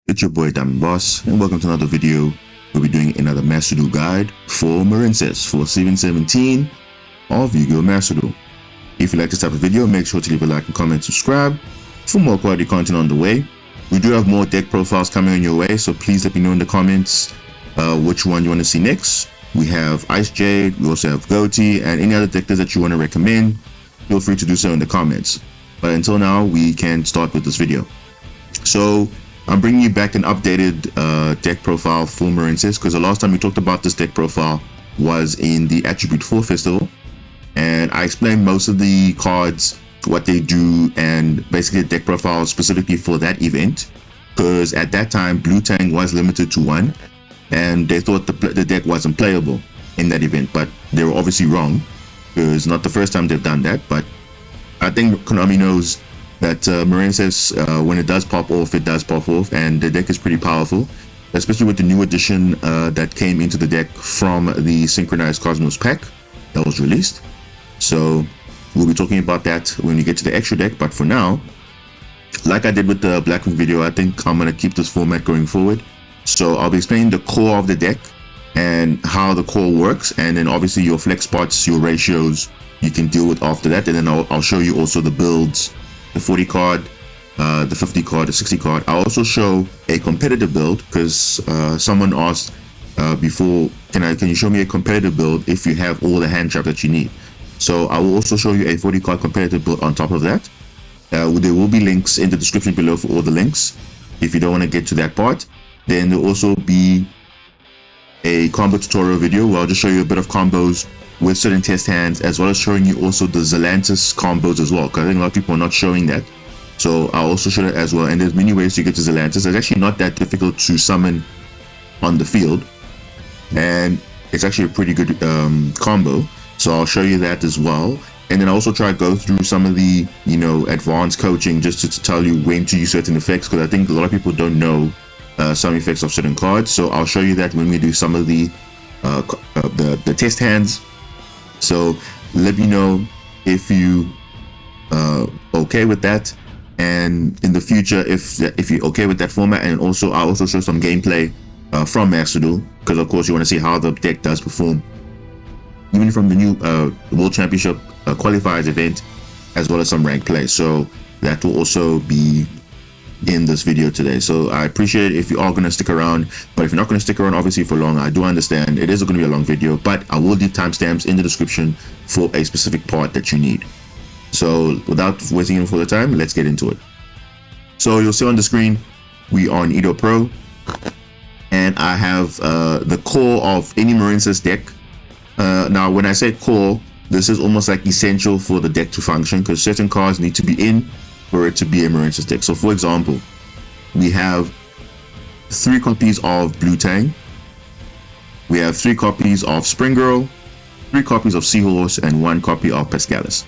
It's your boy Diamond Boss, and welcome to another video. We'll be doing another Master Duel guide for Marincess for Season 17 of Yu-Gi-Oh! Master Duel. If you like this type of video, make sure to leave a like and comment, subscribe for more quality content on the way. We do have more deck profiles coming on your way, so please let me know in the comments which one you want to see next. We have Ice Jade, we also have Ghoti, and any other deck that you want to recommend, feel free to do so in the comments. But until now, we can start with this video. So I'm bringing you back an updated deck profile for Marincess, because the last time we talked about this deck profile was in the Attribute 4 Festival, and I explained most of the cards, what they do, and basically the deck profile specifically for that event, because at that time Blue Tang was limited to 1, and they thought the deck wasn't playable in that event, but they were obviously wrong, because not the first time they've done that. But I think Konami knows that Marincess, when it does pop off, it does pop off, and the deck is pretty powerful, especially with the new addition that came into the deck from the Synchronized Cosmos pack that was released. So we'll be talking about that when we get to the extra deck, but for now, like I did with the Blackwing video, I think I'm going to keep this format going forward. So I'll be explaining the core of the deck and how the core works, and then obviously your flex spots, your ratios, you can deal with after that, and then I'll show you also the builds, the 40 card, the 50 card, the 60 card. I'll also show a competitive build, because someone asked before, can you show me a competitive build if you have all the hand trap that you need? So I will also show you a 40 card competitive build on top of that. There will be links in the description below for all the links if you don't want to get to that part. Then there'll also be a combo tutorial video where I'll just show you a bit of combos with certain test hands, as well as showing you also the Zealantis combos as well, because I think a lot of people are not showing that. So I'll also show that as well, and there's many ways to get to Zealantis. It's actually not that difficult to summon on the field, and it's actually a pretty good combo. So I'll show you that as well, and then I'll also try to go through some of the advanced coaching just to tell you when to use certain effects, because I think a lot of people don't know some effects of certain cards. So I'll show you that when we do some of the test hands. So let me know if you okay with that, and in the future if you're okay with that format. And also I'll also show some gameplay from Master Duel, because of course you want to see how the deck does perform even from the new World Championship qualifiers event, as well as some ranked play. So that will also be in this video today. So I appreciate it if you are going to stick around, but if you're not going to stick around obviously for long, I do understand it is going to be a long video, but I will leave timestamps in the description for a specific part that you need. So without wasting any further time, let's get into it. So you'll see on the screen we are on Edo Pro, and I have the core of any Marincess deck. Now when I say core, this is almost like essential for the deck to function, because certain cards need to be in for it to be a Marincess deck. So for example, we have 3 copies of Blue Tang, we have 3 copies of Springirl, 3 copies of Seahorse, and 1 copy of Pascalis.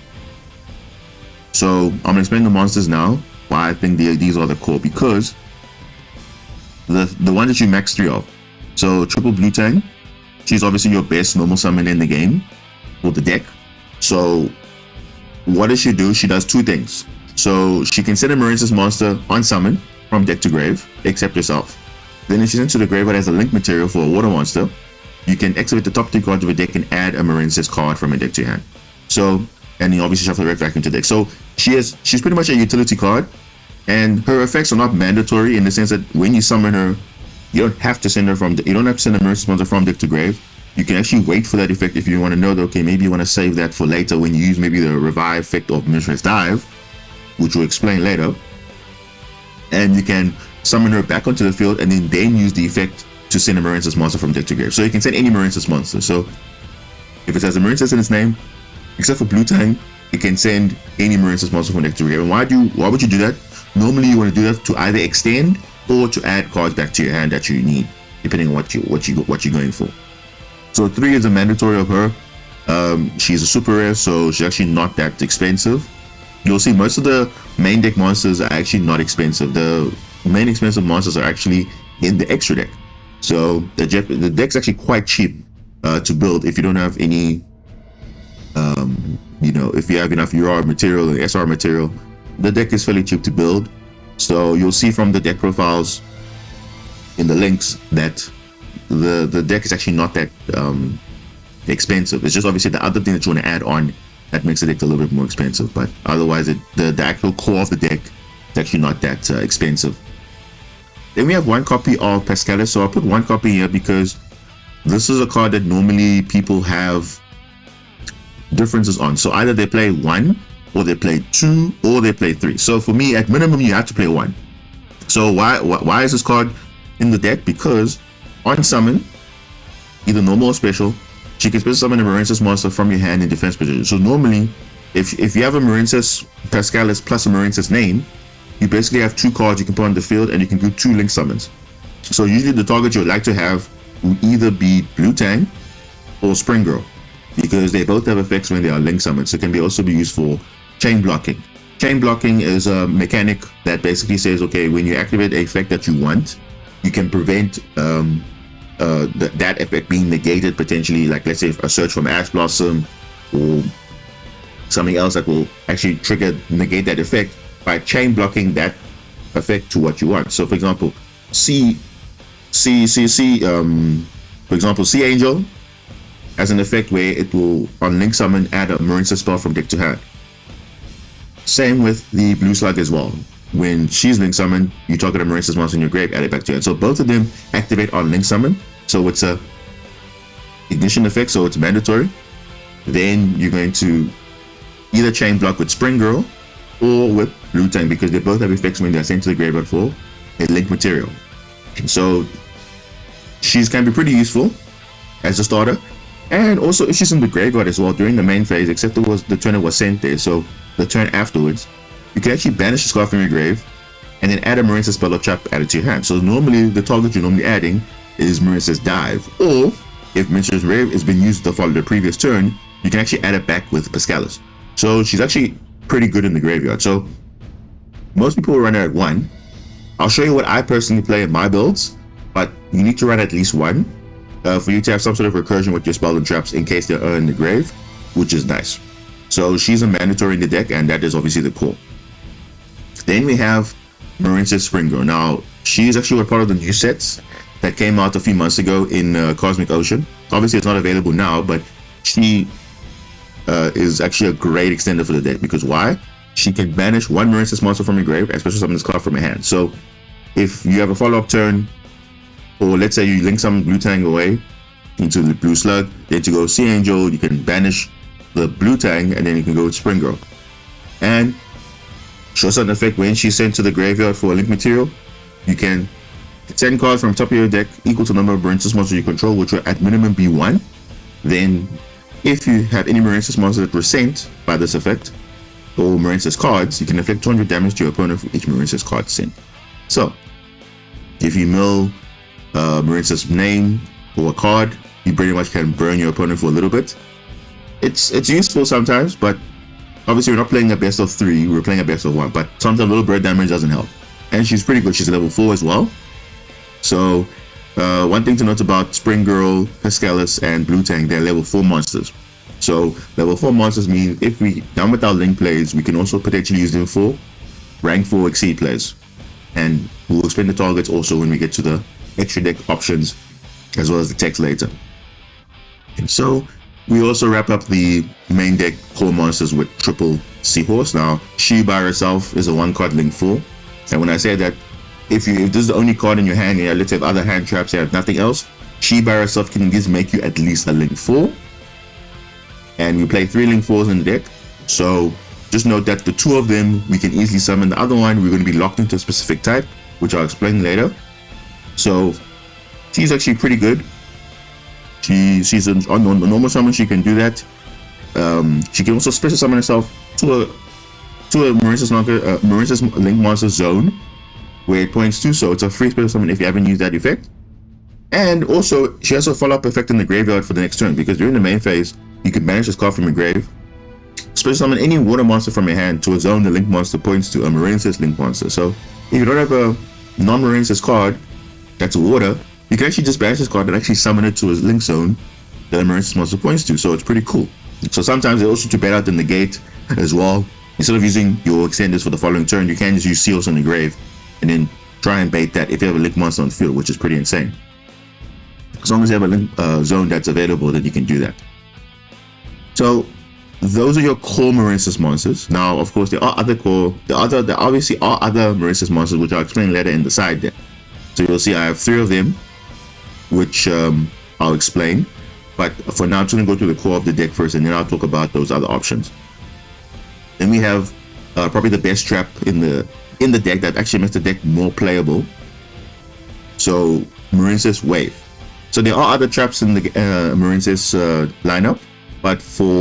So I'm going to explain the monsters now, why I think these are the core, because the one that you max 3 of. So triple Blue Tang, she's obviously your best normal summon in the game for the deck. So what does she do? She does 2 things. So she can send a Marincess monster on summon from deck to grave, except yourself. Then if she sends to the graveyard as a link material for a water monster, you can activate the top 3 cards of a deck and add a Marincess card from a deck to your hand. So, and you obviously shuffle the red back into the deck. So she's pretty much a utility card, and her effects are not mandatory in the sense that when you summon her, you don't have to send her you don't have to send a Marincess monster from deck to grave. You can actually wait for that effect if you want to know that, okay, maybe you want to save that for later when you use maybe the revive effect of Mandarin Dive, which we'll explain later, and you can summon her back onto the field and then use the effect to send a Marincess monster from deck to grave. So you can send any Marincess monster. So if it has a Marincess in its name, except for Blue Tang, you can send any Marincess monster from deck to grave. And why would you do that? Normally you want to do that to either extend or to add cards back to your hand that you need, depending on what you're going for. So 3 is a mandatory of her. She's a super rare, so she's actually not that expensive. You'll see most of the main deck monsters are actually not expensive. The main expensive monsters are actually in the extra deck. So the deck's actually quite cheap to build if you don't have any, if you have enough UR material and SR material. The deck is fairly cheap to build. So you'll see from the deck profiles in the links that the deck is actually not that expensive. It's just obviously the other thing that you want to add on that makes the deck a little bit more expensive, but otherwise the actual core of the deck is actually not that expensive. Then we have one copy of Pascalis. So I'll put one copy here because this is a card that normally people have differences on. So either they play 1, or they play 2, or they play 3. So for me, at minimum, you have to play 1. So why is this card in the deck? Because on summon, either normal or special, she can special summon a Marincess monster from your hand in defense position. So normally, if you have a Marincess Pascalis plus a Marincess name, you basically have 2 cards you can put on the field, and you can do 2 link summons. So usually the target you would like to have would either be Blue Tang or Springirl, because they both have effects when they are link summons. So it can also be used for chain blocking. Chain blocking is a mechanic that basically says, okay, when you activate an effect that you want, you can prevent that effect being negated potentially, like let's say a search from Ash Blossom or something else that will actually negate that effect by chain blocking that effect to what you want. So for example, Sea Angel has an effect where it will on link summon add a Marincess spell from deck to hand. Same with the Blue Slug as well. When she's link summoned, you target a Marincess monster in your grave, add it back to your hand. So both of them activate on link summon. So it's a ignition effect, so it's mandatory. Then you're going to either chain block with Springirl or with Blue Tang, because they both have effects when they're sent to the graveyard for a link material. So she's can be pretty useful as a starter, and also if she's in the graveyard as well during the main phase, except it was the turn it was sent there. So the turn afterwards, you can actually banish the card from your grave and then add a Marincess spell or trap added to your hand. So normally the target you're normally adding is Marincess Dive, or if Marincess Rave has been used to follow the previous turn, you can actually add it back with Pascalis. So she's actually pretty good in the graveyard. So most people will run her at 1. I'll show you what I personally play in my builds, but you need to run at least 1 for you to have some sort of recursion with your spell and traps in case they're in the grave, which is nice. So she's a mandatory in the deck, and that is obviously the core. Then we have Marincess Springirl. Now she's actually part of the new sets that came out a few months ago in Cosmic Ocean. Obviously it's not available now, but she is actually a great extender for the deck. Because why? She can banish 1 Marincess monster from your grave and special summon this card from your hand. So if you have a follow-up turn, or let's say you link some Blue Tang away into the Blue Slug, then to go Sea Angel, you can banish the Blue Tang, and then you can go with Springirl. And show sudden effect, when she's sent to the graveyard for a link material, you can send cards from top of your deck equal to the number of Marincess monsters you control, which will at minimum be 1. Then if you have any Marincess monsters that were sent by this effect, or Marincess cards, you can inflict 200 damage to your opponent for each Marincess card sent. So if you mill Marincess name or a card, you pretty much can burn your opponent for a little bit. It's useful sometimes, but obviously we're not playing a best of 3, we're playing a best of 1, but sometimes a little bird damage doesn't help. And she's pretty good, she's level 4 as well. So one thing to note about Springirl, Pascalis, and Blue Tang, they're level 4 monsters. So level 4 monsters mean if we done with our link plays, we can also potentially use them for rank 4 exceed plays. And we'll explain the targets also when we get to the extra deck options, as well as the text later. And so we also wrap up the main deck core monsters with triple Seahorse. Now she by herself is a 1-card link 4, and when I say that, if this is the only card in your hand, and let's say have other hand traps, you have nothing else, she by herself can just make you at least a link 4. And we play 3 link 4s in the deck, so just note that the 2 of them we can easily summon. The other one we're going to be locked into a specific type, which I'll explain later. So she's actually pretty good. She's on normal summon, she can do that. She can also special summon herself to a Marincess link monster zone where it points to, so it's a free special summon if you haven't used that effect. And also she has a follow-up effect in the graveyard for the next turn, because during the main phase you can banish this card from your grave, special summon any water monster from your hand to a zone the link monster points to, a Marincess link monster. So if you don't have a non-Marincess card that's a water, you can actually just banish this card and actually summon it to a link zone that a Marincess monster points to. So it's pretty cool. So sometimes they also to bet out the negate as well. Instead of using your extenders for the following turn, you can just use Seals on the grave and then try and bait that if you have a link monster on the field, which is pretty insane. As long as you have a link zone that's available, then you can do that. So those are your core Marincess monsters. Now, of course, there are other core, there obviously are other Marincess monsters, which I'll explain later in the side there. So you'll see I have 3 of them, which I'll explain. But for now, I'm just going to go through the core of the deck first, and then I'll talk about those other options. Then we have probably the best trap in the deck that actually makes the deck more playable. So Marincess Wave. So there are other traps in the Marincess lineup, but for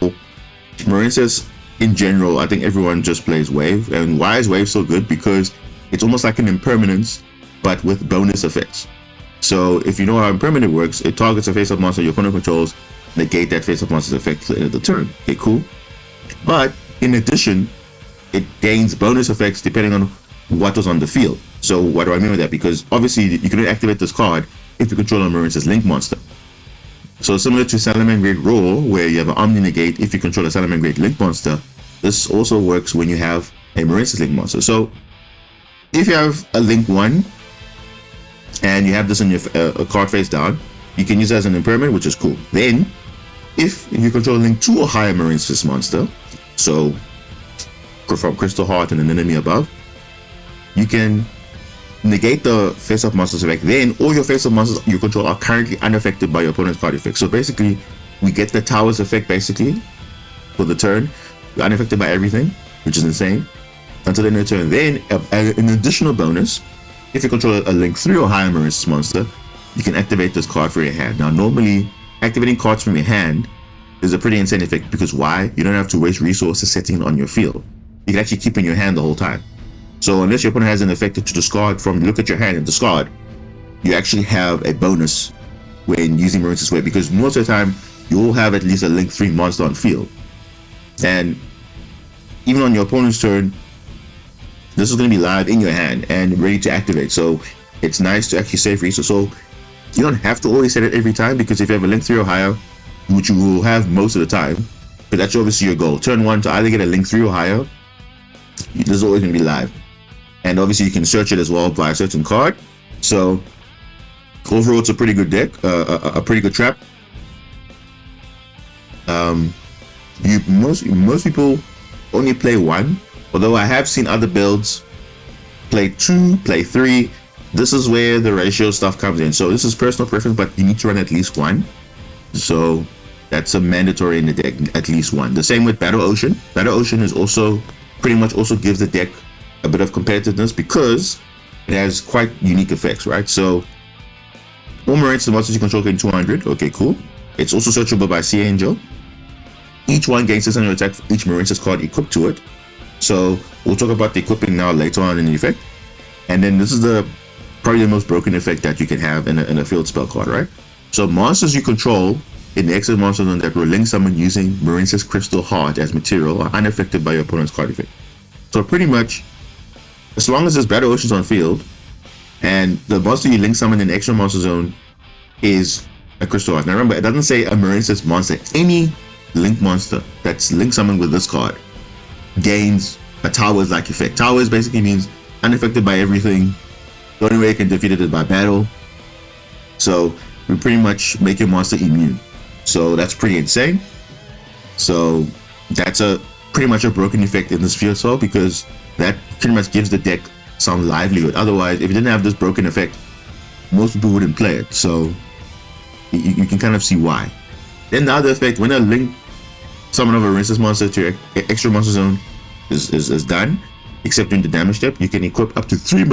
Marincess in general, I think everyone just plays Wave. And why is Wave so good? Because it's almost like an impermanence, but with bonus effects. So if you know how impermanent works, it targets a face-up monster your opponent controls, negate that face-up monster's effect at the end of the turn. Okay, cool. But in addition, it gains bonus effects depending on what was on the field. So what do I mean by that? Because obviously you can activate this card if you control a Marincess Link monster. So similar to Salamangreat Roar, where you have an Omni Negate if you control a Salamangreat Link monster, this also works when you have a Marincess Link monster. So if you have a Link 1 and you have this in your card face down, you can use it as an impermanent, which is cool. Then if you control a Link 2 or higher Marincess monster, so from Crystal Heart and an enemy above, you can negate the face-up monster's effect. Then all your face-up monsters you control are currently unaffected by your opponent's card effect. So basically, we get the Tower's effect basically for the turn. You're unaffected by everything, which is insane, until the end of the turn. Then an additional bonus, if you control a Link 3 or higher Marincess monster, you can activate this card for your hand. Now normally, activating cards from your hand is a pretty insane effect, because why? You don't have to waste resources setting it on your field. You can actually keep it in your hand the whole time. So unless your opponent has an effect to discard from, look at your hand and discard, you actually have a bonus when using Marincess Wave, because most of the time you'll have at least a Link 3 monster on field. And even on your opponent's turn, this is going to be live in your hand and ready to activate. So it's nice to actually save resources. So you don't have to always set it every time, because if you have a Link 3 or higher, which you will have most of the time, but that's obviously your goal. Turn 1 to either get a Link 3 or higher, this is always going to be live. And obviously you can search it as well by a certain card. So overall, it's a pretty good deck, a pretty good trap. Most people only play 1, although I have seen other builds play 2, play 3. This is where the ratio stuff comes in. So this is personal preference, but you need to run at least 1. So that's a mandatory in the deck, at least 1. The same with Battle Ocean. Battle Ocean is also pretty much also gives the deck a bit of competitiveness, because it has quite unique effects, right? So all Marincess monsters you control gain 200. Okay, cool. It's also searchable by Sea Angel. Each one gains 600 attack for each Marincess card equipped to it. So we'll talk about the equipping now later on in the effect. And then this is probably the most broken effect that you can have in a field spell card, right? So monsters you control in the exit monster zone that were link summoned using Marincess Crystal Heart as material are unaffected by your opponent's card effect. So pretty much, as long as there's Battle Oceans on field, and the monster you link summon in the extra monster zone is a Crystal Heart. Now remember, it doesn't say a Marincess monster. Any link monster that's link summoned with this card gains a Towers-like effect. Towers basically means unaffected by everything. The only way you can defeat it is by battle. So we pretty much make your monster immune. So that's pretty insane. So that's pretty much a broken effect in this field spell, because that pretty much gives the deck some livelihood. Otherwise, if you didn't have this broken effect, most people wouldn't play it. So you can kind of see why. Then the other effect, when a link summon of a Marincess monster to your extra monster zone is done, except during the damage step, you can equip up to 3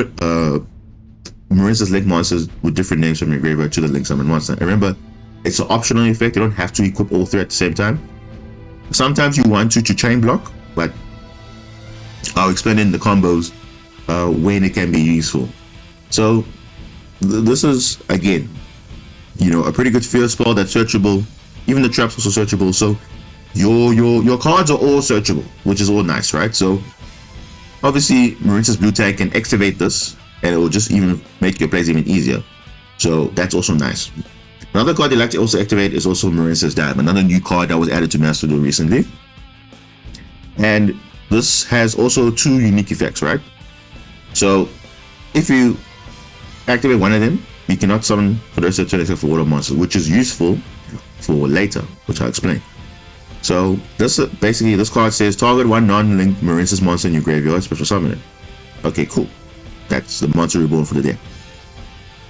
Marincess Link monsters with different names from your graveyard to the link summon monster. And remember, it's an optional effect. You don't have to equip all 3 at the same time. Sometimes you want to chain block, but I'll explain in the combos when it can be useful. So this is, again, a pretty good field spell that's searchable. Even the traps also searchable. So your cards are all searchable, which is all nice, right? So obviously Marincess Blue Tag can activate this, and it will just even make your plays even easier. So that's also nice. Another card they like to also activate is also Marincess Dive, another new card that was added to Master Duel recently. And this has also 2 unique effects, right? So if you activate one of them, you cannot summon for the rest of the turn except for water monsters, which is useful for later, which I'll explain. So this basically, this card says target one non-linked Marincess monster in your graveyard, special summon it. Okay, cool. That's the monster reborn for the deck.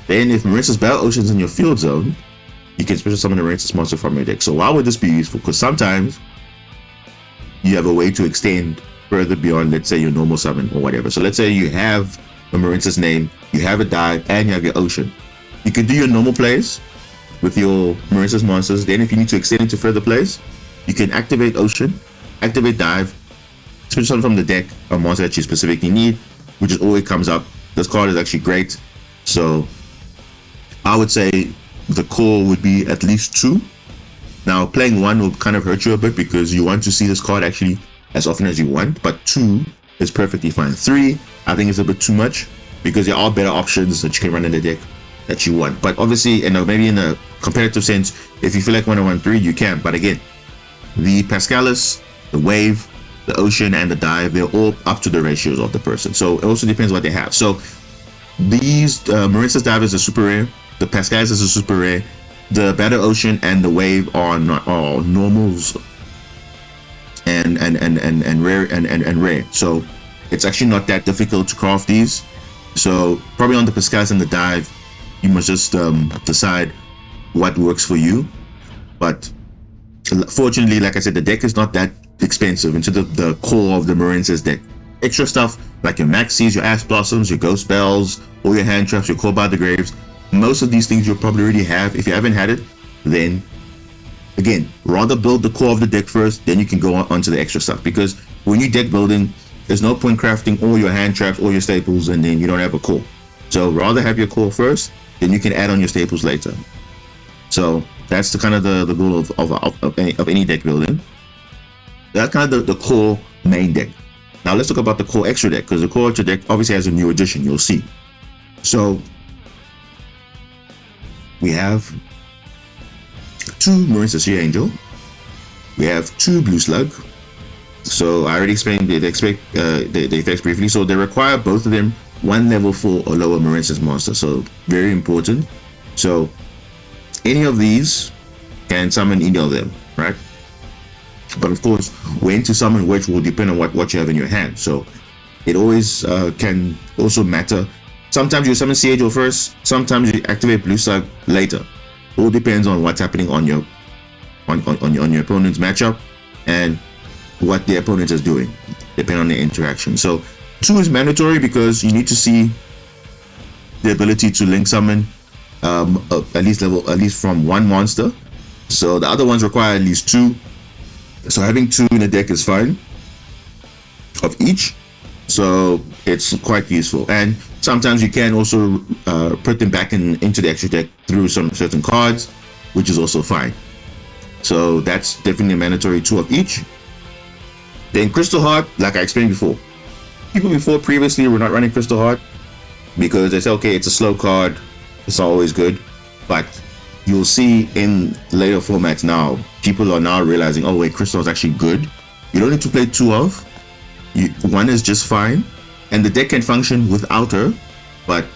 Then if Marincess Battle Ocean's in your field zone, you can special summon a Marincess monster from your deck. So why would this be useful? Because sometimes you have a way to extend further beyond, let's say, your normal summon or whatever. So let's say you have a Marincess name, you have a dive, and you have your ocean. You can do your normal plays with your Marincess monsters. Then if you need to extend into further plays, you can activate ocean, activate dive, special summon from the deck a monster that you specifically need, which is always comes up. This card is actually great. So I would say the core would be at least 2. Now playing 1 will kind of hurt you a bit because you want to see this card actually as often as you want, but 2 is perfectly fine. 3, I think is a bit too much because there are better options that you can run in the deck that you want. But obviously, maybe in a competitive sense, if you feel like 1-1-3, you can. But again, the Pascalis, the Wave, the Ocean, and the Dive, they're all up to the ratios of the person. So it also depends what they have. So these Marincess Dive is a super rare, the Pascalis is a super rare, the Battle Ocean and the Wave are normals and rare and rare. So it's actually not that difficult to craft these. So probably on the Pascalis and the Dive, you must just decide what works for you. But fortunately, like I said, the deck is not that expensive into the core of the Marincess deck. Extra stuff like your Maxies, your Ash Blossoms, your Ghost Bells, all your hand traps, your Call by the Graves, most of these things you'll probably already have. If you haven't had it, then again, rather build the core of the deck first, then you can go on to the extra stuff. Because when you deck building, there's no point crafting all your hand traps, all your staples, and then you don't have a core. So rather have your core first, then you can add on your staples later. So that's the kind of the goal of any deck building. That's kind of the core main deck. Now let's talk about the core extra deck, because the core extra deck obviously has a new addition, you'll see. So we have 2 Marincess Sea Angel, we have 2 Blue Slug. So I already explained the effects briefly. So they require both of them 1 level 4 or lower Marincess monster, so very important. So any of these can summon any of them, right? But of course, when to summon which will depend on what you have in your hand. So it always can also matter. Sometimes you summon Sea Angel first, sometimes you activate Blue Slug later. All depends on what's happening on your opponent's matchup and what the opponent is doing, depending on the interaction. So 2 is mandatory because you need to see the ability to link summon at least from 1 monster. So the other ones require at least 2. So having 2 in the deck is fine of each. So it's quite useful. And sometimes you can also put them back into the extra deck through some certain cards, which is also fine. So that's definitely a mandatory 2 of each. Then Crystal Heart, like I explained before, people previously were not running Crystal Heart because they say, okay, it's a slow card, it's not always good. But you'll see in later formats now, people are now realizing, oh wait, Crystal is actually good. You don't need to play 2 of. 1 is just fine, and the deck can function without her. But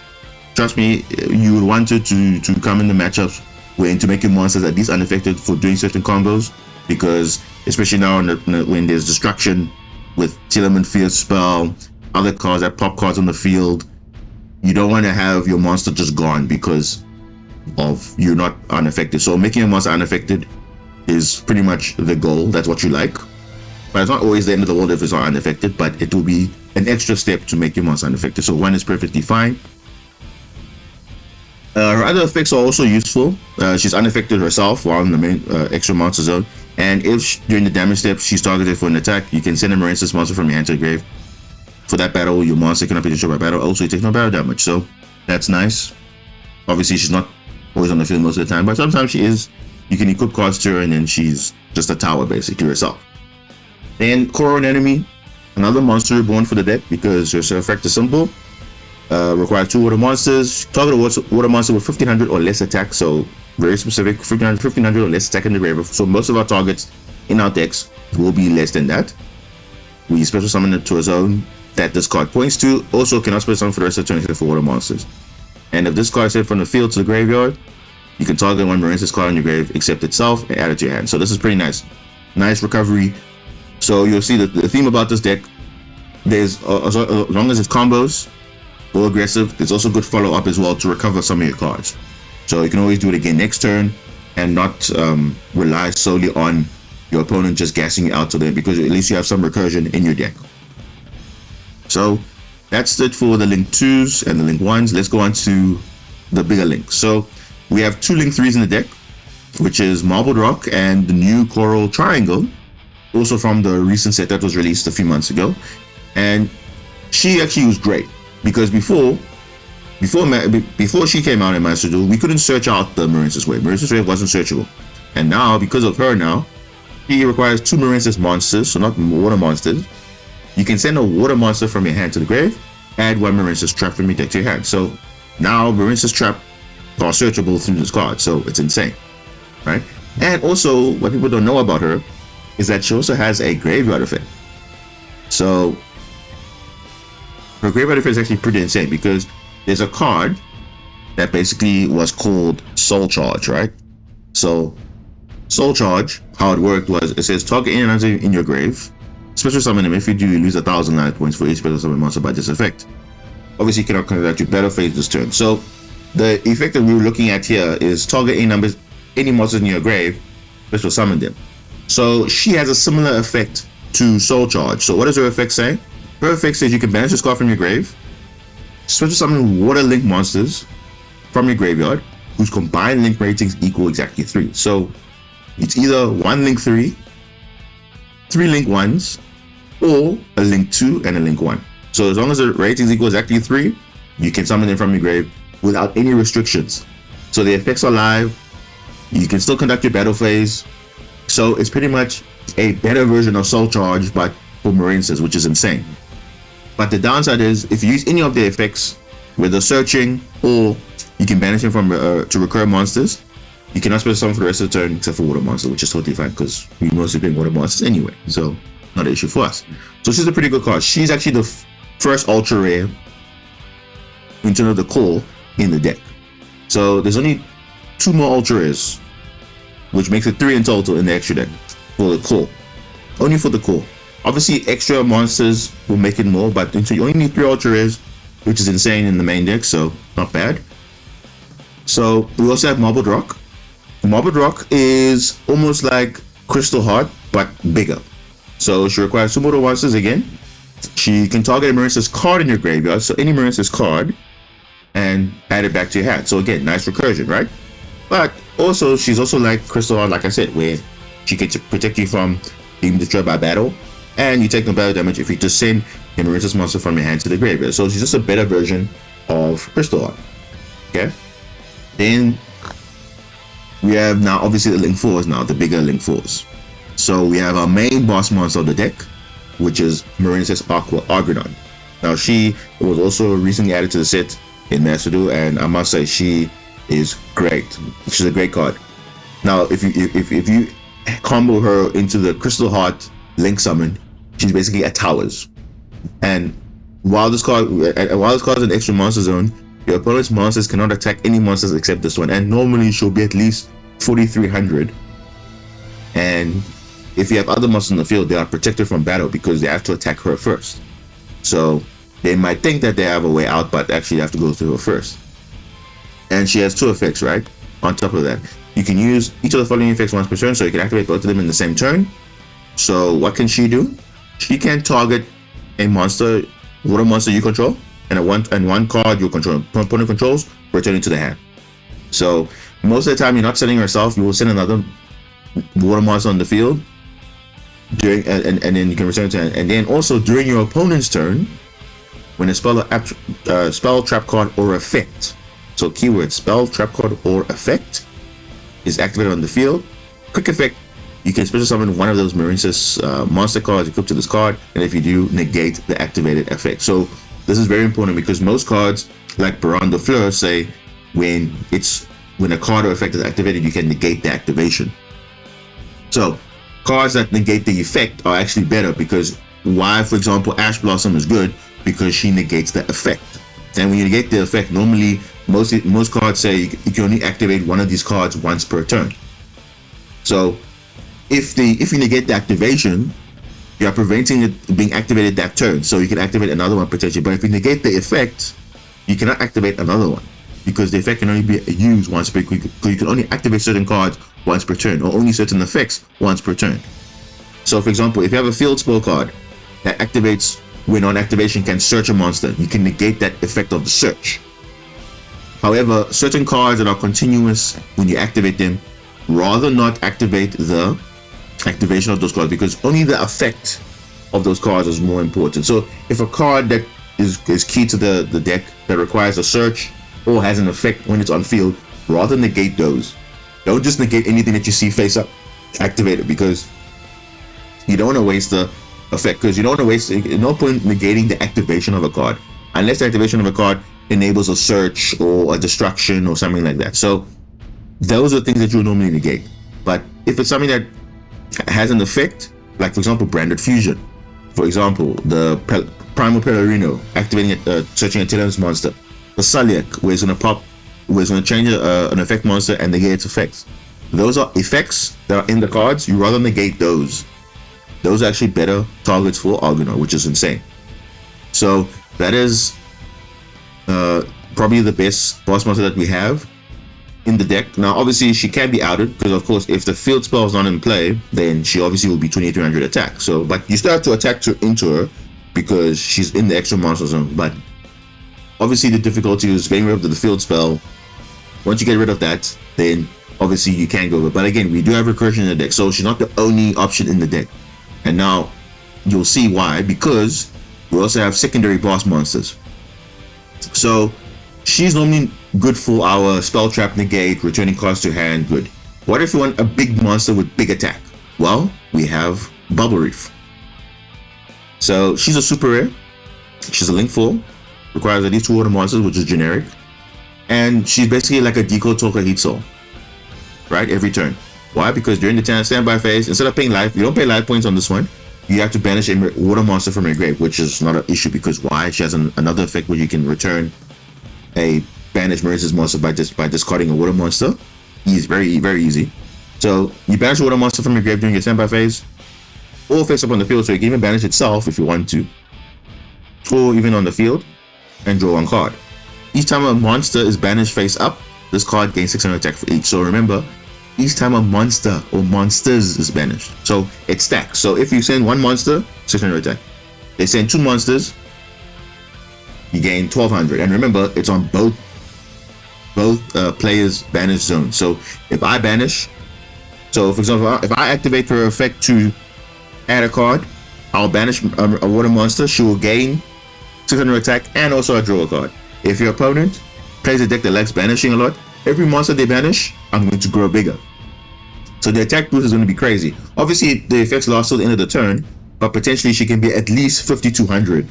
trust me, you would want it to come in the matchups when to make your monsters at least unaffected for doing certain combos, because especially now when there's destruction with Tearlaments Field Spell, other cards that pop cards on the field, you don't want to have your monster just gone because of you're not unaffected. So making your monster unaffected is pretty much the goal. That's what you like, but it's not always the end of the world if it's not unaffected, but it will be an extra step to make your monster unaffected. So 1 is perfectly fine. Her other effects are also useful. She's unaffected herself while in the main extra monster zone, and if during the damage step she's targeted for an attack, you can send a Marincess monster from your hand to the grave. For that battle, your monster cannot be destroyed by battle. Also, you take no battle damage, so that's nice. Obviously, she's not always on the field most of the time, but sometimes she is. You can equip cards to her, and then she's just a tower basically herself. Then Coron Enemy, another monster reborn for the deck because her effect is simple. Requires 2 water monsters. Target a water monster with 1500 or less attack, so very specific. 1500 or less attack in the grave. So most of our targets in our decks will be less than that. We special summon it to a zone that this card points to. Also cannot special summon for the rest of the turn except for water monsters. And if this card is sent from the field to the graveyard, you can target one Marincess card on your grave, except itself, and add it to your hand. So this is pretty nice. Nice recovery. So you'll see that the theme about this deck, there's as long as it's combos or aggressive, there's also good follow-up as well to recover some of your cards. So you can always do it again next turn and not rely solely on your opponent just gassing you out to them, because at least you have some recursion in your deck. So that's it for the Link 2s and the Link 1s. Let's go on to the bigger links. So we have 2 Link 3s in the deck, which is Marbled Rock and the new Coral Triangle, also from the recent set that was released a few months ago. And she actually was great, because before she came out in Master Duel, we couldn't search out the Marincess wave. Marincess wave wasn't searchable. And now, because of her now, she requires 2 Marincess monsters, so not water monsters. You can send a water monster from your hand to the grave, add 1 Marincess trap from your deck to your hand. So now Marincess trap are searchable through this card, so it's insane, right? And also, what people don't know about her is that she also has a graveyard effect. So her graveyard effect is actually pretty insane, because there's a card that basically was called Soul Charge, right? So Soul Charge, how it worked was, it says target any monster in your grave, special summon them. If you do, you lose 1,000 life points for each special summon monster by this effect. Obviously, you cannot convert to battle phase this turn. So the effect that we were looking at here is target any monsters in your grave, special summon them. So she has a similar effect to Soul Charge. So what does her effect say? Her effect says you can banish this card from your grave, special summon water link monsters from your graveyard whose combined link ratings equal exactly 3. So it's either 1 link 3, 3 link 1s, or a link 2 and a link 1. So as long as the ratings equal exactly 3, you can summon them from your grave without any restrictions. So the effects are live. You can still conduct your battle phase. So it's pretty much a better version of Soul Charge, but for Marincess, which is insane. But the downside is, if you use any of the effects, whether searching or you can banish them from to recur monsters, you cannot special summon for the rest of the turn except for water monster, which is totally fine because we mostly play water monsters anyway, so not an issue for us. So she's a pretty good card. She's actually the first ultra rare in terms of the core in the deck. So there's only 2 more ultra rares, which makes it 3 in total in the extra deck for the core. Only for the core. Obviously, extra monsters will make it more, but you only need 3 ultra rares, which is insane in the main deck, so not bad. So we also have Marbled Rock. Marbled Rock is almost like Crystal Heart, but bigger. So she requires 2 mortal monsters again. She can target a Marincess card in your graveyard, so any Marincess card, and add it back to your hand. So again, nice recursion, right? But also, she's also like Crystal Heart, like I said, where she can protect you from being destroyed by battle, and you take no battle damage if you just send a Marincess monster from your hand to the graveyard. So she's just a better version of Crystal Heart. Okay? Then we have now obviously the Link 4s now, the bigger Link 4s. So we have our main boss monster of the deck, which is Marincess Aqua. Now she was also recently added to the set in Master Duel, and I must say she is great. She's a great card. Now if you combo her into the Crystal Heart Link summon, she's basically at towers. And while this card is an extra monster zone, your opponent's monsters cannot attack any monsters except this one, and normally she'll be at least 4,300. And if you have other monsters in the field, they are protected from battle because they have to attack her first. So they might think that they have a way out, but actually they have to go through her first. And she has 2 effects, right? On top of that, you can use each of the following effects once per turn, so you can activate both of them in the same turn. So what can she do? She can target a monster, water monster you control, and one card your opponent controls, return it to the hand. So most of the time, you're not sending herself. You will send another water monster on the field, and then you can return it to hand. And then also during your opponent's turn, when a spell, trap card, or effect, so keyword spell, trap card, or effect is activated on the field, quick effect, you can special summon one of those Marincess monster cards equipped to this card, and if you do, negate the activated effect. So this is very important because most cards, like Baron de Fleur, say when a card or effect is activated, you can negate the activation. So cards that negate the effect are actually better, because why, for example, Ash Blossom is good because she negates the effect. And when you negate the effect, normally most cards say you can only activate one of these cards once per turn. So if you negate the activation, you are preventing it being activated that turn, so you can activate another one potentially. But if you negate the effect, you cannot activate another one, because the effect can only be used once per, because you can only activate certain cards once per turn, or only certain effects once per turn. So for example, if you have a field spell card that activates when on activation can search a monster, you can negate that effect of the search. However, certain cards that are continuous, when you activate them, rather not activate the activation of those cards, because only the effect of those cards is more important. So if a card that is key to the deck that requires a search or has an effect when it's on field, rather negate those. Don't just negate anything that you see face up, activate it, because you don't want to waste the effect, because you don't want to waste, no point negating the activation of a card unless the activation of a card enables a search or a destruction or something like that. So those are things that you normally negate. But if it's something that has an effect, like for example branded fusion, for example the primal Pellerino activating searching a Tearlaments monster, the Sulliak where it's going to pop, where it's going to change an effect monster and negate its effects. Those are effects that are in the cards. You rather negate those. Those are actually better targets for Argonaut, which is insane. So that is probably the best boss monster that we have in the deck. Now obviously she can be outed, because of course if the field spell is not in play, then she obviously will be 2300 attack. So but you still have to attack into her because she's in the extra monster zone. But obviously the difficulty is getting rid of the field spell. Once you get rid of that, then obviously you can go over. But again, we do have recursion in the deck, so she's not the only option in the deck. And now you'll see why, because we also have secondary boss monsters. So she's normally good for our spell trap, negate, returning cards to hand. Good. What if you want a big monster with big attack? Well, we have Bubble Reef. So she's a super rare. She's a Link 4. Requires at least 2 water monsters, which is generic. And she's basically like a Deco Talker Heat Soul, right? Every turn. Why? Because during the standby phase, instead of paying life, you don't pay life points on this one. You have to banish a water monster from your grave, which is not an issue, because why? She has another effect where you can return a banished Marincess monster by discarding a water monster. Easy, very easy. So you banish a water monster from your grave during your standby phase, or face up on the field, so you can even banish itself if you want to, or even on the field, and draw 1 card. Each time a monster is banished face up, this card gains 600 attack for each. So remember, each time a monster or monsters is banished, so it stacks. So if you send 1 monster, 600 attack. They send 2 monsters, you gain 1200. And remember, it's on both players' banished zones. So if I banish, so for example, if I activate her effect to add a card, I'll banish a water monster. She will gain 600 attack and also I draw a card. If your opponent plays a deck that likes banishing a lot, every monster they banish, I'm going to grow bigger. So the attack boost is going to be crazy. Obviously, the effects last till the end of the turn, but potentially she can be at least 5200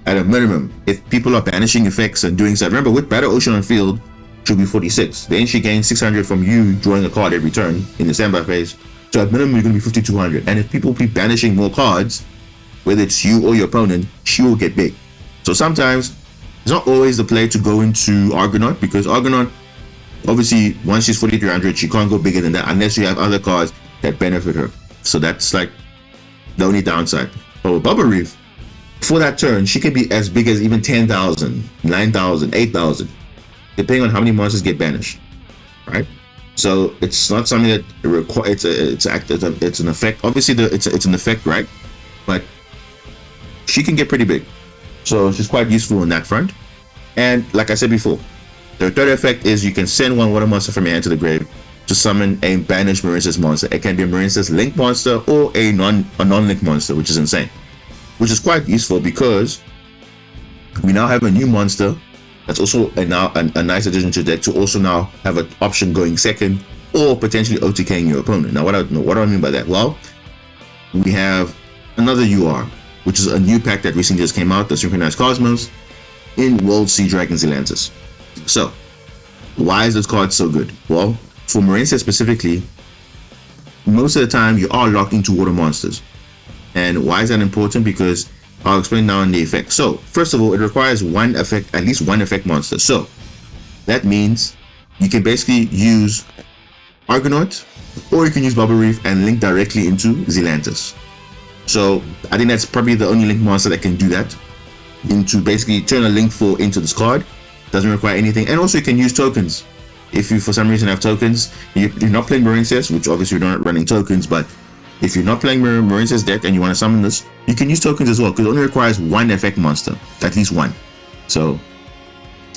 at a minimum if people are banishing effects and doing so. Remember, with Battle Ocean on field, she'll be 46. Then she gains 600 from you drawing a card every turn in the standby phase. So at minimum, you're going to be 5200. And if people keep banishing more cards, whether it's you or your opponent, she will get big. So sometimes it's not always the play to go into Argonaut, because Argonaut, obviously, once she's 4300, she can't go bigger than that unless you have other cards that benefit her. So that's like the only downside. But with Bubble Reef, for that turn, she can be as big as even 10,000, 9,000, 8,000, depending on how many monsters get banished, right? So it's not something that requires. It's an effect. Obviously, it's an effect, right? But she can get pretty big, so she's quite useful in that front. And like I said before, the third effect is you can send 1 water monster from your hand to the grave to summon a banished Marincess monster. It can be a Marincess Link monster or a non-Link monster, which is insane. Which is quite useful because we now have a new monster that's also a nice addition to the deck, to also now have an option going second or potentially OTKing your opponent. Now what do I mean by that? Well, we have another UR, which is a new pack that recently just came out, the Synchronized Cosmos in World Sea Dragon Zealantis. So why is this card so good? Well, for Marincess specifically, most of the time you are locked into water monsters. And why is that important? Because I'll explain now in the effect. So first of all, it requires one effect, at least one effect monster. So That means you can basically use Argonaut, or you can use Bubble Reef and link directly into Zealantis. So I think that's probably the only link monster that can do that, into basically turn a link 4 into this card. Doesn't require anything. And also you can use tokens. If you for some reason have tokens, you're not playing Marincess, which obviously you're not running tokens, but if you're not playing Marincess deck and you want to summon this, you can use tokens as well, because it only requires one effect monster, at least one. So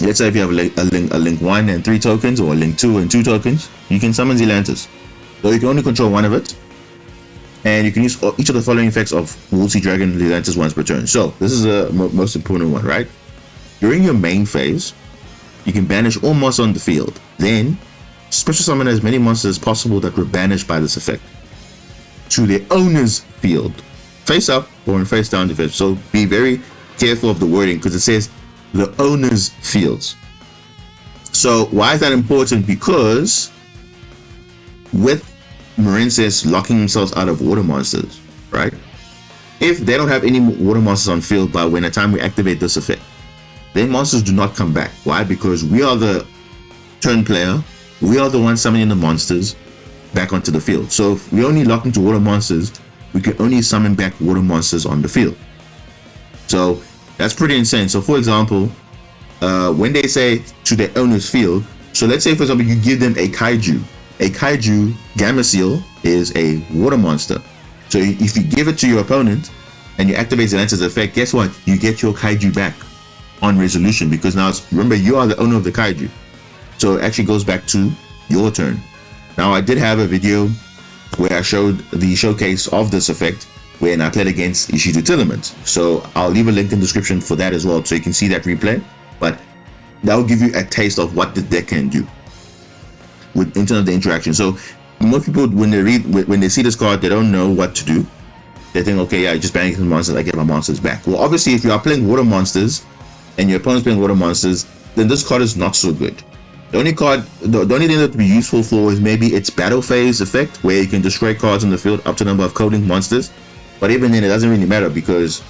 let's say if you have a link 1 and 3 tokens, or a link 2 and 2 tokens, you can summon Zealantis. So you can only control one of it, and you can use each of the following effects of Woolsey Dragon Zealantis once per turn. So this is the most important one, right? During your main phase, you can banish all monsters on the field. Then special summon as many monsters as possible that were banished by this effect to their owner's field, face up or in face down defense. So be very careful of the wording, because it says the owner's fields. So why is that important? Because with Marincess locking themselves out of water monsters, right? If they don't have any water monsters on field by when the time we activate this effect, then monsters do not come back. Why? Because we are the turn player, we are the ones summoning the monsters back onto the field. So if we only lock into water monsters, we can only summon back water monsters on the field. So that's pretty insane. So for example, when they say to their owner's field, so let's say for example you give them a kaiju. A kaiju Gamma Seal is a water monster. So if you give it to your opponent and you activate Zealantis' effect, guess what? You get your kaiju back on resolution, because now remember, you are the owner of the kaiju. So it actually goes back to your turn. Now I did have a video where I showed the showcase of this effect when I played against Ishizu Tearlaments. So I'll leave a link in the description for that as well, so you can see that replay. But that will give you a taste of what the deck can do in terms of the interaction. So most people, when they see this card, they don't know what to do. They think, okay, yeah, I just banish the monsters, I get my monsters back. Well, obviously, if you are playing water monsters and your opponent's playing water monsters, then this card is not so good. The only thing that would be useful for is maybe its battle phase effect, where you can destroy cards on the field up to the number of coding monsters. But even then, it doesn't really matter, because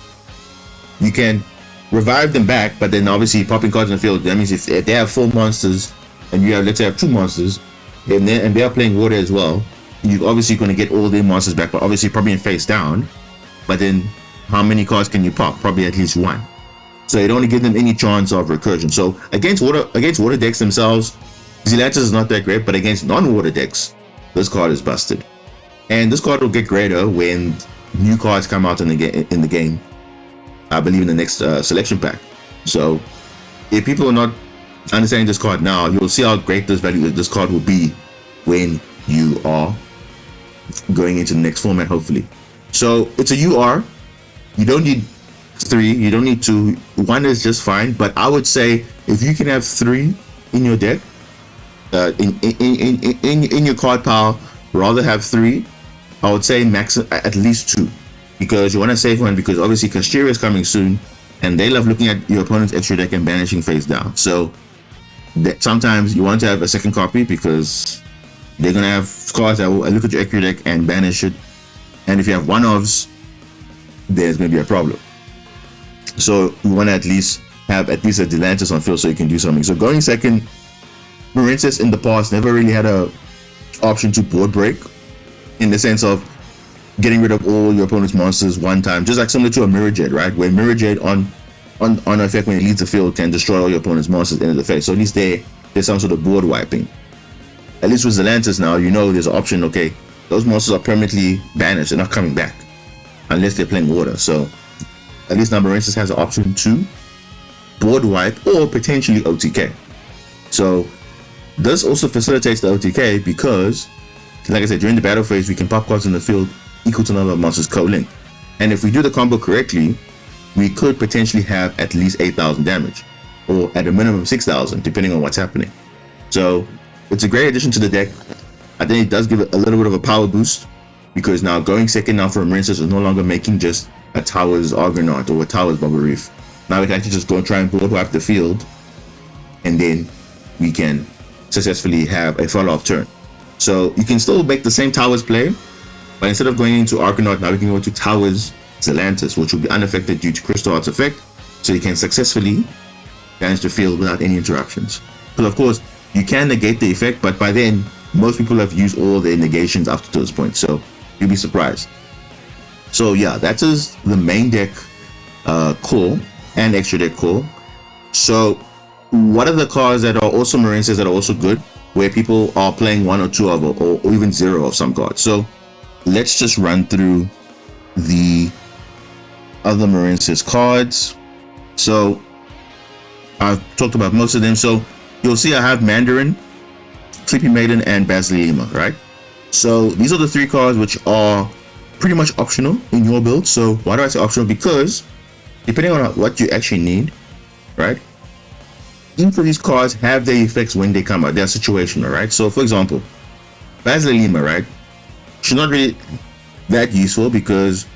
you can revive them back, but then obviously popping cards in the field, that means if they have 4 monsters and you have, let's say, 2 monsters, and they are playing water as well, you're obviously going to get all their monsters back, but obviously probably in face down. But then how many cards can you pop? Probably at least 1. So it only gives them any chance of recursion. So against water decks themselves, Zealantis is not that great, but against non-water decks, this card is busted. And this card will get greater when new cards come out in the game. I believe in the next selection pack. So if people are not understanding this card now, you'll see how great this card will be when you are going into the next format, hopefully. So it's a UR. You don't need 3, you don't need 2. 1 is just fine, but I would say if you can have 3 in your deck, in your card pile, rather have 3. I would say max at least 2, because you want to save 1, because obviously Kashtira is coming soon, and they love looking at your opponent's extra deck and banishing face down. So sometimes you want to have a second copy, because they're going to have cards that will look at your extra deck and banish it, and if you have one-offs, there's going to be a problem. So you want to at least have a Zealantis on field so you can do something. So going second, Marincess in the past never really had a option to board break, in the sense of getting rid of all your opponent's monsters one time, just like similar to a Mirror Jade, right? Where Mirror Jade on effect when it leaves the field can destroy all your opponent's monsters in the face. So at least there's some sort of board wiping. At least with Zealantis now, you know there's an option. Okay, those monsters are permanently banished; they're not coming back unless they're playing water. So at least now Marincess has an option to board wipe or potentially OTK. So this also facilitates the OTK, because, like I said, during the battle phase, we can pop cards in the field equal to the number of monsters co-linked. And if we do the combo correctly, we could potentially have at least 8,000 damage, or at a minimum 6,000, depending on what's happening. So it's a great addition to the deck. I think it does give it a little bit of a power boost, because now going second now for Marincess is no longer making just a Towers Argonaut or a Towers Bubble Reef. Now we can actually just go and try and board wipe the field, and then we can successfully have a follow-up turn. So you can still make the same Towers play, but instead of going into Argonaut, now we can go to Towers Zealantis, which will be unaffected due to Crystal Art's effect, so you can successfully manage the field without any interruptions. Because of course, you can negate the effect, but by then, most people have used all their negations up to this point, so you'll be surprised. So yeah, that is the main deck core and extra deck core. So what are the cards that are also Marincess that are also good, where people are playing one or two of, or even zero of some cards? So let's just run through the other Marincess cards. So I've talked about most of them. So you'll see I have Mandarin, Sleepy Maiden, and Basilima, right? So these are the three cards which are pretty much optional in your build. So why do I say optional? Because depending on what you actually need, right, each of these cards have their effects when they come out. They're situational, right? So for example, Basilima, right, she's not really that useful because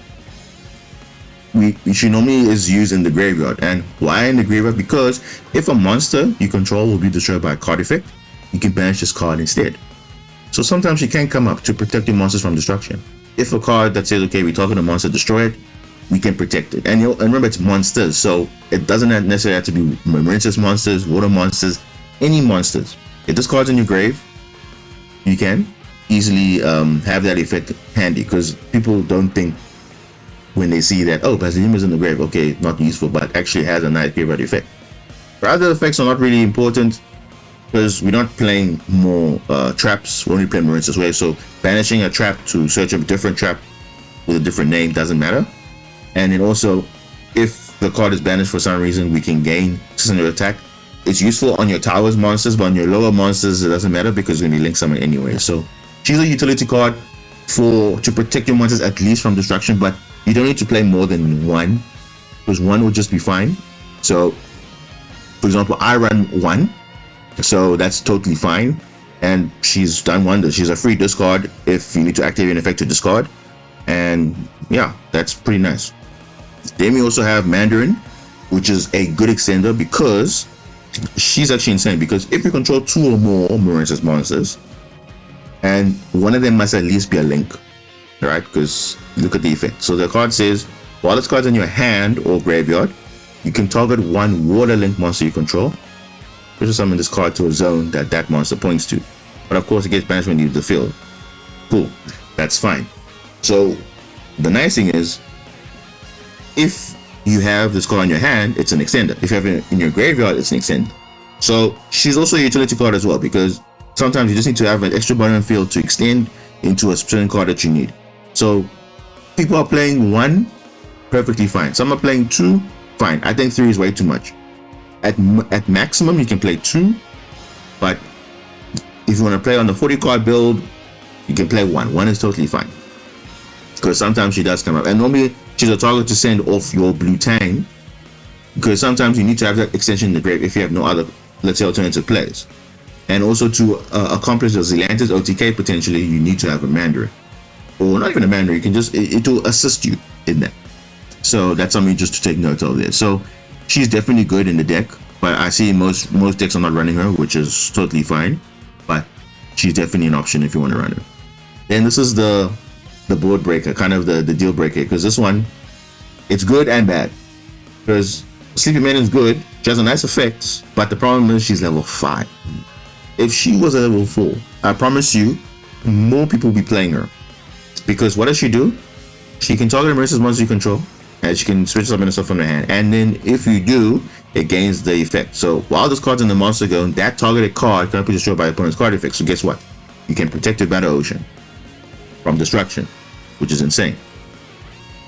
she normally is used in the graveyard. And why in the graveyard? Because if a monster you control will be destroyed by a card effect, you can banish this card instead. So sometimes she can come up to protect your monsters from destruction. If a card that says, okay, we're talking a monster, destroy it, we can protect it. And remember, it's monsters, so it doesn't necessarily have to be Marincess monsters, water monsters, any monsters. If this card's in your grave, you can easily have that effect handy, because people don't think when they see that, oh, Basilima's in the grave, okay, not useful, but actually has a nice graveyard effect. The other effects are not really important because we're not playing more traps. We're only playing Marincess way, so banishing a trap to search a different trap with a different name doesn't matter. And then also, if the card is banished for some reason, we can gain 600 attack. It's useful on your towers monsters, but on your lower monsters it doesn't matter because we're going to link summon anyway. So she's a utility card to protect your monsters at least from destruction, but you don't need to play more than one, because one will just be fine. So for example, I run one, so that's totally fine, and she's done wonders. She's a free discard if you need to activate an effect to discard, and yeah, that's pretty nice. Then we also have Mandarin, which is a good extender because she's actually insane, because if you control two or more Marincess monsters and one of them must at least be a link, right? Because look at the effect. So the card says, while this card's in your hand or graveyard, you can target one water link monster you control, which is summon this card to a zone that monster points to. But of course it gets banished when you leave the field. Cool, that's fine. So the nice thing is, if you have this card in your hand, it's an extender. If you have it in your graveyard, it's an extender. So she's also a utility card as well, because sometimes you just need to have an extra button field to extend into a certain card that you need. So people are playing one, perfectly fine. Some are playing two, fine. I think three is way too much. At maximum, you can play two, but if you want to play on the 40 card build, you can play one. One is totally fine, because sometimes she does come up, and normally she's a target to send off your blue Tang, because sometimes you need to have that extension in the grave if you have no other, let's say, alternative plays. And also to accomplish the Zealantis OTK, potentially you need to have a Mandarin, or not even a Mandarin. You can just, it will assist you in that. So that's something just to take note of there. So she's definitely good in the deck, but I see most decks are not running her, which is totally fine, but she's definitely an option if you want to run her. Then this is the board breaker, kind of the deal breaker, because this one, it's good and bad. Because Sleepy Maiden is good, she has a nice effect, but the problem is she's level 5. If she was a level 4, I promise you, more people will be playing her. Because what does she do? She can target a Marincess monster you control, and she can switch something stuff from the hand. And then if you do, it gains the effect. So while this card's in the monster zone, that targeted card cannot be destroyed by opponent's card effect. So guess what? You can protect your Battle Ocean from destruction, which is insane.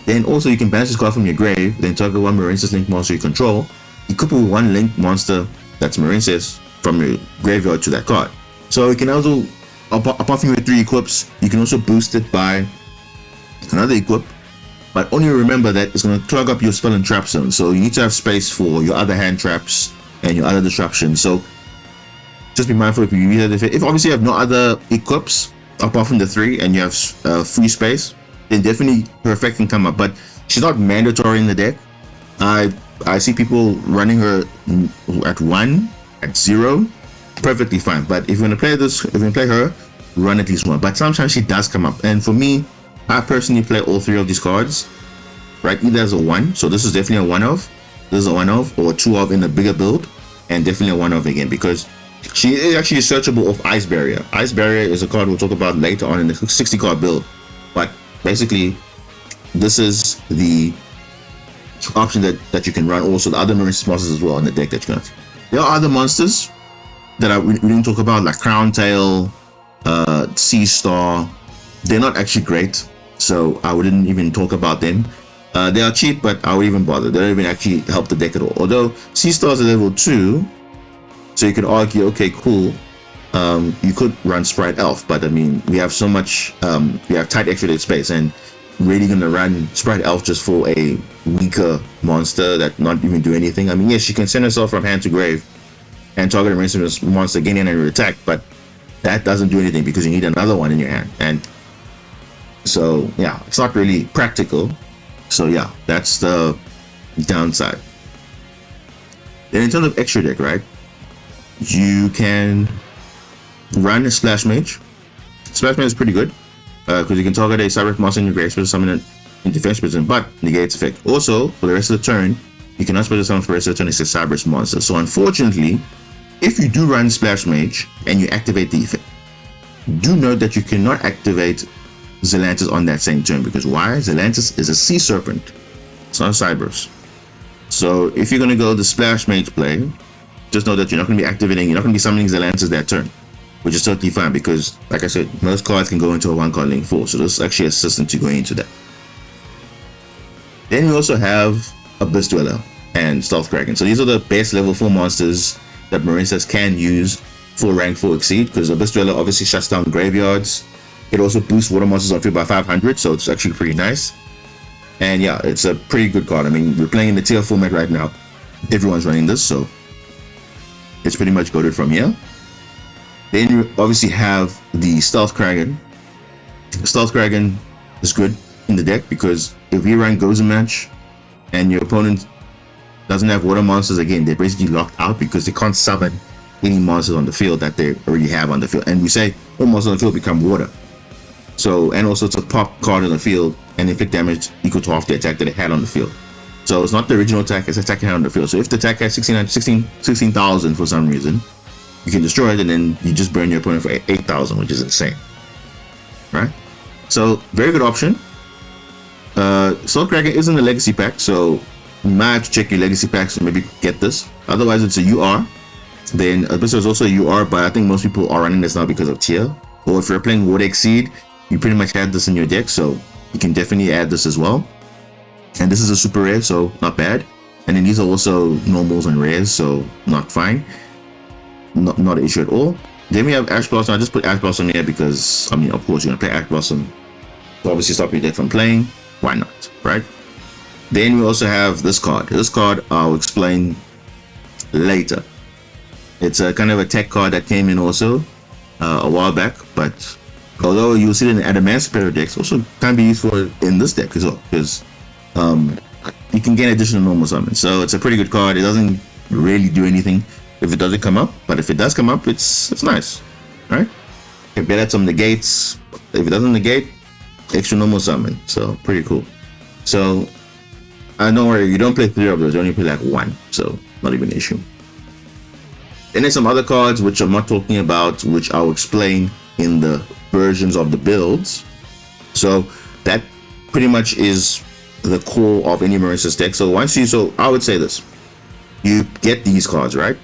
Then also you can banish this card from your grave, then target one Marincess Link monster you control, equip with one Link monster that's Marincess from your graveyard to that card. So you can also, apart from your 3 equips, you can also boost it by another equip, but only remember that it's going to clog up your spell and trap zone, so you need to have space for your other hand traps and your other disruptions. So just be mindful if you use that. If obviously you have no other equips apart from the 3 and you have free space, then definitely her effect can come up, but she's not mandatory in the deck. I see people running her at 1, at 0, perfectly fine. But if you want to play this, if you want to play her, run at least 1. But sometimes she does come up, and for me, I personally play all 3 of these cards, right? Either as a 1, so this is definitely a 1 of, this is a 1 of, or a 2 of in a bigger build, and definitely a 1 of again, because She is actually searchable of Ice Barrier. Ice Barrier is a card we'll talk about later on in the 60 card build. But basically, this is the option that you can run. Also, the other Marincess monsters as well in the deck that you can. There are other monsters that we didn't talk about, like Crown Tail, Sea Star. They're not actually great, so I wouldn't even talk about them. They are cheap, but I would even bother. They don't even actually help the deck at all. Although Sea Star's a level 2, so you could argue, okay, cool. You could run Sprite Elf, but I mean, we have so much, we have tight extra deck space, and really gonna run Sprite Elf just for a weaker monster that not even do anything. I mean, yes, she can send herself from hand to grave and target a Marincess monster, gain in and attack, but that doesn't do anything because you need another one in your hand. And so, yeah, it's not really practical. So yeah, that's the downside. Then in terms of extra deck, right? You can run a Splash Mage. Splash Mage is pretty good because you can target a Cyber monster in your grave, special summon it in defense position, but negates effect. Also, for the rest of the turn, you cannot special summon for the rest of the turn it's a Cyber monster. So unfortunately, if you do run Splash Mage and you activate the effect, do note that you cannot activate Zealantis on that same turn, because why? Zealantis is a Sea Serpent. It's not a Cybers. So if you're going to go the Splash Mage play, just know that you're not going to be activating, you're not going to be summoning Zealantis that turn, which is totally fine because, like I said, most cards can go into a 1-card Link 4, so this is actually assistant to going into that. Then we also have Abyss Dweller and Stealth Kraken. So these are the best level 4 monsters that Marincess can use for rank 4 exceed, because Abyss Dweller obviously shuts down graveyards. It also boosts water monsters on field by 500, so it's actually pretty nice. And yeah, it's a pretty good card. I mean, we're playing in the tier format right now. Everyone's running this, so it's pretty much goated from here. Then you obviously have the Stealth Kraken. Stealth Kraken is good in the deck because if you run Gozen Match and your opponent doesn't have water monsters, again, they're basically locked out because they can't summon any monsters on the field that they already have on the field. And we say all monsters on the field become water. So, and also it's a pop card on the field and inflict damage equal to half the attack that it had on the field. So it's not the original attack, it's attack it had on the field. So if the attack has 16,000 for some reason, you can destroy it and then you just burn your opponent for 8,000, which is insane. Right? So, very good option. Stealth Kraken is in the legacy pack, so you might have to check your legacy packs and maybe get this. Otherwise, it's a UR. Then Abyss is also a UR, but I think most people are running this now because of tier. Or if you're playing War Exceed, you pretty much have this in your deck, so you can definitely add this as well. And this is a super rare, so not bad. And then these are also normals and rares, so not fine. Not an issue at all. Then we have Ash Blossom. I just put Ash Blossom here because, I mean, of course, you're going to play Ash Blossom to obviously stop your deck from playing. Why not, right? Then we also have this card. This card I'll explain later. It's a kind of a tech card that came in also a while back, but although you'll see it in the Adamant Spirit decks, also can be useful in this deck as well, because you can gain additional normal summons. So it's a pretty good card. It doesn't really do anything if it doesn't come up, but if it does come up, it's nice, right? You can bet at some negates. If it doesn't negate, extra normal summon. So pretty cool. So don't worry, you don't play 3 of those, you only play like 1, so not even an issue. Then there's some other cards which I'm not talking about, which I'll explain in the versions of the builds. So that pretty much is the core of any Marincess deck. So I would say this: you get these cards, right?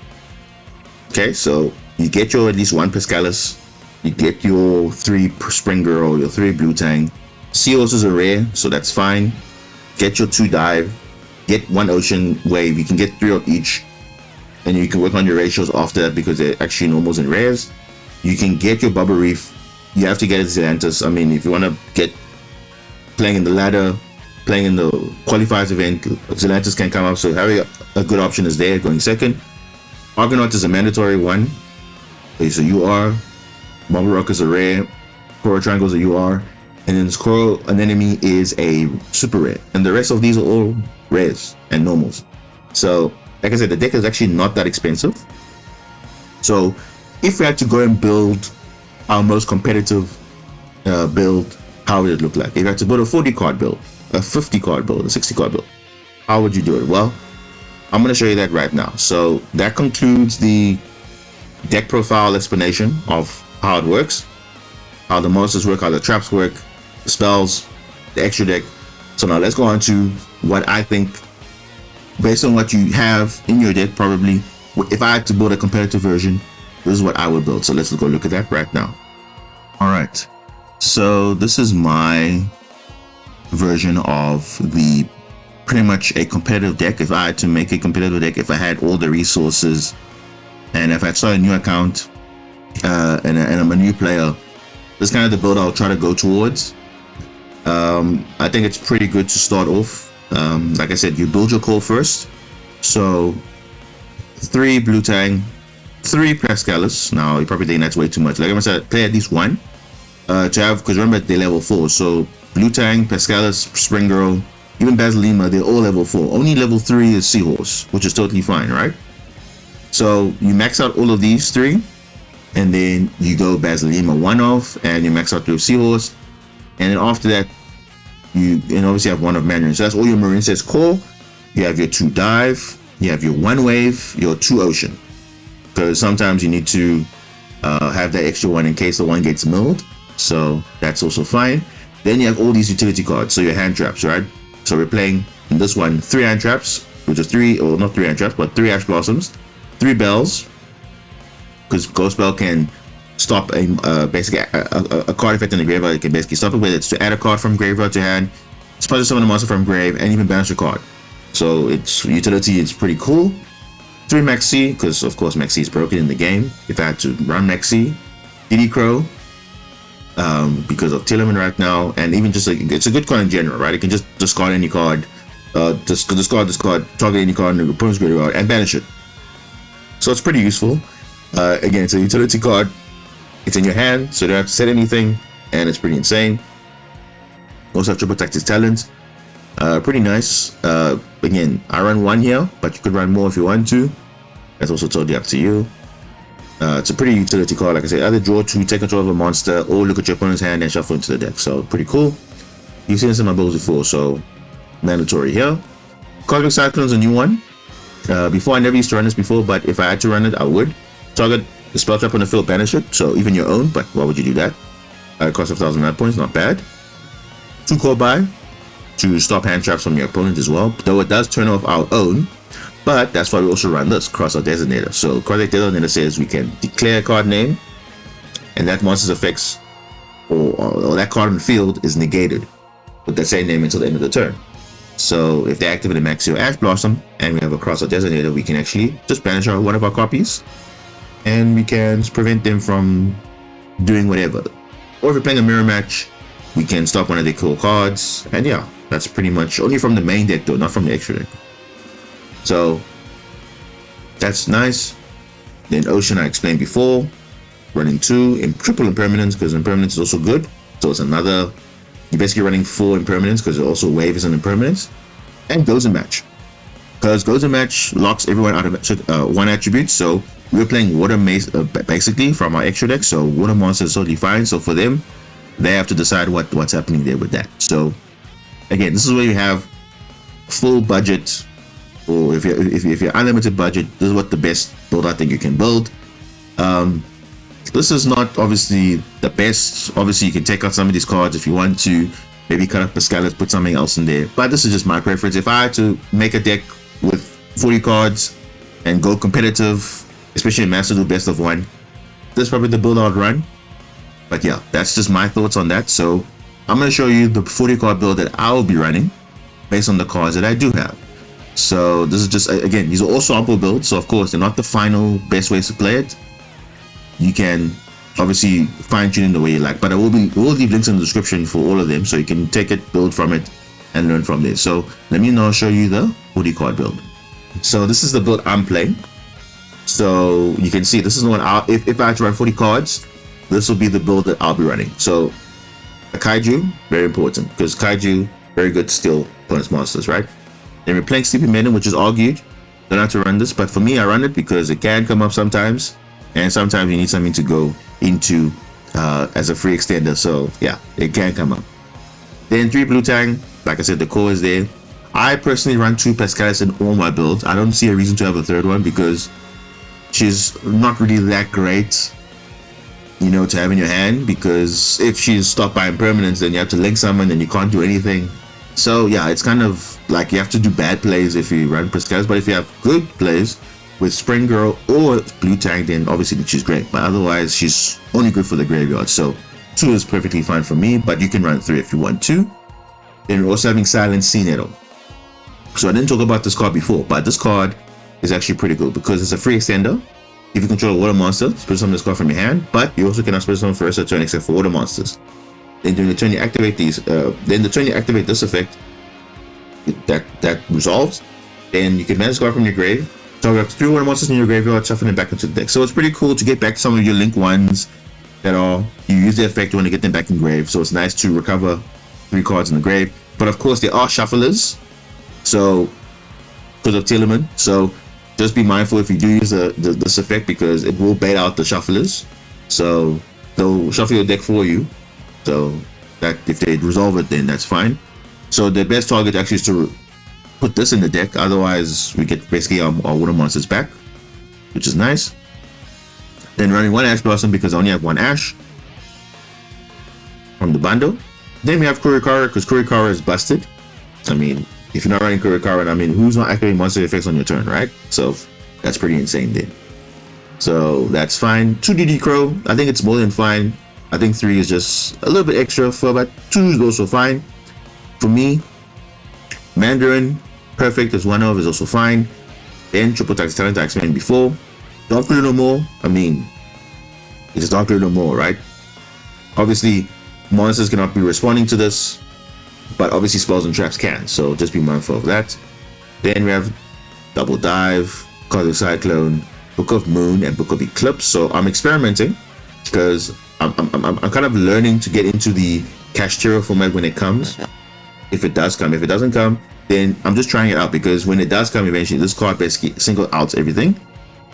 Okay, so you get your at least 1 Piscalis, you get your 3 Springirl, your 3 Blue Tang. Sea Horse is a rare, so that's fine. Get your 2 Dive, get 1 Ocean Wave. You can get 3 of each, and you can work on your ratios after that because they're actually normals and rares. You can get your Bubble Reef. You have to get it Zealantis. I mean, if you want to get playing in the ladder, playing in the qualifiers event, Zealantis can come up, so having a good option is there, going second. Argonaut is a mandatory one. It's a UR. Bubble Rock is a rare. Coral Triangle is a UR. And then Coral Anemone is a super rare. And the rest of these are all rares and normals. So, like I said, the deck is actually not that expensive. So, if we had to go and build our most competitive build, how would it look like? If you had to build a 40 card build, a 50 card build, a 60 card build, how would you do it? Well, I'm going to show you that right now. So that concludes the deck profile explanation of how it works, how the monsters work, how the traps work, the spells, the extra deck. So now let's go on to what I think, based on what you have in your deck, probably, if I had to build a competitive version, this is what I would build. So let's go look at that right now. All right, so this is my version of the pretty much a competitive deck. If I had to make a competitive deck, if I had all the resources, and if I started a new account and I'm a new player, this is kind of the build I'll try to go towards. I think it's pretty good to start off. Like I said, you build your core first. So 3 blue Tang, 3 Pascalis. Now you're probably thinking that's way too much. Like I said, play at least 1 to have, because remember they're level 4. So blue Tang, Pascalis, Springirl, even Basilima, they're all level 4. Only level 3 is Seahorse, which is totally fine, right? So you max out all of these 3, and then you go Basilima 1 off, and you max out 3 of Seahorse, and then after that, you obviously have 1 of Mandarin. So that's all your Marincess core. You have your 2 dive, you have your 1 wave, your 2 ocean, because sometimes you need to have that extra 1 in case the 1 gets milled. So that's also fine. Then you have all these utility cards, so your hand traps, right? So we're playing in this one 3 hand traps, which is 3, or not 3 hand traps, but 3 ash blossoms, 3 bells, because Ghost Bell can stop basically a card effect in the graveyard. It can basically stop it, whether it's to add a card from graveyard to hand, special summon a monster from grave, and even banish a card. So its utility is pretty cool. 3 Maxi, because of course Maxi is broken in the game. If I had to run Maxi, DD Crow, because of Tearlaments right now, and even just like, it's a good card in general, right? It can just discard any card, discard, target any card in the opponent's graveyard, and banish it. So it's pretty useful. Again, it's a utility card. It's in your hand, so you don't have to set anything, and it's pretty insane. Also have triple tactics talent. Pretty nice. Again, I run 1 here, but you could run more if you want to. That's also totally up to you. It's a pretty utility card. Like I said, either draw 2, take control of a monster, or look at your opponent's hand and shuffle into the deck. So pretty cool. You've seen this in my builds before, so mandatory here. Cosmic Cyclone's a new one. Before, I never used to run this before, but if I had to run it, I would. Target the spell trap on the field, banish it. So even your own, but why would you do that? Cost 1,000 map points, not bad. 2 core buy to stop hand traps from your opponent as well, though it does turn off our own. But that's why we also run this Cross-Out Designator. So Cross-Out Designator says we can declare a card name, and that monster's effects or that card on the field is negated with that same name until the end of the turn. So if they activate a Maxi Ash Blossom and we have a Cross-Out Designator, we can actually just banish one of our copies, and we can prevent them from doing whatever. Or if we're playing a mirror match, we can stop one of their cool cards. And yeah, that's pretty much only from the main deck though, not from the extra deck. So that's nice. Then Ocean I explained before, running 2 in triple impermanence, because impermanence is also good. So it's another, you're basically running 4 impermanence because also wave is an impermanence. And Goes in Match, because Goes in Match locks everyone out of 1 attribute. So we're playing water mace basically from our extra deck, so water monster is totally fine. So for them, they have to decide what's happening there with that. So again, this is where you have full budget, or if you're unlimited budget, this is what the best build I think you can build. This is not obviously the best. Obviously you can take out some of these cards if you want to, maybe cut up Pascalis, put something else in there, but this is just my preference. If I had to make a deck with 40 cards and go competitive, especially in Master Duel best of 1, this is probably the build I'd run. But yeah, that's just my thoughts on that. So I'm going to show you the 40 card build that I will be running based on the cards that I do have. So this is just, again, these are all sample builds, so of course they're not the final best ways to play it. You can obviously fine tune in the way you like, but we'll leave links in the description for all of them, so you can take it, build from it, and learn from there. So let me now show you the 40 card build. So this is the build I'm playing. So you can see this is the one if I had to run 40 cards, this will be the build that I'll be running. So a Kaiju, very important, because Kaiju, very good skill opponent's monsters, right? Then we're playing Sleeping Maiden, which is argued. Don't have to run this, but for me, I run it because it can come up sometimes, and sometimes you need something to go into as a free extender. So yeah, it can come up. Then 3 blue Tang, like I said, the core is there. I personally run 2 Pascalis in all my builds. I don't see a reason to have a third one because she's not really that great, you know, to have in your hand, because if she's stopped by impermanence, then you have to link summon and you can't do anything. So yeah, it's kind of like you have to do bad plays if you run Priscaz, but if you have good plays with Springirl or Blue Tang, then obviously she's great, but otherwise she's only good for the graveyard. So 2 is perfectly fine for me, but you can run 3 if you want to. Then we're also having Silent Cynet. So I didn't talk about this card before, but this card is actually pretty good because it's a free extender. If you control a water monster, split summon this card from your hand, but you also cannot split summon for the rest of the turn except for water monsters. Then during the turn you activate these, this effect, that resolves. Then you can manage this card from your grave. So you have 3 water monsters in your graveyard, shuffle them back into the deck. So it's pretty cool to get back some of your link ones that are, you use the effect when you get them back in grave. So it's nice to recover 3 cards in the grave. But of course there are shufflers, so because of Tearlaments. So just be mindful if you do use this effect, because it will bait out the shufflers. So they'll shuffle your deck for you. So that if they resolve it, then that's fine. So the best target actually is to put this in the deck. Otherwise, we get basically our water monsters back, which is nice. Then running 1 Ash Blossom because I only have 1 Ash from the bundle. Then we have Kurikara because Kurikara is busted. I mean, if you're not running Kurikara, I mean, who's not activating monster effects on your turn, right? So that's pretty insane then. So that's fine. 2 DD Crow, I think it's more than fine. I think 3 is just a little bit extra for, but 2 is also fine. For me, Mandarin, perfect as 1 of is also fine. Then triple tax talent I explained before. Dark Little More, I mean, it's Dark Little More, right? Obviously, monsters cannot be responding to this, but obviously spells and traps can, so just be mindful of that. Then we have Double Dive, Cosmic Cyclone, Book of Moon, and Book of Eclipse. So I'm experimenting because I'm kind of learning to get into the Kashtira format when it comes. If it does come, if it doesn't come, then I'm just trying it out, because when it does come eventually, this card basically single outs everything,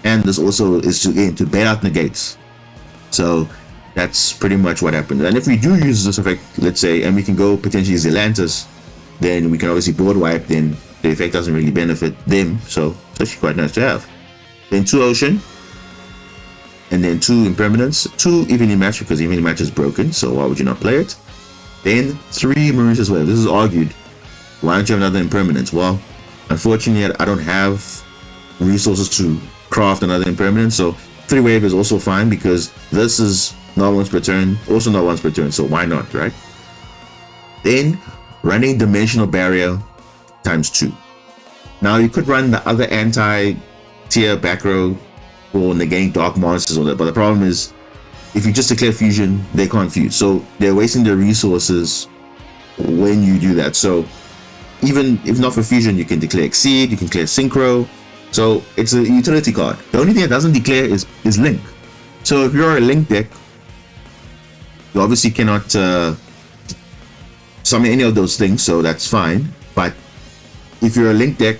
and this also is to bait out negates. So that's pretty much what happened. And if we do use this effect, let's say, and we can go potentially Zealantis, then we can obviously board wipe, then the effect doesn't really benefit them, so it's actually quite nice to have. Then 2 Ocean, and then 2 Impermanence, 2 Evenly Match because Evenly Match is broken, so why would you not play it? Then 3 Marincess Wave. This is argued, why don't you have another Impermanence? Well, unfortunately I don't have resources to craft another Impermanence, so 3 Wave is also fine because this is not once per turn, also not once per turn, so why not, right? Then running Dimensional Barrier times 2. Now you could run the other anti-tier back row for negating dark monsters or that, but the problem is if you just declare fusion, they can't fuse, so they're wasting their resources when you do that. So even if not for fusion, you can declare Exceed, you can declare Synchro, so it's a utility card. The only thing it doesn't declare is Link. So if you're a Link deck, you obviously cannot summon any of those things, so that's fine. But if you're a Link deck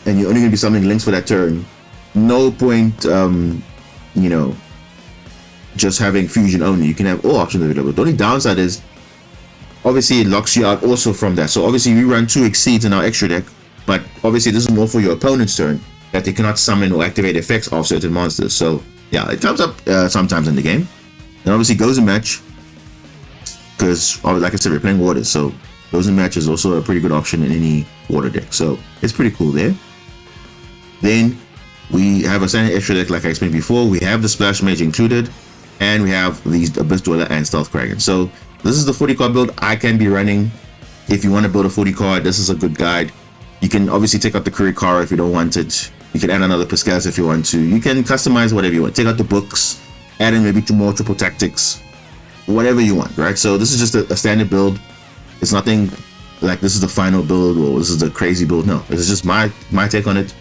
and you're only going to be summoning Links for that turn, no point, you know, just having fusion only. You can have all options available. The only downside is, obviously, it locks you out also from that. So obviously, we run 2 Exceeds in our extra deck, but obviously, this is more for your opponent's turn, that they cannot summon or activate effects of certain monsters. So yeah, it comes up sometimes in the game. And obviously, goes in match, because like I said, we're playing water, so goes in match is also a pretty good option in any water deck. So it's pretty cool there. Then we have a standard extra deck, like I explained before. We have the Splash Mage included, and we have these Abyss Dweller and Stealth Kraken. So this is the 40 card build I can be running. If you want to build a 40 card, this is a good guide. You can obviously take out the Kurikara if you don't want it. You can add another Priscaz if you want to. You can customize whatever you want. Take out the books, add in maybe 2 more triple tactics, whatever you want, right? So this is just a standard build. It's nothing like this is the final build or this is the crazy build. No, this is just my take on it.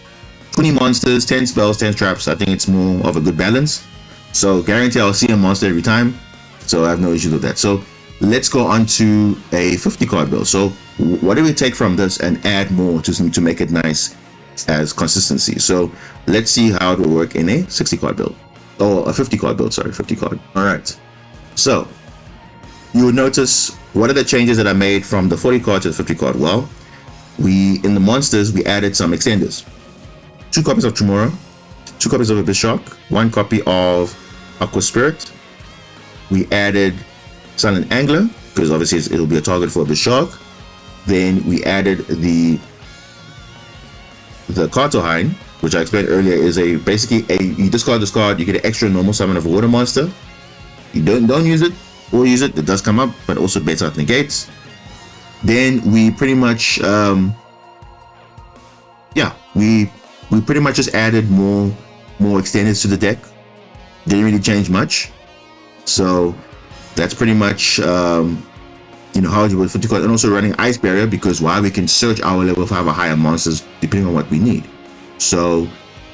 20 monsters, 10 spells, 10 traps. I think it's more of a good balance. So guarantee I'll see a monster every time, so I have no issues with that. So let's go on to a 50 card build. So what do we take from this and add more to make it nice as consistency? So let's see how it will work in a 60 card build, or a 50 card build, sorry, 50 card. All right, so you will notice what are the changes that I made from the 40 card to the 50 card. Well, in the monsters we added some extenders, 2 copies of Tremora, 2 copies of Abyss Shark, 1 copy of Aqua Spirit. We added Silent Angler, because obviously it'll be a target for Abyss Shark. Then we added the Cartohyn, which I explained earlier is basically you discard this card, you get an extra normal summon of a water monster. You don't use it or use it, it does come up, but also bets out negates. Then we pretty much we pretty much just added more extendeds to the deck. Didn't really change much. So that's pretty much how you would 50 cards, and also running Ice Barrier, because we can search our level 5 or higher monsters depending on what we need. So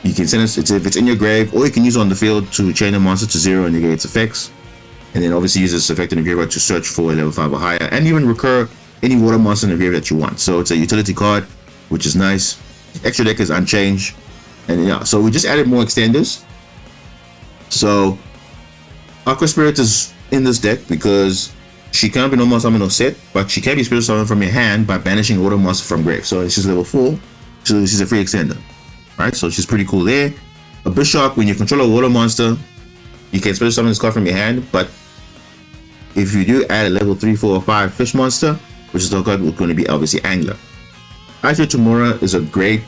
you can send us if it's in your grave, or you can use it on the field to chain a monster to 0 and negate its effects, and then obviously use this effect in the graveyard to search for a level 5 or higher, and even recur any water monster in the graveyard that you want. So it's a utility card, which is nice. Extra deck is unchanged, and yeah, so we just added more extenders. So Aqua Spirit is in this deck because she can't be normal summon or set, but she can be spiritual summon from your hand by banishing a water monster from grave. So she's level 4, so she's a free extender, right? So she's pretty cool there. Abyss Shark, when you control a water monster, you can spiritual summon this card from your hand, but if you do add a level 3, 4, or 5 fish monster, which is the card going to be obviously Angler. Actually, Tremora is a great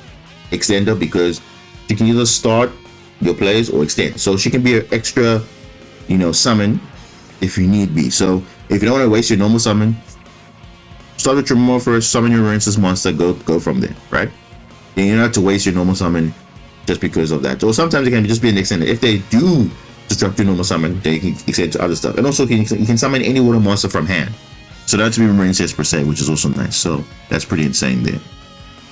extender because she can either start your plays or extend. So she can be an extra, summon if you need be. So if you don't want to waste your normal summon, start with Tremora first, summon your Marincess monster, go from there, right? Then you don't have to waste your normal summon just because of that. So sometimes it can just be an extender. If they do disrupt your normal summon, then you can extend to other stuff. And also you can summon any water monster from hand. So that's be Marincess per se, which is also nice. So that's pretty insane there.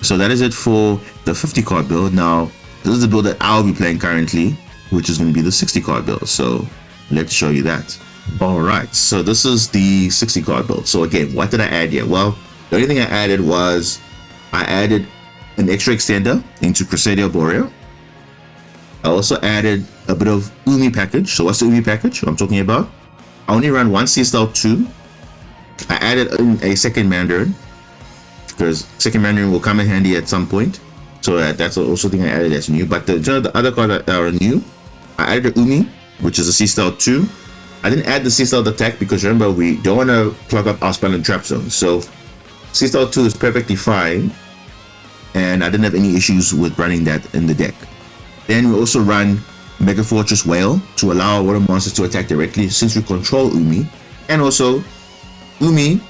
So that is it for the 50 card build. Now, this is the build that I'll be playing currently, which is going to be the 60 card build. So let's show you that. Alright, so this is the 60 card build. So again, what did I add here? Well, the only thing I added was I added an extra extender into Crusader Warrior. I also added a bit of Umi package. So what's the Umi package I'm talking about? I only ran 1 Sea Style 2. I added a second Mandarin, because second Mandarin will come in handy at some point. So that's also thing I added that's new. But the other cards that are new, I added the Umi, which is a Sea Style 2. I didn't add the Sea Style attack because remember, we don't want to plug up our spell and trap zone. So Sea Style 2 is perfectly fine, and I didn't have any issues with running that in the deck. Then we also run Mega Fortress Whale to allow our water monsters to attack directly since we control Umi. And also, Umi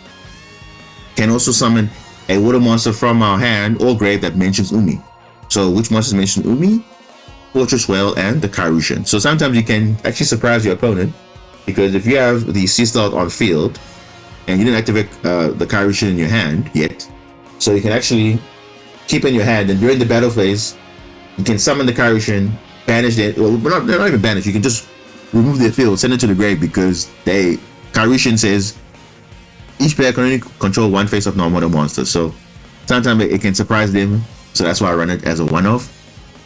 can also summon a water monster from our hand or grave that mentions Umi. So which monsters mention Umi? Fortress Whale and the Cartohyn. So sometimes you can actually surprise your opponent, because if you have the Sea Style on field and you didn't activate the Cartohyn in your hand yet, so you can actually keep in your hand, and during the battle phase you can summon the Cartohyn, banish it, well, they're not even banished, you can just remove their field, send it to the grave, because Cartohyn says each player can only control 1 face-up non-water monster. So sometimes it can surprise them, so that's why I run it as a one-off.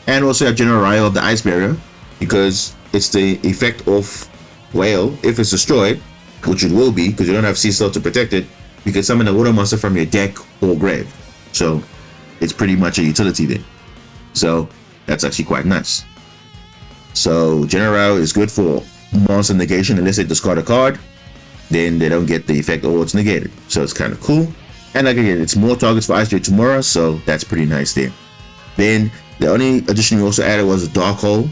And also a general Raiho of the Ice Barrier, because it's the effect of Whale. If it's destroyed, which it will be because you don't have Sea Style to protect it, you can summon a water monster from your deck or grave. So it's pretty much a utility there. So that's actually quite nice. So general Raiho is good for monster negation unless they discard a card. Then they don't get the effect or it's negated. So it's kind of cool. And like again, it's more targets for Ice Barrier tomorrow, so that's pretty nice there. Then the only addition we also added was a Dark Hole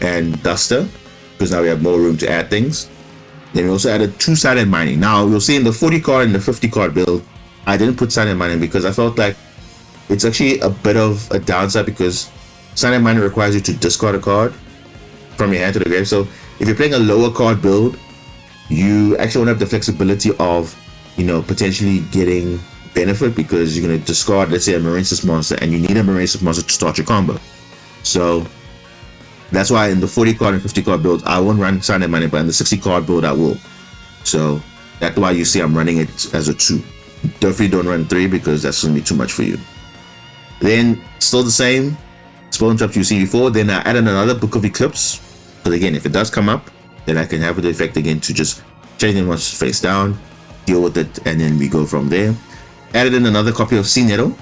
and Duster, because now we have more room to add things. Then we also added 2 Cynet Mining. Now you'll see in the 40 card and the 50 card build, I didn't put Cynet Mining because I felt like it's actually a bit of a downside, because Cynet Mining requires you to discard a card from your hand to the grave. So if you're playing a lower card build, you actually won't have the flexibility of, potentially getting benefit, because you're going to discard, let's say, a Marincess monster, and you need a Marincess monster to start your combo. So that's why in the 40 card and 50 card build, I won't run Cynet Mining, but in the 60 card build, I will. So that's why you see I'm running it as a 2. Definitely don't run 3, because that's going to be too much for you. Then, still the same spell and trap you see before. Then I added another Book of Eclipse, because again, if it does come up, then I can have the effect again to just change the monster face down, deal with it, and then we go from there. Added in another copy of Cynet,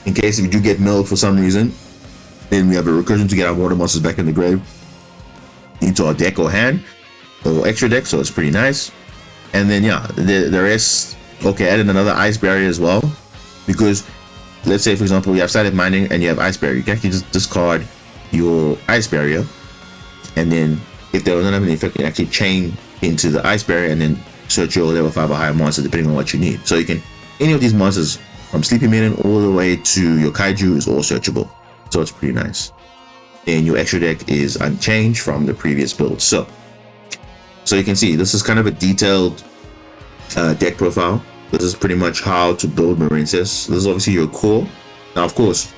in case if you do get milled for some reason, Then we have a recursion to get our water monsters back in the grave into our deck or hand or extra deck, so it's pretty nice. And then yeah, the rest, okay, added another ice barrier as well, because let's say for example you have Cynet Mining and you have ice barrier, you can actually just discard your ice barrier, and then if there doesn't have an effect, you can actually chain into the ice barrier and then search your level 5 or higher monster depending on what you need. So you can, any of these monsters from Sleepy Maiden all the way to your kaiju is all searchable, so it's pretty nice. And your extra deck is unchanged from the previous build. So you can see this is kind of a detailed deck profile. This is pretty much how to build Marincess. This is obviously your core. Now of course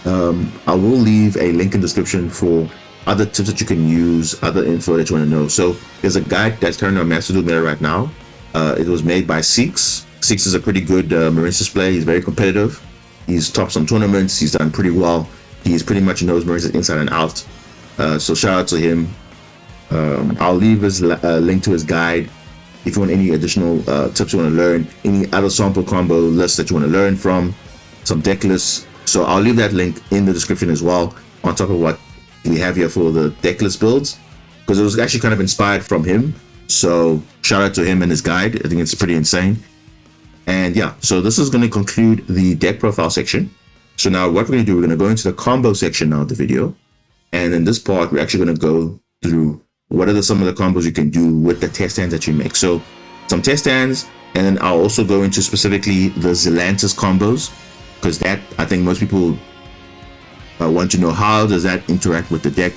I will leave a link in the description for other tips that you can use, other info that you want to know. So there's a guide that's currently on Master Duel meta right now. It was made by Six. Six is a pretty good Marincess player. He's very competitive. He's topped some tournaments. He's done pretty well. He's pretty much knows Marincess inside and out. So shout out to him. I'll leave his link to his guide if you want any additional tips you want to learn, any other sample combo lists that you want to learn from, some deck lists. So I'll leave that link in the description as well, on top of what we have here for the deck list builds, because it was actually kind of inspired from him. So shout out to him and his guide. I think it's pretty insane. And yeah, so this is going to conclude the deck profile section. So now what we're going to do, we're going to go into the combo section now of the video. And in this part, we're actually going to go through what are some of the combos you can do with the test hands that you make. So some test hands, and then I'll also go into specifically the Zealantis combos, because that, I think most people want to know how does that interact with the deck,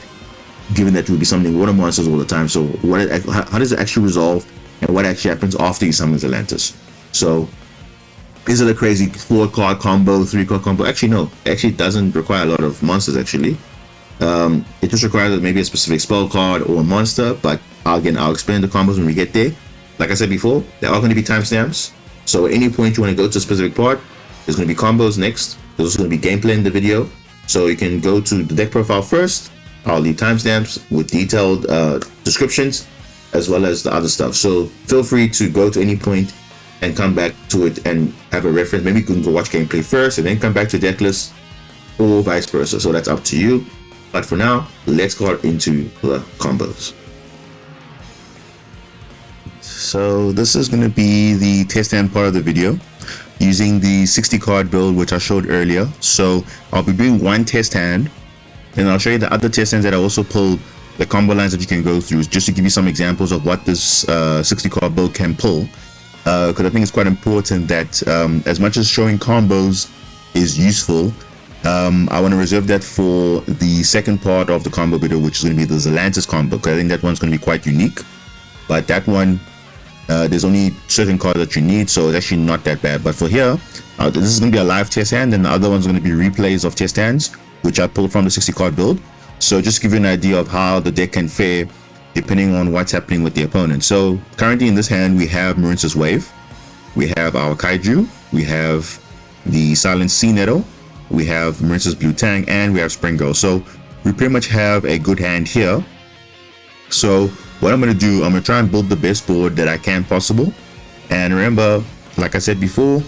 given that you'll be summoning water monsters all the time. So how does it actually resolve, and what actually happens after you summon Zealantis? So is it a crazy 4-card combo, 3-card combo? Actually no, it actually doesn't require a lot of monsters actually. It just requires maybe a specific spell card or a monster, but again, I'll explain the combos when we get there. Like I said before, there are going to be timestamps, so at any point you want to go to a specific part, there's going to be combos next. There's also going to be gameplay in the video, so you can go to the deck profile first. I'll leave timestamps with detailed descriptions as well as the other stuff, so feel free to go to any point and come back to it and have a reference. Maybe you can go watch gameplay first and then come back to deck list, or vice versa, so that's up to you. But for now, let's go into the combos. So this is going to be the test hand part of the video, using the 60 card build which I showed earlier. So I'll be doing one test hand, and I'll show you the other test hands that I also pulled, the combo lines that you can go through, just to give you some examples of what this 60 card build can pull. Because I think it's quite important that as much as showing combos is useful, I want to reserve that for the second part of the combo video, which is going to be the Zealantis combo, because I think that one's going to be quite unique. But that one, there's only certain cards that you need, so it's actually not that bad. But for here, this is going to be a live test hand, and the other one's going to be replays of test hands, which I pulled from the 60 card build. So just to give you an idea of how the deck can fare depending on what's happening with the opponent. So currently in this hand, we have Marincess Wave, we have our kaiju, we have the Silent Sea Nettle, we have Marincess Blue Tang, and we have Springirl. So we pretty much have a good hand here. So what I'm going to do, I'm going to try and build the best board that I can possible. And remember, like I said before,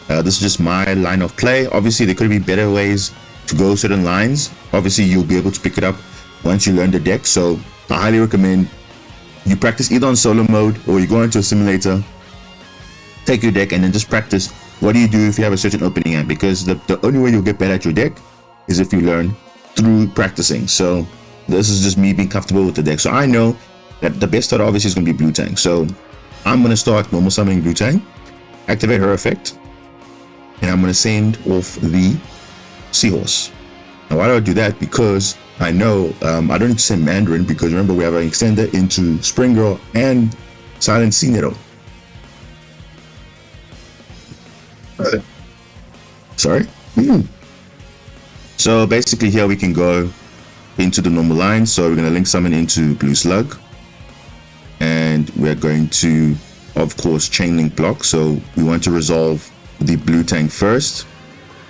this is just my line of play. Obviously there could be better ways to go certain lines. Obviously you'll be able to pick it up once you learn the deck. So I highly recommend you practice either on solo mode, or you go into a simulator, take your deck, and then just practice. What do you do if you have a certain opening hand? Because the only way you'll get better at your deck is if you learn through practicing. So this is just me being comfortable with the deck. So I know that the best start obviously is going to be Blue Tang. So I'm going to start normal summoning Blue Tang, activate her effect, and I'm going to send off the Seahorse. Now why do I do that? Because I know I don't need to send Mandarin, because remember we have an extender into Springirl and Silent Sea Nettle. Sorry. So basically here we can go into the normal line. So we're going to link summon into Blue Slug, and we're going to of course chain link block. So we want to resolve the Blue Tang first,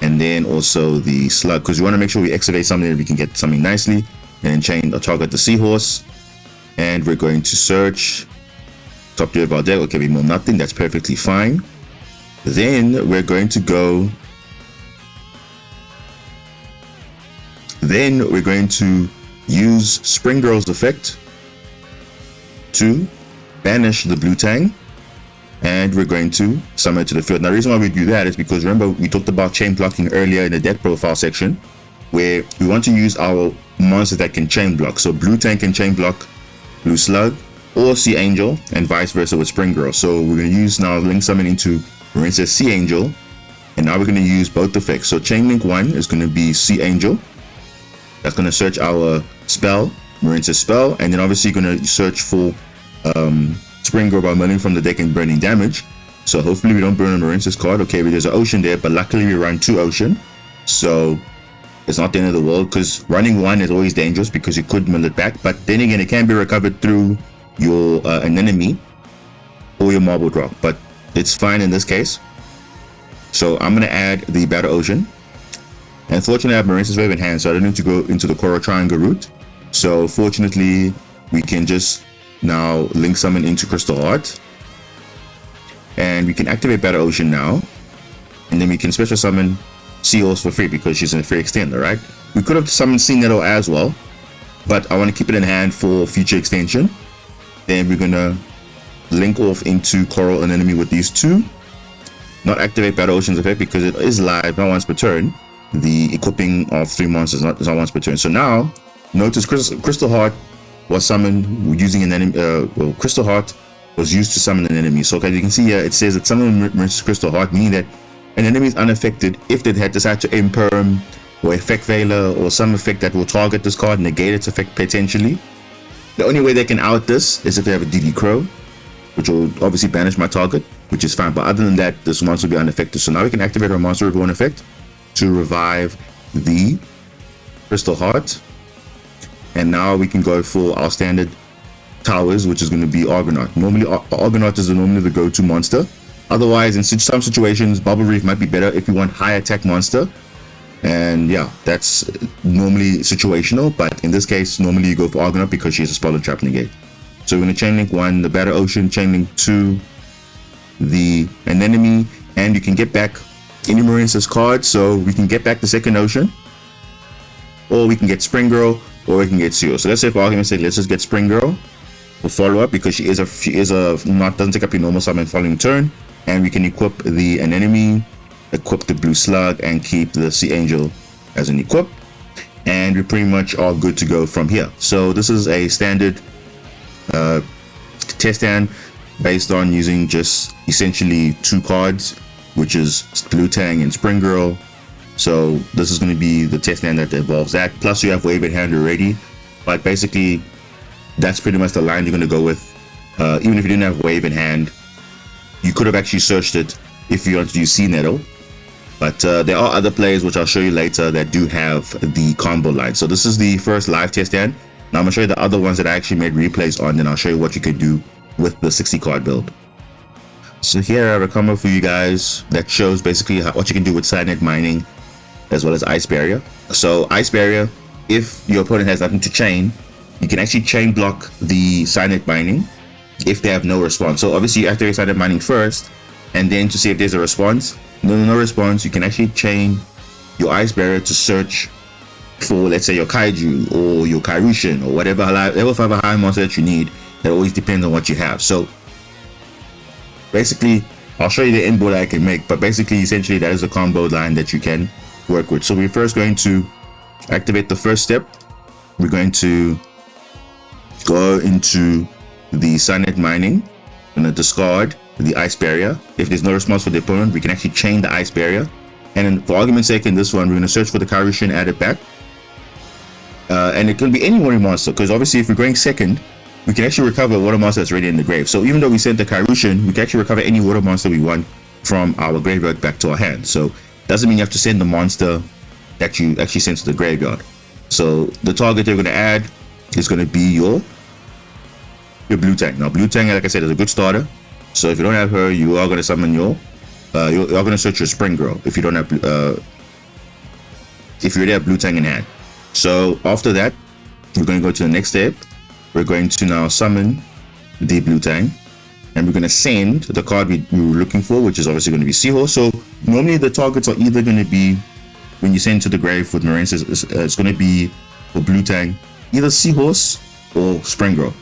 and then also the Slug, because we want to make sure we activate something that we can get something nicely, and then chain or target the Seahorse. And we're going to search top tier of our deck. Okay, we know nothing, that's perfectly fine. Then we're going to go Then we're going to use Springirl's effect to banish the blue Tang, and we're going to summon it to the field. Now the reason why we do that is because remember we talked about chain blocking earlier in the deck profile section, where we want to use our monsters that can chain block. So blue Tang can chain block blue slug or Sea Angel, and vice versa with Springirl. So we're going to use now link summon into Marincess Sea Angel, and now we're going to use both effects. So chain link 1 is going to be Sea Angel. That's going to search our spell, Marincess spell, and then obviously going to search for Springirl by milling from the deck and burning damage. So hopefully we don't burn a Marincess card. Okay, but there's an ocean there, but luckily we run 2 ocean, so it's not the end of the world, because running 1 is always dangerous because you could mill it back, but then again it can be recovered through your Anemone or your marble drop, but it's fine in this case. So I'm going to add the Battle Ocean. And fortunately I have Marincess Wave in hand, so I don't need to go into the Coral Triangle route. So fortunately we can just now link summon into Crystal Heart, and we can activate Battle Ocean now, and then we can special summon Sea Horse for free because she's in a free extender, right? We could have summoned Cynet as well, but I want to keep it in hand for future extension. Then we're gonna link off into Coral and Enemy with these 2. Not activate Battle Ocean's effect because it is live, not once per turn. The equipping of 3 monsters is not once per turn. So now notice Crystal Heart was summoned using an enemy. Crystal Heart was used to summon an enemy. So as you can see here, it says that summon Crystal Heart, meaning that an enemy is unaffected if they had decided to imperm or effect Veiler or some effect that will target this card, negate its effect potentially. The only way they can out this is if they have a DD Crow, which will obviously banish my target, which is fine. But other than that, this monster will be unaffected. So now we can activate our Monster Reborn effect to revive the Crystal Heart. And now we can go for our standard towers, which is going to be Argonaut. Normally, Argonaut is normally the go-to monster. Otherwise, in some situations, Bubble Reef might be better if you want high attack monster. And yeah, that's normally situational. But in this case, normally you go for Argonaut because she has a spell and trap negate. So we're going to chain link 1, the Battle Ocean, chain link 2, the Anemone, and you can get back any Marincess card. So we can get back the second ocean, or we can get Springirl, or we can get Sea Horse. So let's say for argument's sake, let's just get Springirl for follow up because she doesn't take up your normal summon following turn, and we can equip the Anemone, equip the blue slug, and keep the Sea Angel as an equip, and we pretty much are good to go from here. So this is a standard test stand based on using just essentially 2 cards, which is Blue Tang and Springirl. So this is going to be the test stand that involves that. Plus you have Wave in hand already, but basically that's pretty much the line you're going to go with. Even if you didn't have Wave in hand, you could have actually searched it if you wanted to use Cynet. But there are other players, which I'll show you later, that do have the combo line. So this is the first live test stand. Now I'm going to show you the other ones that I actually made replays on, then I'll show you what you can do with the 60 card build. So here I have a combo for you guys that shows basically what you can do with Cynet Mining as well as Ice Barrier. So Ice Barrier, if your opponent has nothing to chain, you can actually chain block the Cynet Mining if they have no response. So obviously you activate Cynet Mining first, and then to see if there's a response. No response, you can actually chain your Ice Barrier to search for, let's say, your Kaiju or your Kairushin or whatever level 5 or high monster that you need. That always depends on what you have. So basically, I'll show you the end board I can make, but basically, essentially, that is a combo line that you can work with. So we're first going to activate the first step. We're going to go into the Cynet Mining. I'm going to discard the Ice Barrier. If there's no response for the opponent, we can actually chain the Ice Barrier. And then, for argument's sake, in this one, we're going to search for the Kairushin, add it back. And it can be any water monster, because obviously, if we're going second, we can actually recover a water monster that's already in the grave. So even though we sent the Kairushin, we can actually recover any water monster we want from our graveyard back to our hand. So doesn't mean you have to send the monster that you actually sent to the graveyard. So the target you're going to add is going to be your Blue Tang. Now Blue Tang, like I said, is a good starter. So if you don't have her, you are going to summon you're going to search your Springirl if you don't have if you already have Blue Tang in hand. So after that, we're going to go to the next step. We're going to now summon the Blue Tang, and we're going to send the card we were looking for, which is obviously going to be Sea Horse. So normally the targets are either going to be when you send to the grave with Marincess, it's going to be for blue Tang, either Seahorse or Springirl,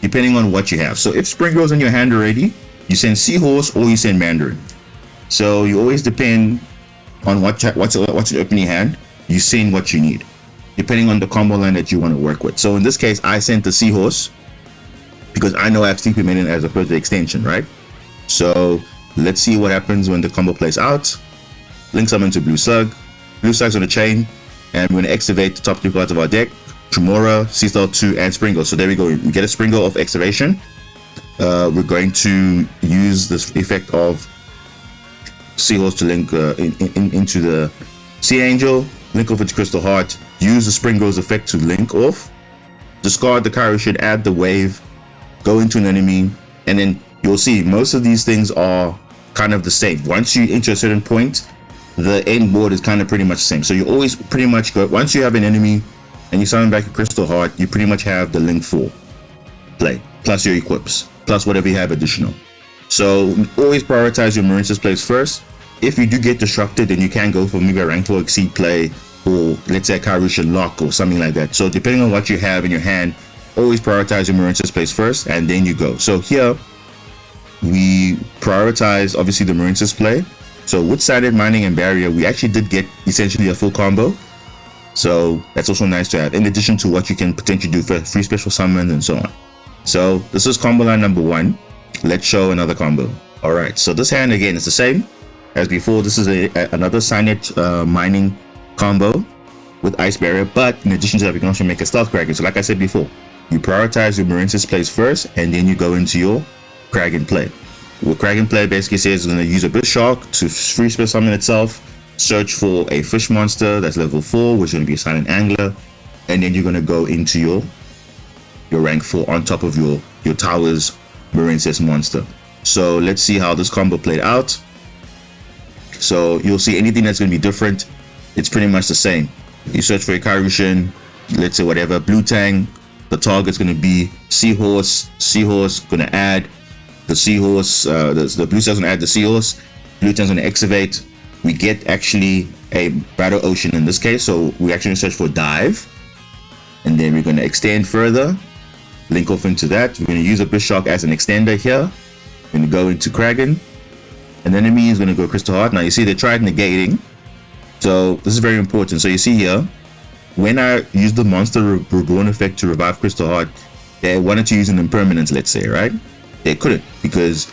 depending on what you have. So if Springirl's in your hand already, you send Seahorse or you send Mandarin. So you always depend on what's in opening hand. You send what you need, depending on the combo line that you want to work with. So in this case, I sent the Seahorse because I know I have Cynet Maiden as a further extension, right? So let's see what happens when the combo plays out. Link summon to Blue Slug. Blue Slug's on a chain, and we're going to activate the top 3 cards of our deck: Tremora, Sea 2, and Springirl. So there we go. We get a Springirl of activation. We're going to use this effect of Seahorse to link into the Sea Angel, link off into Crystal Heart, use the Springirl's effect to link off, discard the Cartohyn, add the wave, go into an enemy, and then you'll see most of these things are kind of the same. Once you enter a certain point, the end board is kind of pretty much the same. So you always pretty much go, once you have an enemy and you summon back a Crystal Heart, you pretty much have the link 4 play, plus your equips, plus whatever you have additional. So always prioritize your Marincess plays first. If you do get disrupted, then you can go for maybe a Ranked and WCS play, or let's say a Cartohyn lock or something like that. So depending on what you have in your hand, always prioritize your Marincess plays first, and then you go. So here we prioritize obviously the Marincess play. So with Cynet Mining and Barrier, we actually did get essentially a full combo. So that's also nice to have, in addition to what you can potentially do for free special summons and so on. So this is combo line number 1. Let's show another combo. All right, so this hand again is the same as before. This is another Cynet Mining combo with Ice Barrier, but in addition to that, we can also make a Stealth Kraken. So like I said before, you prioritize your Marincess plays first, and then you go into your Kraken play. What Kraken play basically says is going to use a Bit Shark to free special summon itself, search for a fish monster that's level 4, which is going to be a Silent Angler, and then you're going to go into your rank 4 on top of your tower's Marincess monster. So let's see how this combo played out. So you'll see anything that's going to be different, it's pretty much the same. You search for a Cartohyn, let's say whatever, blue Tang, the target's going to be Seahorse, going to add the Seahorse, the blue Tang's going to add the Seahorse, blue Tang's going to activate. We get actually a Battle Ocean in this case, so we actually search for Dive, and then we're going to extend further, link off into that. We're going to use a Bit Shark as an extender here. We're going to go into Kraken, and the enemy is going to go Crystal Heart. Now you see they tried negating, so this is very important. So you see here, when I used the Monster Reborn effect to revive Crystal Heart, they wanted to use an impermanence, let's say, right? They couldn't, because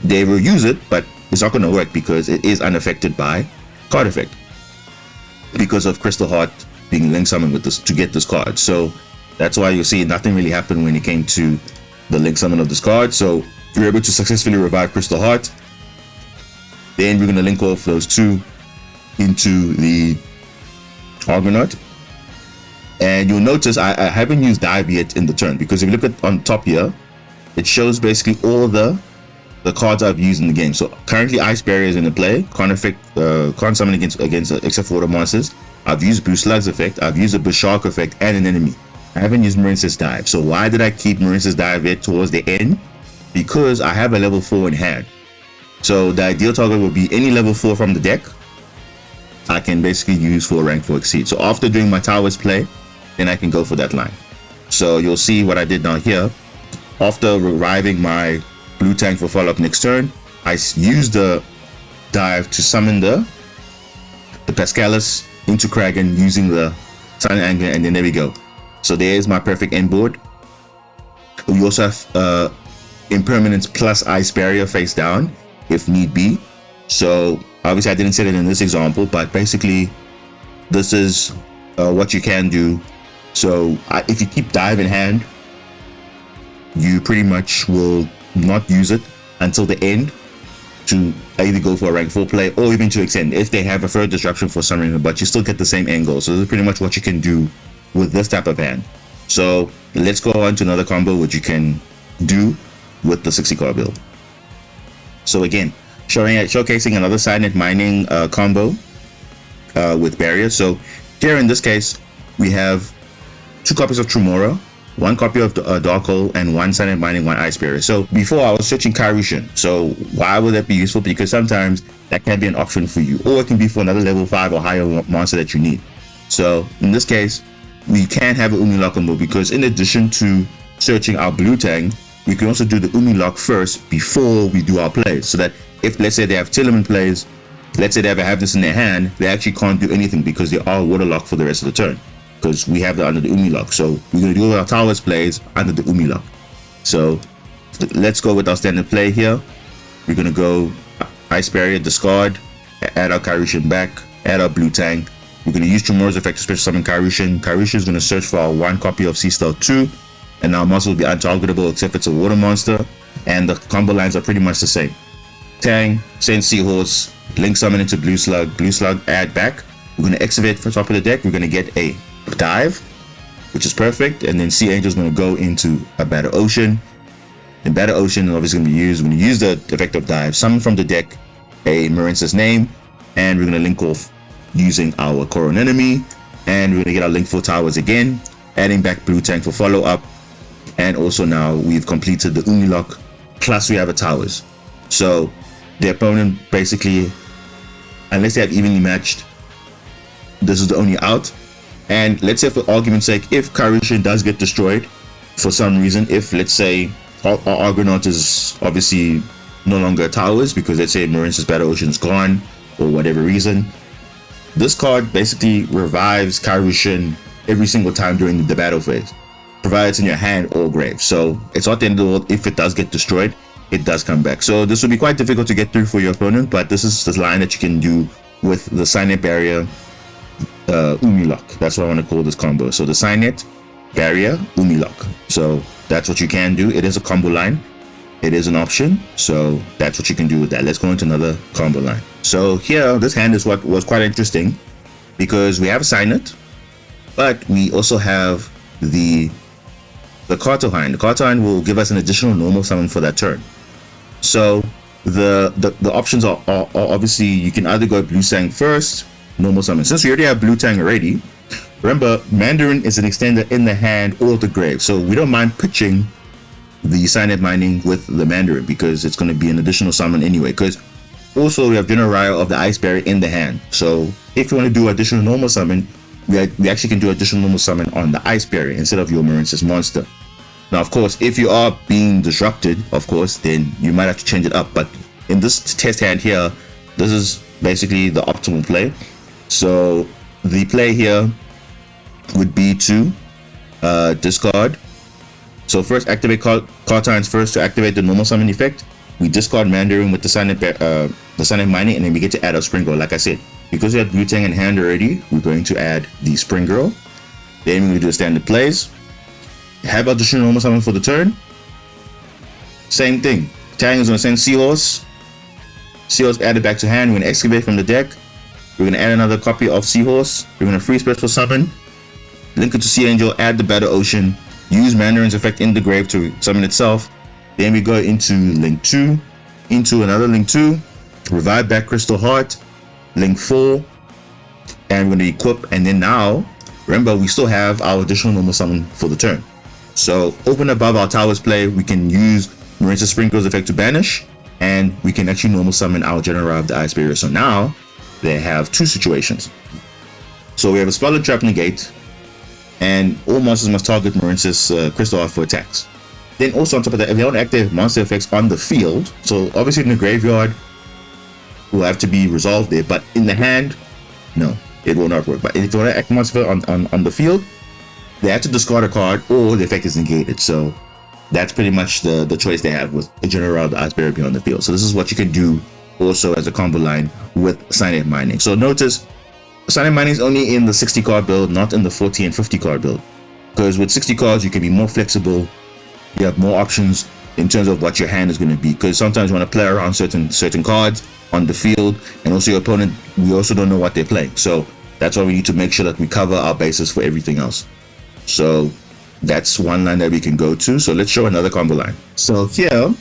they will use it, but it's not going to work because it is unaffected by card effect, because of Crystal Heart being link summoned with this to get this card. So that's why you see nothing really happened when it came to the link summon of this card. So you're able to successfully revive Crystal Heart. Then we're going to link off those 2 into the Argonaut. And you'll notice I haven't used Dive yet in the turn, because if you look at on top here, it shows basically all the cards I've used in the game. So currently Ice Barrier is in the play, can't summon against except for water monsters. I've used Blue Slug's effect, I've used a Bit Shark effect and an enemy. I haven't used Marincess Dive. So why did I keep Marincess Dive yet towards the end? Because I have a level 4 in hand. So the ideal target would be any level 4 from the deck I can basically use for a rank 4 exceed. So after doing my towers play, then I can go for that line. So you'll see what I did down here. After reviving my blue Tang for follow-up next turn, I used the Dive to summon the Pascalis into Kraken using the Silent Angler, and then there we go. So there's my perfect end board. We also have Impermanence plus Ice Barrier face down if need be. So obviously I didn't set it in this example, but basically this is what you can do. So if you keep Dive in hand, you pretty much will not use it until the end to either go for a rank 4 play or even to extend if they have a further disruption for some reason, but you still get the same end goal. So this is pretty much what you can do with this type of hand. So let's go on to another combo which you can do with the 60 card build. So again, showcasing another Cynet Mining combo with Barrier. So here in this case, we have 2 copies of Tremora, one copy of Dark Hole, and one Cynet Mining, one Ice Barrier. So before I was searching Cartohyn. So why would that be useful? Because sometimes that can be an option for you, or it can be for another level 5 or higher monster that you need. So in this case, we can have an Umi-Lock combo, because in addition to searching our blue Tang, we can also do the Umi-Lock first before we do our plays. So that if, let's say, they have Tearlaments plays, let's say they ever have this in their hand, they actually can't do anything because they are waterlocked for the rest of the turn, because we have that under the Umi-Lock. So we're going to do our towers plays under the Umi-Lock. So let's go with our standard play here. We're going to go Ice Barrier, discard, add our Cartohyn back, add our blue Tang. We're going to use Tremora's effect to special summon Cartohyn. Cartohyn is going to search for our one copy of Sea Star 2, and our monster will be untargetable except it's a water monster, and the combo lines are pretty much the same. Tang, send Sea Horse, link summon into Blue Slug, add back. We're going to excavate from top of the deck. We're going to get a dive, which is perfect, and then Sea Angel is going to go into a Battle Ocean. In Battle Ocean is obviously going to be used. We're going to use the effect of dive, summon from the deck a Marincess name, and we're going to link off using our Coron enemy, and we're going to get our link for towers again, adding back blue Tang for follow up, and also now we've completed the Umi-Lock, plus we have a towers. So the opponent basically, unless they have evenly matched, this is the only out. And let's say, for argument's sake, if Cartohyn does get destroyed for some reason, if let's say our Argonaut is obviously no longer towers, because let's say Marincess Battle Ocean is gone or whatever reason, this card basically revives Cartohyn every single time during the battle phase, provided it's in your hand or grave. So it's not the end of the world. If it does get destroyed, it does come back. So this will be quite difficult to get through for your opponent, but this is the line that you can do with the Cynet Barrier Umi-Lock. That's what I want to call this combo. So the Cynet Barrier Umi-Lock. So that's what you can do. It is a combo line. It is an option. So that's what you can do with that. Let's go into another combo line. So here, this hand is what was quite interesting, because we have Cynet, but we also have the Cartohyn. The Cartohyn will give us an additional normal summon for that turn. So the options are obviously, you can either go blue Tang first, normal summon. Since we already have blue Tang already, remember Mandarin is an extender in the hand or the grave, so we don't mind pitching the Cynet Mining with the Mandarin, because it's going to be an additional summon anyway. Because also we have General Raiho of the Ice Barrier in the hand, so if you want to do additional normal summon, we actually can do additional normal summon on the Ice Barrier instead of your Marincess monster. Now, of course, if you are being disrupted, of course, then you might have to change it up. But in this test hand here, this is basically the optimal play. So the play here would be to discard. So first, activate Cartohyn first to activate the normal summon effect. We discard Mandarin with the Cynet Mining, and then we get to add our Springirl. Like I said, because we have blue Tang in hand already, we're going to add the Springirl. Then we're going to do the standard plays. Have additional normal summon for the turn. Same thing. Tang is going to send Sea Horse. Sea Horse added back to hand. We're going to excavate from the deck. We're going to add another copy of Sea Horse. We're going to free special summon, link it to Sea Angel, add the Battle Ocean, use Mandarin's effect in the grave to summon itself. Then we go into Link 2, into another Link 2, revive back Crystal Heart, Link 4, and we're going to equip. And then now, remember, we still have our additional normal summon for the turn. So open above our towers play, we can use Marincess Springirl's effect to banish, and we can actually normal summon our General of the Ice Barrier. So now they have two situations. So we have a Spell Trap Negate, and all monsters must target Marincess Crystal Heart for attacks. Then also on top of that, if they don't activate monster effects on the field, so obviously in the graveyard will have to be resolved there, but in the hand, no, it will not work. But if you want to act monster on the field, they have to discard a card or the effect is negated. So that's pretty much the choice they have with a General of the Ice Barrier on the field. So this is what you can do also as a combo line with Cynet Mining. So notice, Cynet Mining is only in the 60 card build, not in the 40 and 50 card build. Because with 60 cards, you can be more flexible. You have more options in terms of what your hand is going to be. Because sometimes you want to play around certain cards on the field, and also your opponent, we also don't know what they're playing. So that's why we need to make sure that we cover our bases for everything else. So that's one line that we can go to. So let's show another combo line. So here,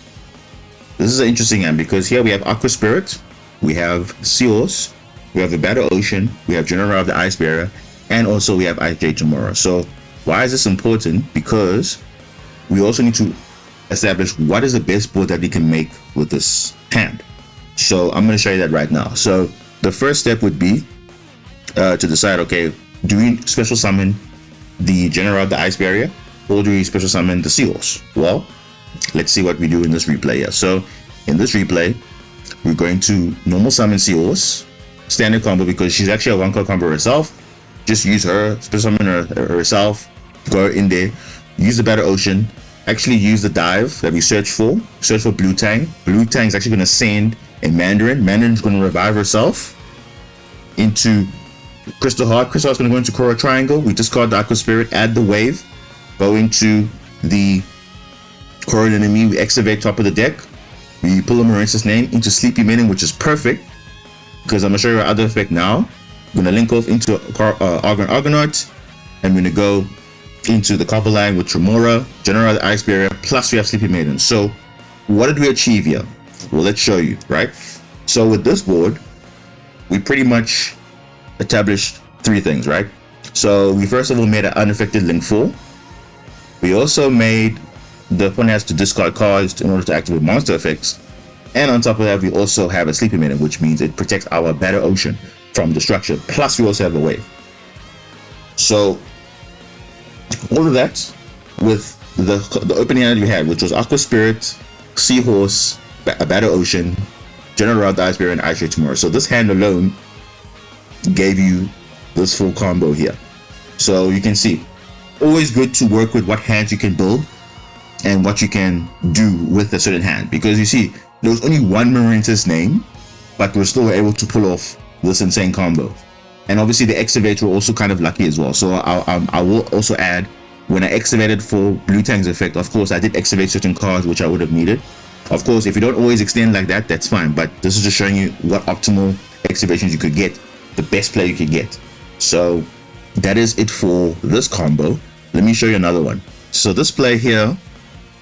this is an interesting hand, because here we have Aqua Spirit, we have Sea Horse, we have the Battle Ocean, we have General of the Ice Barrier, and also we have Ice Tremora. So Why is this important? Because we also need to establish what is the best board that we can make with this hand. So I'm going to show you that right now. So the first step would be to decide, okay, do we special summon the General of the Ice Barrier, or do we special summon the Seahorse? Well, let's see what we do in this replay here. So in this replay, we're going to normal summon Seahorse, standard combo, because she's actually a 1-card combo herself. Just use her, special summon herself, go in there, use the Battle Ocean, actually use the dive that we search for Blue Tang. Blue Tang is actually going to send a Mandarin. Mandarin's going to revive herself into Crystal Heart. Crystal Heart's going to go into Coral Triangle. We discard the Aqua Spirit, add the wave, go into the Coral enemy, we activate top of the deck, we pull a Marincess name into Sleepy Maiden, which is perfect because I'm going to show you our other effect now. I'm going to link off into Argonaut, and we're going to go into the copper line with Tremora, General the Ice Barrier, plus we have Sleepy Maiden. So what did we achieve here? Well, let's show you, right? So with this board, we pretty much established 3 things, right? So we first of all made an unaffected Link 4. We also made the opponent has to discard cards in order to activate monster effects. And on top of that, we also have a Sleepy Maiden, which means it protects our Battle Ocean from destruction. Plus we also have a wave. So all of that with the opening hand we had, which was Aqua Spirit, Seahorse, a Battle Ocean, General the Ice Barrier, and Ice Tomorrow. So this hand alone gave you this full combo here. So you can see, always good to work with what hands you can build and what you can do with a certain hand, because you see there was only one Marincess name, but we're still able to pull off this insane combo. And obviously the activates were also kind of lucky as well. So I will also add, when I activated for Blue Tang's effect, of course I did activate certain cards which I would have needed. Of course, if you don't always extend like that, that's fine, but this is just showing you what optimal activations you could get, the best play you could get. So that is it for this combo. Let me show you another one. So this play here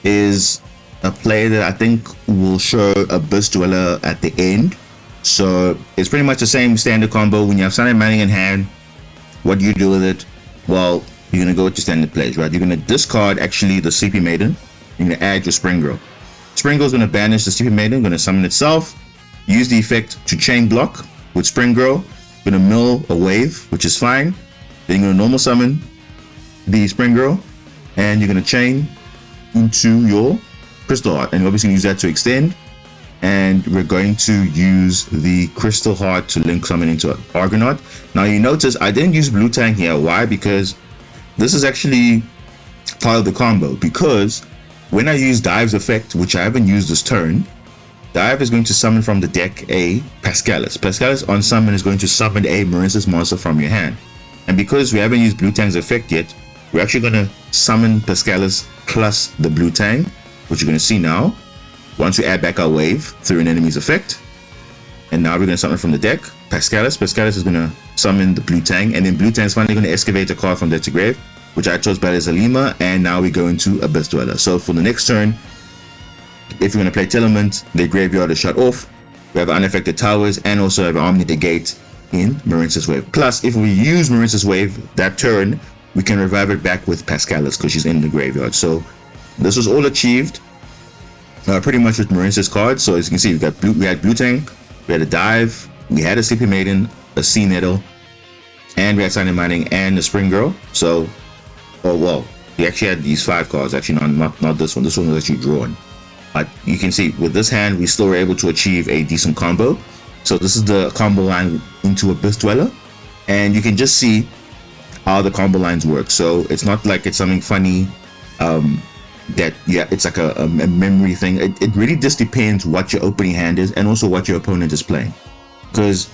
is a play that I think will show Abyss Dweller at the end. So it's pretty much the same standard combo. When you have Cynet Mining in hand, what do you do with it? Well, you're going to go with your standard plays, right? You're going to discard actually the Sleepy Maiden. You're going to add your Springirl. Springirl's going to banish the Sleepy Maiden, going to summon itself, use the effect to chain block with Springirl, going to mill a wave, which is fine. Then you're going to normal summon the Springirl, and you're going to chain into your Crystal Heart, and you're obviously use that to extend. And we're going to use the Crystal Heart to link summon into Argonaut. Now you notice I didn't use Blue Tang here. Why? Because this is actually part of the combo, because when I use Dive's effect, which I haven't used this turn, Dive is going to summon from the deck a Pascalis. Pascalis on summon is going to summon a Marincess monster from your hand. And because we haven't used Blue Tang's effect yet, we're actually going to summon Pascalis plus the Blue Tang, which you're going to see now. Once we add back our wave through an enemy's effect, and now we're going to summon from the deck Pascalis. Pascalis is going to summon the Blue Tang, and then Blue Tang is finally going to excavate a card from deck to grave, which I chose Battle Zalima, and now we go into Abyss Dweller. So for the next turn, if you're going to play Tearlaments, the graveyard is shut off. We have unaffected towers, and also have Omni Negate in Marincess Wave. Plus, if we use Marincess Wave that turn, we can revive it back with Pascalis because she's in the graveyard. So this was all achieved pretty much with Marincess cards. So as you can see, we had Blue Tang, we had a Dive, we had a Sleepy Maiden, a Sea Nettle, and we had Cynet Mining and the Springirl. So, oh well, we actually had these 5 cards. Actually, not this one. This one was actually drawn. But you can see with this hand, we still were able to achieve a decent combo. So this is the combo line into Abyss Dweller, and you can just see how the combo lines work. So it's not like it's something funny. That it's like a memory thing. It really just depends what your opening hand is and also what your opponent is playing, because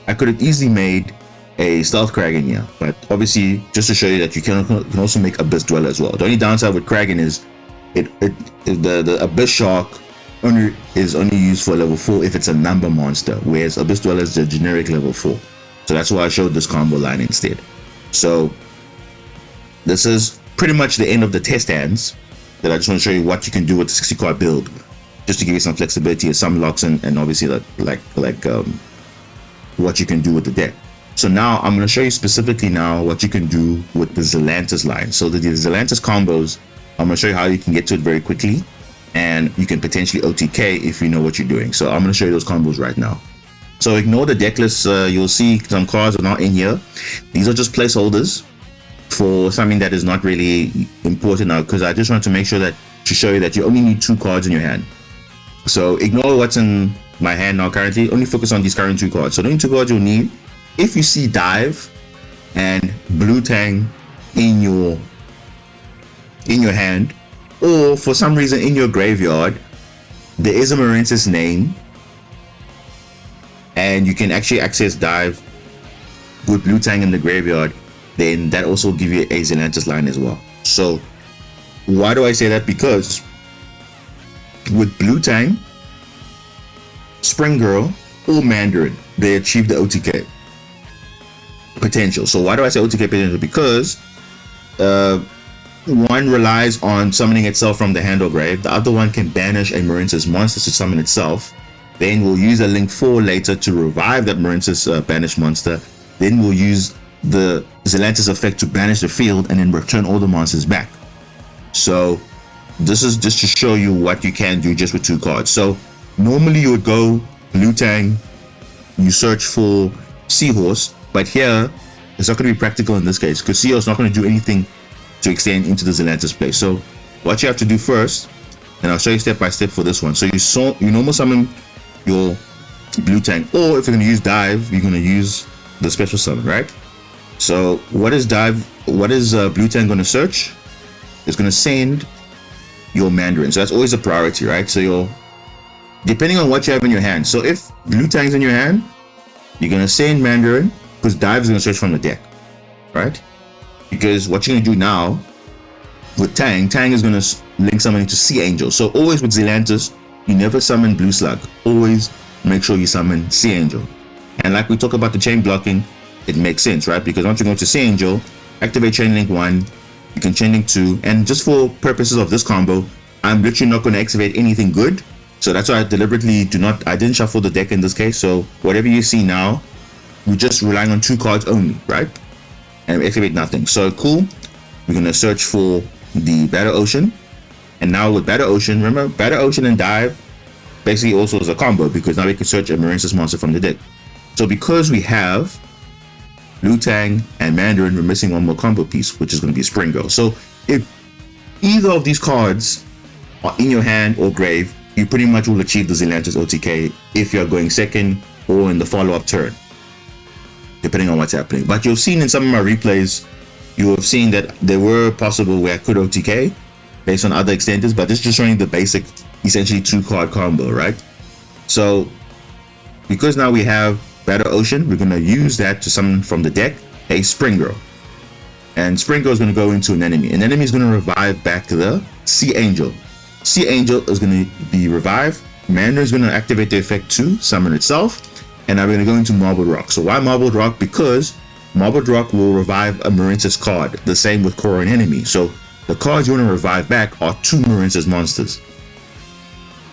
I could have easily made a Stealth Kraken here, but obviously just to show you that you can also make Abyss Dweller as well. The only downside with Kraken is the Abyss Shark is only used for level 4 if it's a number monster, whereas Abyss Dweller is the generic level 4. So that's why I showed this combo line instead. So this is pretty much the end of the test hands. That I just want to show you what you can do with the 60 card build, just to give you some flexibility, some locks, and obviously like what you can do with the deck. So now I'm going to show you specifically now what you can do with the Zealantis line. So the Zealantis combos, I'm going to show you how you can get to it very quickly, and you can potentially OTK if you know what you're doing. So I'm going to show you those combos right now. So ignore the deck list. You'll see some cards are not in here. These are just placeholders for something that is not really important now, because I just want to make sure that to show you that you only need 2 cards in your hand. So ignore what's in my hand now currently. Only focus on these current 2 cards. So the only 2 cards you'll need, if you see Dive and Blue Tang in your hand, or for some reason in your graveyard there is a Marincess name, and you can actually access Dive with Blue Tang in the graveyard, then that also will give you a Zealantis line as well. So why do I say that? Because with Blue Tang, Springirl, or Mandarin, they achieve the OTK potential. So why do I say OTK potential? Because one relies on summoning itself from the hand or grave. The other one can banish a Marincess monster to summon itself. Then we'll use a link 4 later to revive that Marincess banished monster. Then we'll use the Zealantis effect to banish the field and then return all the monsters back. So this is just to show you what you can do just with 2 cards. So normally you would go Blue Tang, you search for Seahorse, but here it's not going to be practical in this case because Seahorse is not going to do anything to extend into the Zealantis play. So what you have to do first, and I'll show you step by step for this one. So you normal summon your Blue Tang, or if you're going to use Dive, you're going to use the special summon, right? So what is Blue Tang going to search? It's going to send your Mandarin. So that's always a priority, right? So depending on what you have in your hand. So if Blue Tang's in your hand, you're going to send Mandarin, because Dive is going to search from the deck, right? Because what you're going to do now with Tang is going to link summon into Sea Angel. So always with Zealantis, you never summon Blue Slug. Always make sure you summon Sea Angel. And like we talk about the chain blocking, it makes sense, right? Because once you go to Sea Angel, activate chain link 1, you can chain link 2, and just for purposes of this combo, I'm literally not going to activate anything good. So that's why I deliberately I didn't shuffle the deck in this case. So whatever you see now, we're just relying on 2 cards only, right? And activate nothing. So cool. We're going to search for the Battle Ocean. And now with Battle Ocean, remember, Battle Ocean and Dive basically also is a combo, because now we can search a Marincess monster from the deck. So because we have Blue Tang and Mandarin, we're missing one more combo piece, which is going to be Springirl. So if either of these cards are in your hand or grave, you pretty much will achieve the Zealantis OTK if you're going second or in the follow-up turn, depending on what's happening. But you've seen in some of my replays, you have seen that there were possible where I could OTK based on other extenders, but this is just showing the basic, essentially 2-card combo, right? So because now we have Battle Ocean, we're going to use that to summon from the deck a Springirl. And Springirl is going to go into an enemy. An enemy is going to revive back to the Sea Angel. Sea Angel is going to be revived. Mandarin is going to activate the effect to summon itself. And now we're going to go into Marbled Rock. So why Marbled Rock? Because Marbled Rock will revive a Marincess card. The same with Core and Enemy. So the cards you want to revive back are 2 Marincess monsters.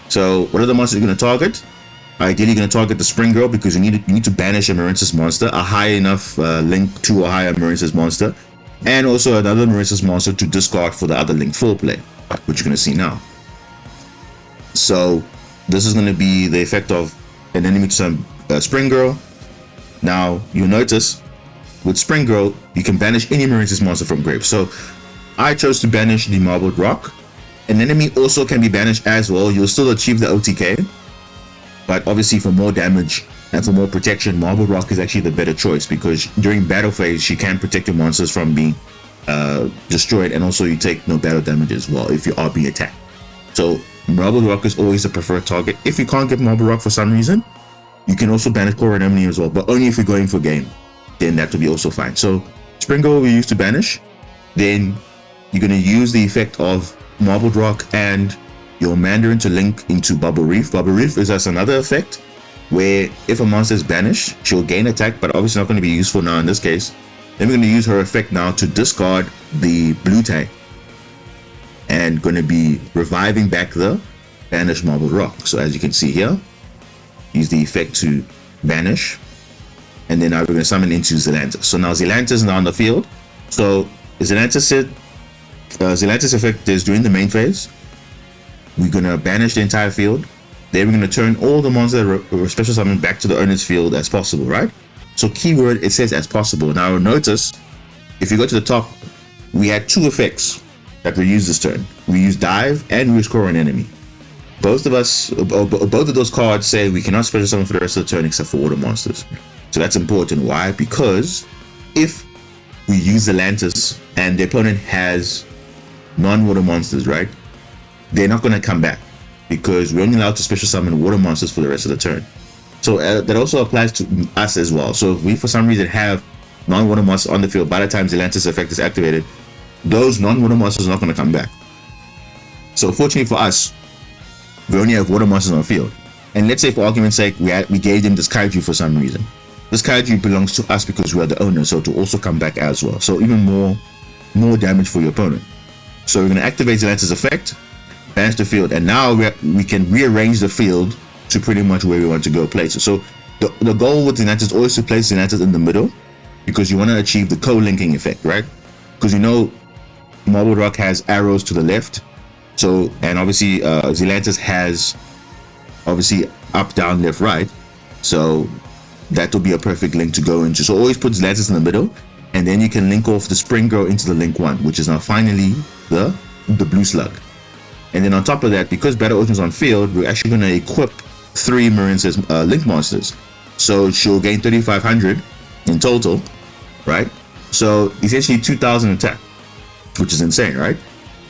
So what are the monsters you're going to target? Ideally, you're going to target the Springirl, because you need to banish a Marincess monster, a high enough link 2 or higher Marincess monster, and also another Marincess monster to discard for the other link 4 play, which you're going to see now. So this is going to be the effect of an enemy to some Springirl. Now you'll notice with Springirl, you can banish any Marincess monster from grave. So I chose to banish the Marbled Rock. An enemy also can be banished as well. You'll still achieve the OTK, but obviously for more damage and for more protection, Marbled Rock is actually the better choice, because during battle phase, she can protect your monsters from being destroyed, and also you take no battle damage as well if you are being attacked. So Marbled Rock is always the preferred target. If you can't get Marbled Rock for some reason, you can also banish Core and Anemone as well, but only if you're going for game, then that will be also fine. So Springirl we use to banish. Then you're going to use the effect of Marbled Rock and your Mandarin to link into Bubble Reef. Bubble Reef is as another effect where if a monster is banished, she'll gain attack, but obviously not going to be useful now in this case. Then we're going to use her effect now to discard the Blue Tang, and going to be reviving back the banished Marbled Rock. So as you can see here, use the effect to banish, and then now we're going to summon into Zealantis. So now Zealantis is now on the field. So Zealantis effect is during the main phase. We're going to banish the entire field. Then we're going to turn all the monsters that were special summoned back to the owner's field as possible, right? So keyword, it says as possible. Now notice, if you go to the top, we had 2 effects that we used this turn. We used dive and we score an enemy. Both of those cards say we cannot special summon for the rest of the turn except for water monsters. So that's important. Why? Because if we use Zealantis and the opponent has non-water monsters, right, they're not going to come back because we're only allowed to special summon water monsters for the rest of the turn. So that also applies to us as well. So if we for some reason have non-water monsters on the field by the time Zealantis effect is activated, those non-water monsters are not going to come back. So fortunately for us, we only have water monsters on the field. And let's say for argument's sake, we gave them this kaiju for some reason. This kaiju belongs to us because we are the owner, so to also come back as well. So even more damage for your opponent. So we're going to activate Zealantis effect, banish the field, and now we can rearrange the field to pretty much where we want to go place it. So the goal with Zealantis is always to place Zealantis in the middle because you want to achieve the co-linking effect, right? Because you know Marble Rock has arrows to the left. So, and obviously Zealantis has obviously up, down, left, right. So that will be a perfect link to go into. So always put Zealantis in the middle, and then you can link off the Springirl into the link 1, which is now finally the blue slug. And then on top of that, because Battle Ocean's on field, we're actually going to equip 3 Marincess link monsters. So she'll gain 3,500 in total, right? So essentially 2,000 attack, which is insane, right?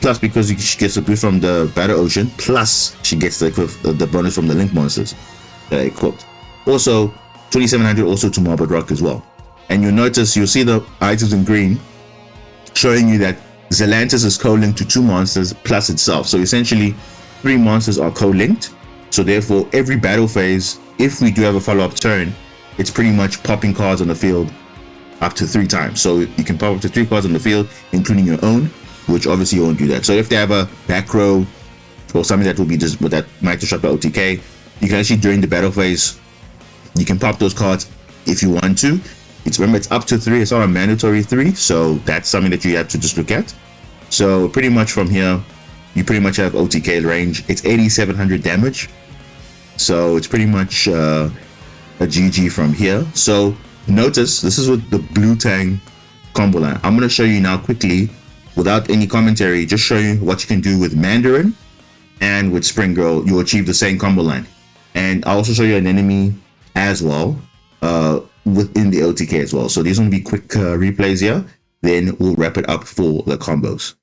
Plus, because she gets a boost from the Battle Ocean, plus she gets the bonus from the link monsters that are equipped. Also, 2,700 also to Marble Rock as well. And you'll see the items in green showing you that Zealantis is co-linked to 2 monsters plus itself. So essentially 3 monsters are co-linked. So therefore every battle phase, if we do have a follow-up turn, it's pretty much popping cards on the field up to 3 times. So you can pop up to 3 cards on the field, including your own, which obviously you won't do that. So if they have a back row or something that will be just with that might disrupt the OTK, you can actually during the battle phase, you can pop those cards if you want to. Remember, it's up to 3. It's not a mandatory 3, so that's something that you have to just look at. So pretty much from here, you pretty much have OTK range. It's 8,700 damage, so it's pretty much a GG from here. So notice this is with the blue Tang combo line. I'm going to show you now quickly, without any commentary, just show you what you can do with Mandarin and with Springirl. You'll achieve the same combo line. And I'll also show you an enemy as well within the OTK as well. So these are going to be quick replays here. Then we'll wrap it up for the combos.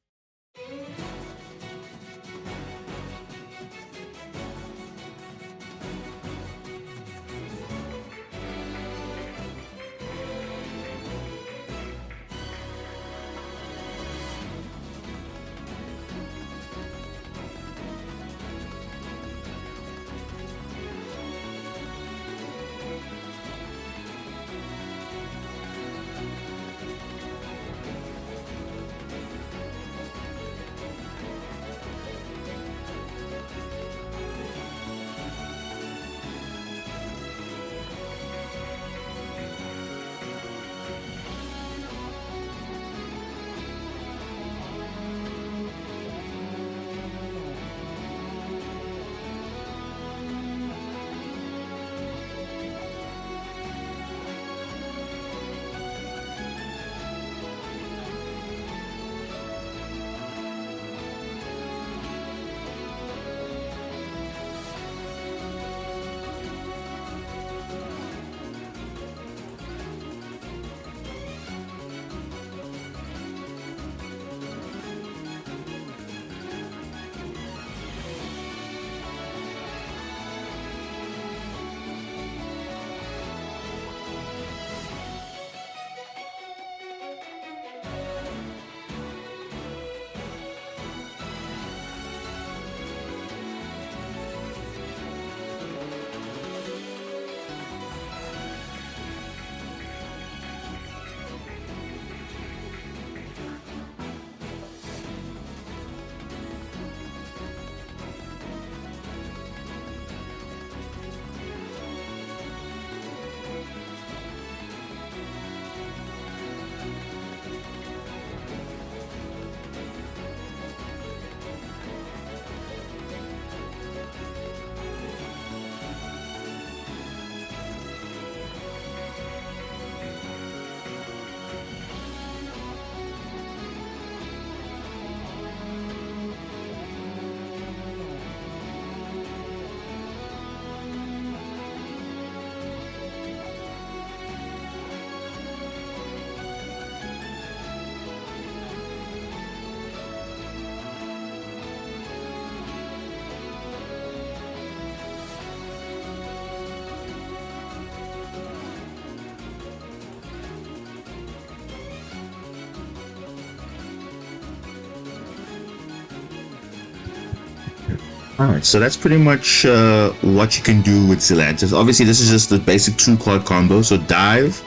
Alright, so that's pretty much what you can do with Zealantis. Obviously, this is just the basic 2-card combo. So Dive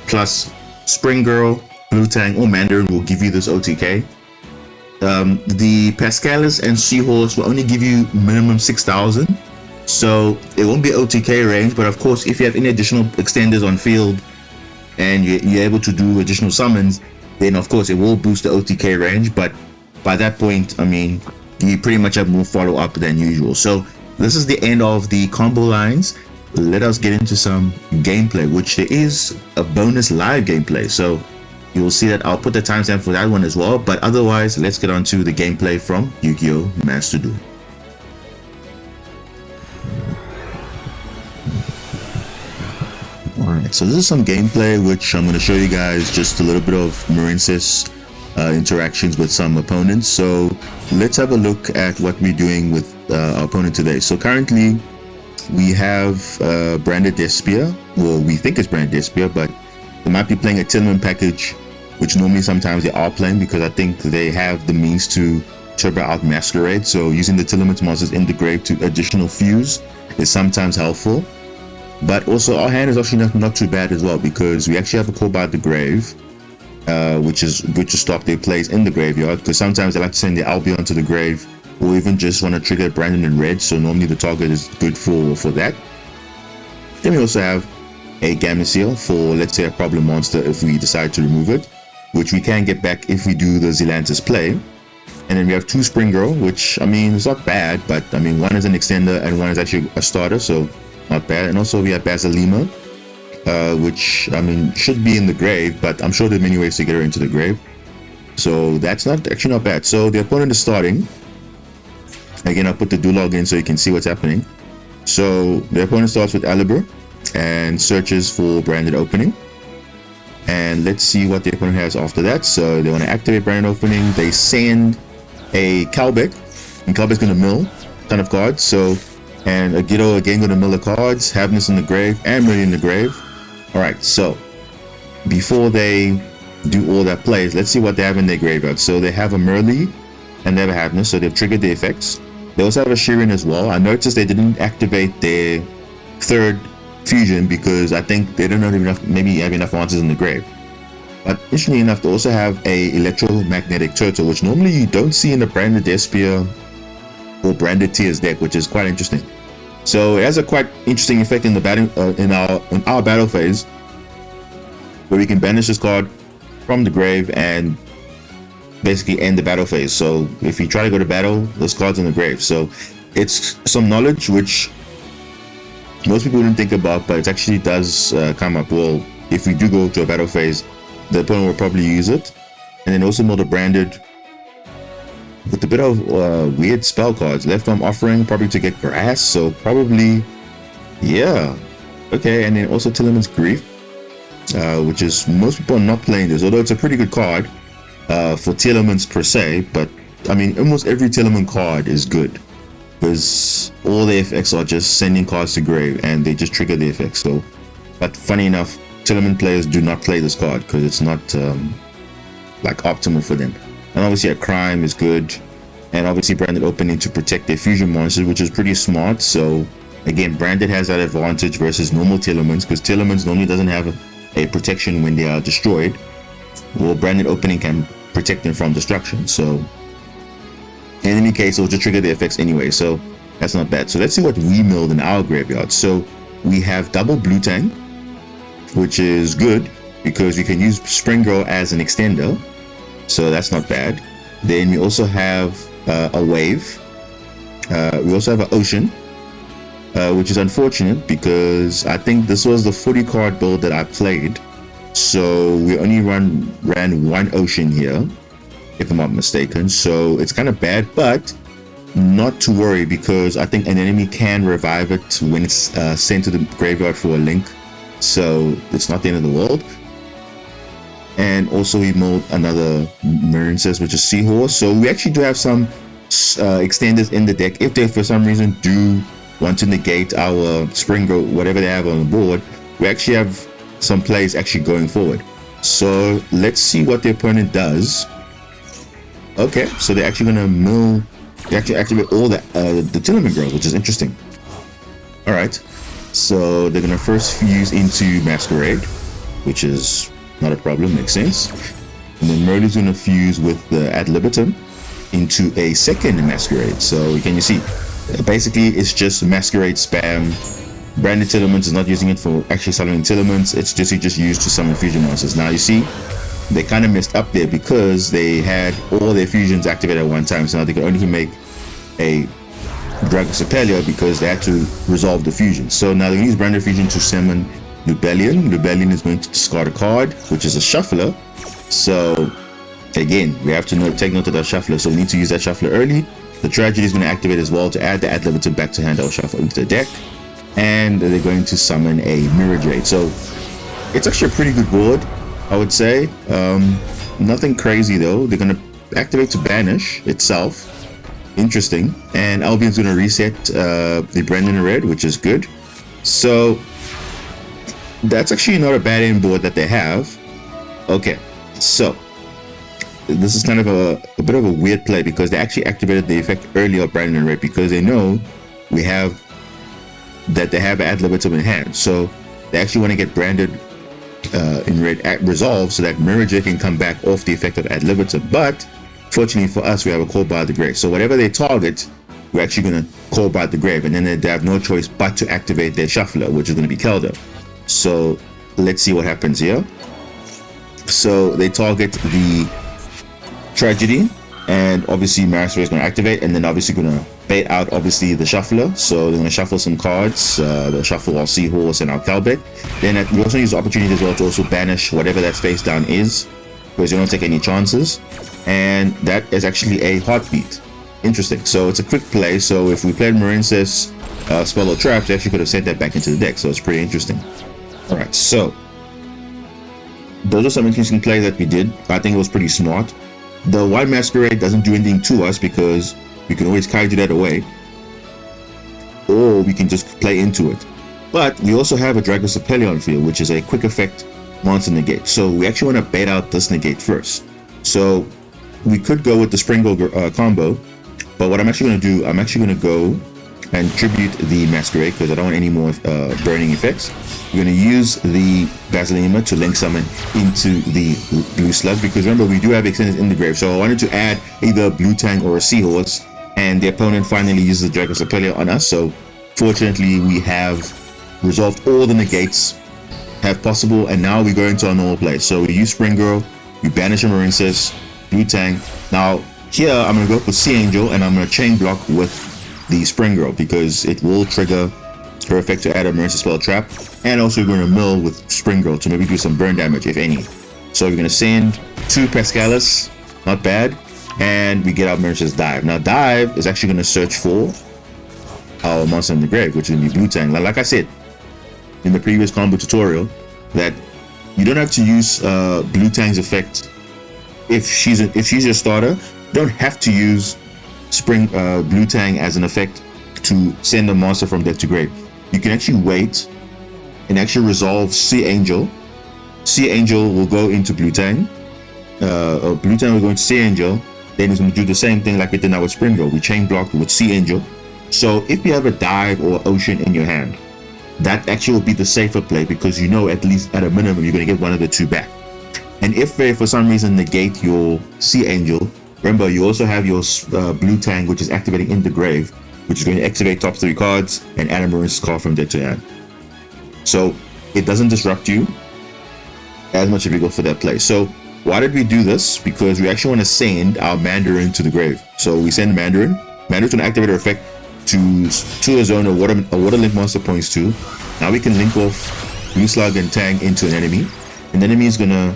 plus Springirl, Blue Tang, or Mandarin will give you this OTK. The Pascalis and Seahorse will only give you minimum 6,000. So it won't be OTK range, but of course, if you have any additional extenders on field and you're able to do additional summons, then of course it will boost the OTK range. But by that point, I mean, you pretty much have more follow-up than usual. So this is the end of the combo lines. Let us get into some gameplay, which there is a bonus live gameplay. So you'll see that I'll put the timestamp for that one as well. But otherwise, let's get on to the gameplay from Yu-Gi-Oh! Master Duel. Alright, so this is some gameplay which I'm going to show you guys just a little bit of Marincess interactions with some opponents. So let's have a look at what we're doing with our opponent today. So currently we have branded Despia, well, we think it's branded Despia, but they might be playing a Tearlaments package, which normally sometimes they are playing because I think they have the means to turbo out Masquerade. So using the Tearlaments monsters in the grave to additional fuse is sometimes helpful. But also our hand is actually not too bad as well, because we actually have a call by the grave, which is good to stop their plays in the graveyard, because sometimes they like to send the Albion to the grave, or even just want to trigger Brandon in red, so normally the target is good for that. Then we also have a Gamma Seal for, let's say, a problem monster if we decide to remove it, which we can get back if we do the Zealantis play. And then we have 2 Springirl, which, I mean, it's not bad, but I mean, one is an extender and one is actually a starter, so not bad. And also we have Basilima, which, I mean, should be in the grave, but I'm sure there are many ways to get her into the grave. So that's actually not bad. So the opponent is starting. Again, I'll put the duel log in so you can see what's happening. So the opponent starts with Alibur and searches for branded opening. And let's see what the opponent has after that. So they want to activate branded opening. They send a Kalbeck, and Kalbeck's going to mill a ton of cards. So, and a Ghoti again going to mill the cards, Happiness in the grave, and Murray in the grave. Alright, so before they do all that plays, let's see what they have in their graveyard. So they have a Merly and they have a Happiness, so they've triggered the effects. They also have a Shirin as well. I noticed they didn't activate their 3rd fusion because I think they don't have enough, maybe have enough answers in the grave. But interestingly enough, they also have a electromagnetic turtle, which normally you don't see in the branded Despia or branded Tears deck, which is quite interesting. So it has a quite interesting effect in the battle in our battle phase, where we can banish this card from the grave and basically end the battle phase. So if you try to go to battle, this card's in the grave. So it's some knowledge which most people wouldn't think about, but it actually does come up. Well, if we do go to a battle phase, the opponent will probably use it. And then also more the branded with a bit of weird spell cards. Left arm offering, probably to get grass, so probably, yeah, okay. And then also Tearlaments Grief, which is, most people are not playing this, although it's a pretty good card for Tearlaments per se. But I mean, almost every Tearlaments card is good because all the effects are just sending cards to grave and they just trigger the effects. So, but funny enough, Tearlaments players do not play this card because it's not like optimal for them. And obviously a Crime is good, and obviously branded opening to protect their fusion monsters, which is pretty smart. So again, branded has that advantage versus normal Tearlaments, because Tearlaments normally doesn't have a protection when they are destroyed, while branded opening can protect them from destruction. So in any case, it'll just trigger the effects anyway, so that's not bad. So let's see what we milled in our graveyard. So we have double Blue Tang, which is good because we can use Springirl as an extender, so that's not bad. Then we also have a Wave. We also have an Ocean, which is unfortunate because I think this was the 40 card build that I played, so we only ran 1 Ocean here, if I'm not mistaken. So it's kind of bad, but not to worry, because I think an enemy can revive it when it's sent to the graveyard for a link, so it's not the end of the world. And also we mold another Marincess, which is Seahorse. So we actually do have some extenders in the deck. If they for some reason do want to negate our Springirl, whatever they have on the board, we actually have some plays actually going forward. So let's see what the opponent does. Okay, so they're actually going to mill You actually activate all the Tearlaments girls, which is interesting. All right, so they're gonna first fuse into Masquerade, which is not a problem, makes sense. And then Merlin's gonna fuse with the Ad Libitum into a second Masquerade. So can you see? Basically, it's just Masquerade spam. Branded Tearlaments is not using it for actually summoning Tearlaments. It's just used to summon fusion monsters. Now you see, they kind of messed up there because they had all their fusions activated at one time. So now they can only make a Dragosepelia because they had to resolve the fusion. So now they use Branded Fusion to summon Lubellion. Lubellion is going to discard a card, which is a Shuffler. So again, we have to take note of that Shuffler. So we need to use that Shuffler early. The Tragedy is going to activate as well to add the Ad Libitum back to hand or shuffle into the deck. And they're going to summon a Mirror Jade. So it's actually a pretty good board, I would say. Nothing crazy though. They're going to activate to banish itself. Interesting. And Albion's going to reset the Brandon Red, which is good. So that's actually not a bad end board that they have. Okay, so this is kind of a bit of a weird play because they actually activated the effect earlier of Brandon Red because they know they have Ad Libitum in hand. So they actually want to get Branded in red resolved so that Mirror Jade can come back off the effect of Ad Libitum. But fortunately for us, we have a Call by the Grave. So whatever they target, we're actually going to Call by the Grave, and then they have no choice but to activate their Shuffler, which is going to be Kelda. So let's see what happens here. So they target the Tragedy, and obviously Master is going to activate, and then obviously going to bait out obviously the Shuffler. So they're going to shuffle some cards. They'll shuffle our Seahorse and our Calbec. Then we also use the opportunity as well to also banish whatever that face down is, because you don't take any chances. And that is actually a Heartbeat. Interesting. So it's a quick play. So if we played Marincess spell or traps, they actually could have sent that back into the deck. So it's pretty interesting. All right. So those are some interesting plays that we did. I think it was pretty smart. The White Masquerade doesn't do anything to us because we can always kaiju that away, or we can just play into it. But we also have a Dragosepelia on field, which is a quick effect monster negate. So we actually want to bait out this negate first. So we could go with the Springirl combo, but what I'm actually going to do, I'm actually going to go and tribute the Masquerade because I don't want any more burning effects. We're going to use the Basilema to link summon into the Blue Slug because remember, we do have extended in the grave. So I wanted to add either a Blue Tang or a Seahorse, and the opponent finally uses the Dragosepelia on us. So fortunately, we have resolved all the negates have possible, and now we go into our normal play. So we use Springirl, we banish a Marincess, Blue Tang. Now here I'm going to go for Sea Angel, and I'm going to chain block with the Springirl because it will trigger her effect to add a Marincess spell trap, and also we're going to mill with Springirl to maybe do some burn damage if any. So we're going to send 2 Pascalis, not bad, and we get our Marincess Dive. Now Dive is actually going to search for our monster in the grave, which is going to be Blue Tang. Like I said in the previous combo tutorial, that you don't have to use Blue Tang's effect if she's your starter. You don't have to use Blue Tang as an effect to send a monster from death to grave. You can actually wait and actually resolve Sea Angel. Sea Angel will go into Blue Tang. Blue Tang will go into Sea Angel. Then it's going to do the same thing like we did now with Springirl. We chain block with Sea Angel. So if you have a Dive or Ocean in your hand, that actually will be the safer play because you know at least at a minimum you're going to get one of the 2 back. And if they for some reason negate your Sea Angel, remember you also have your Blue Tang, which is activating in the grave, which is going to activate top 3 cards and add a Marincess card from deck to hand. So it doesn't disrupt you as much if you go for that play. So why did we do this? Because we actually want to send our Mandarin to the grave. So we send Mandarin. Mandarin's going to activate her effect to a zone of water link monster points to. Now we can link off Blue Slug and Tang into an enemy. And the enemy is going to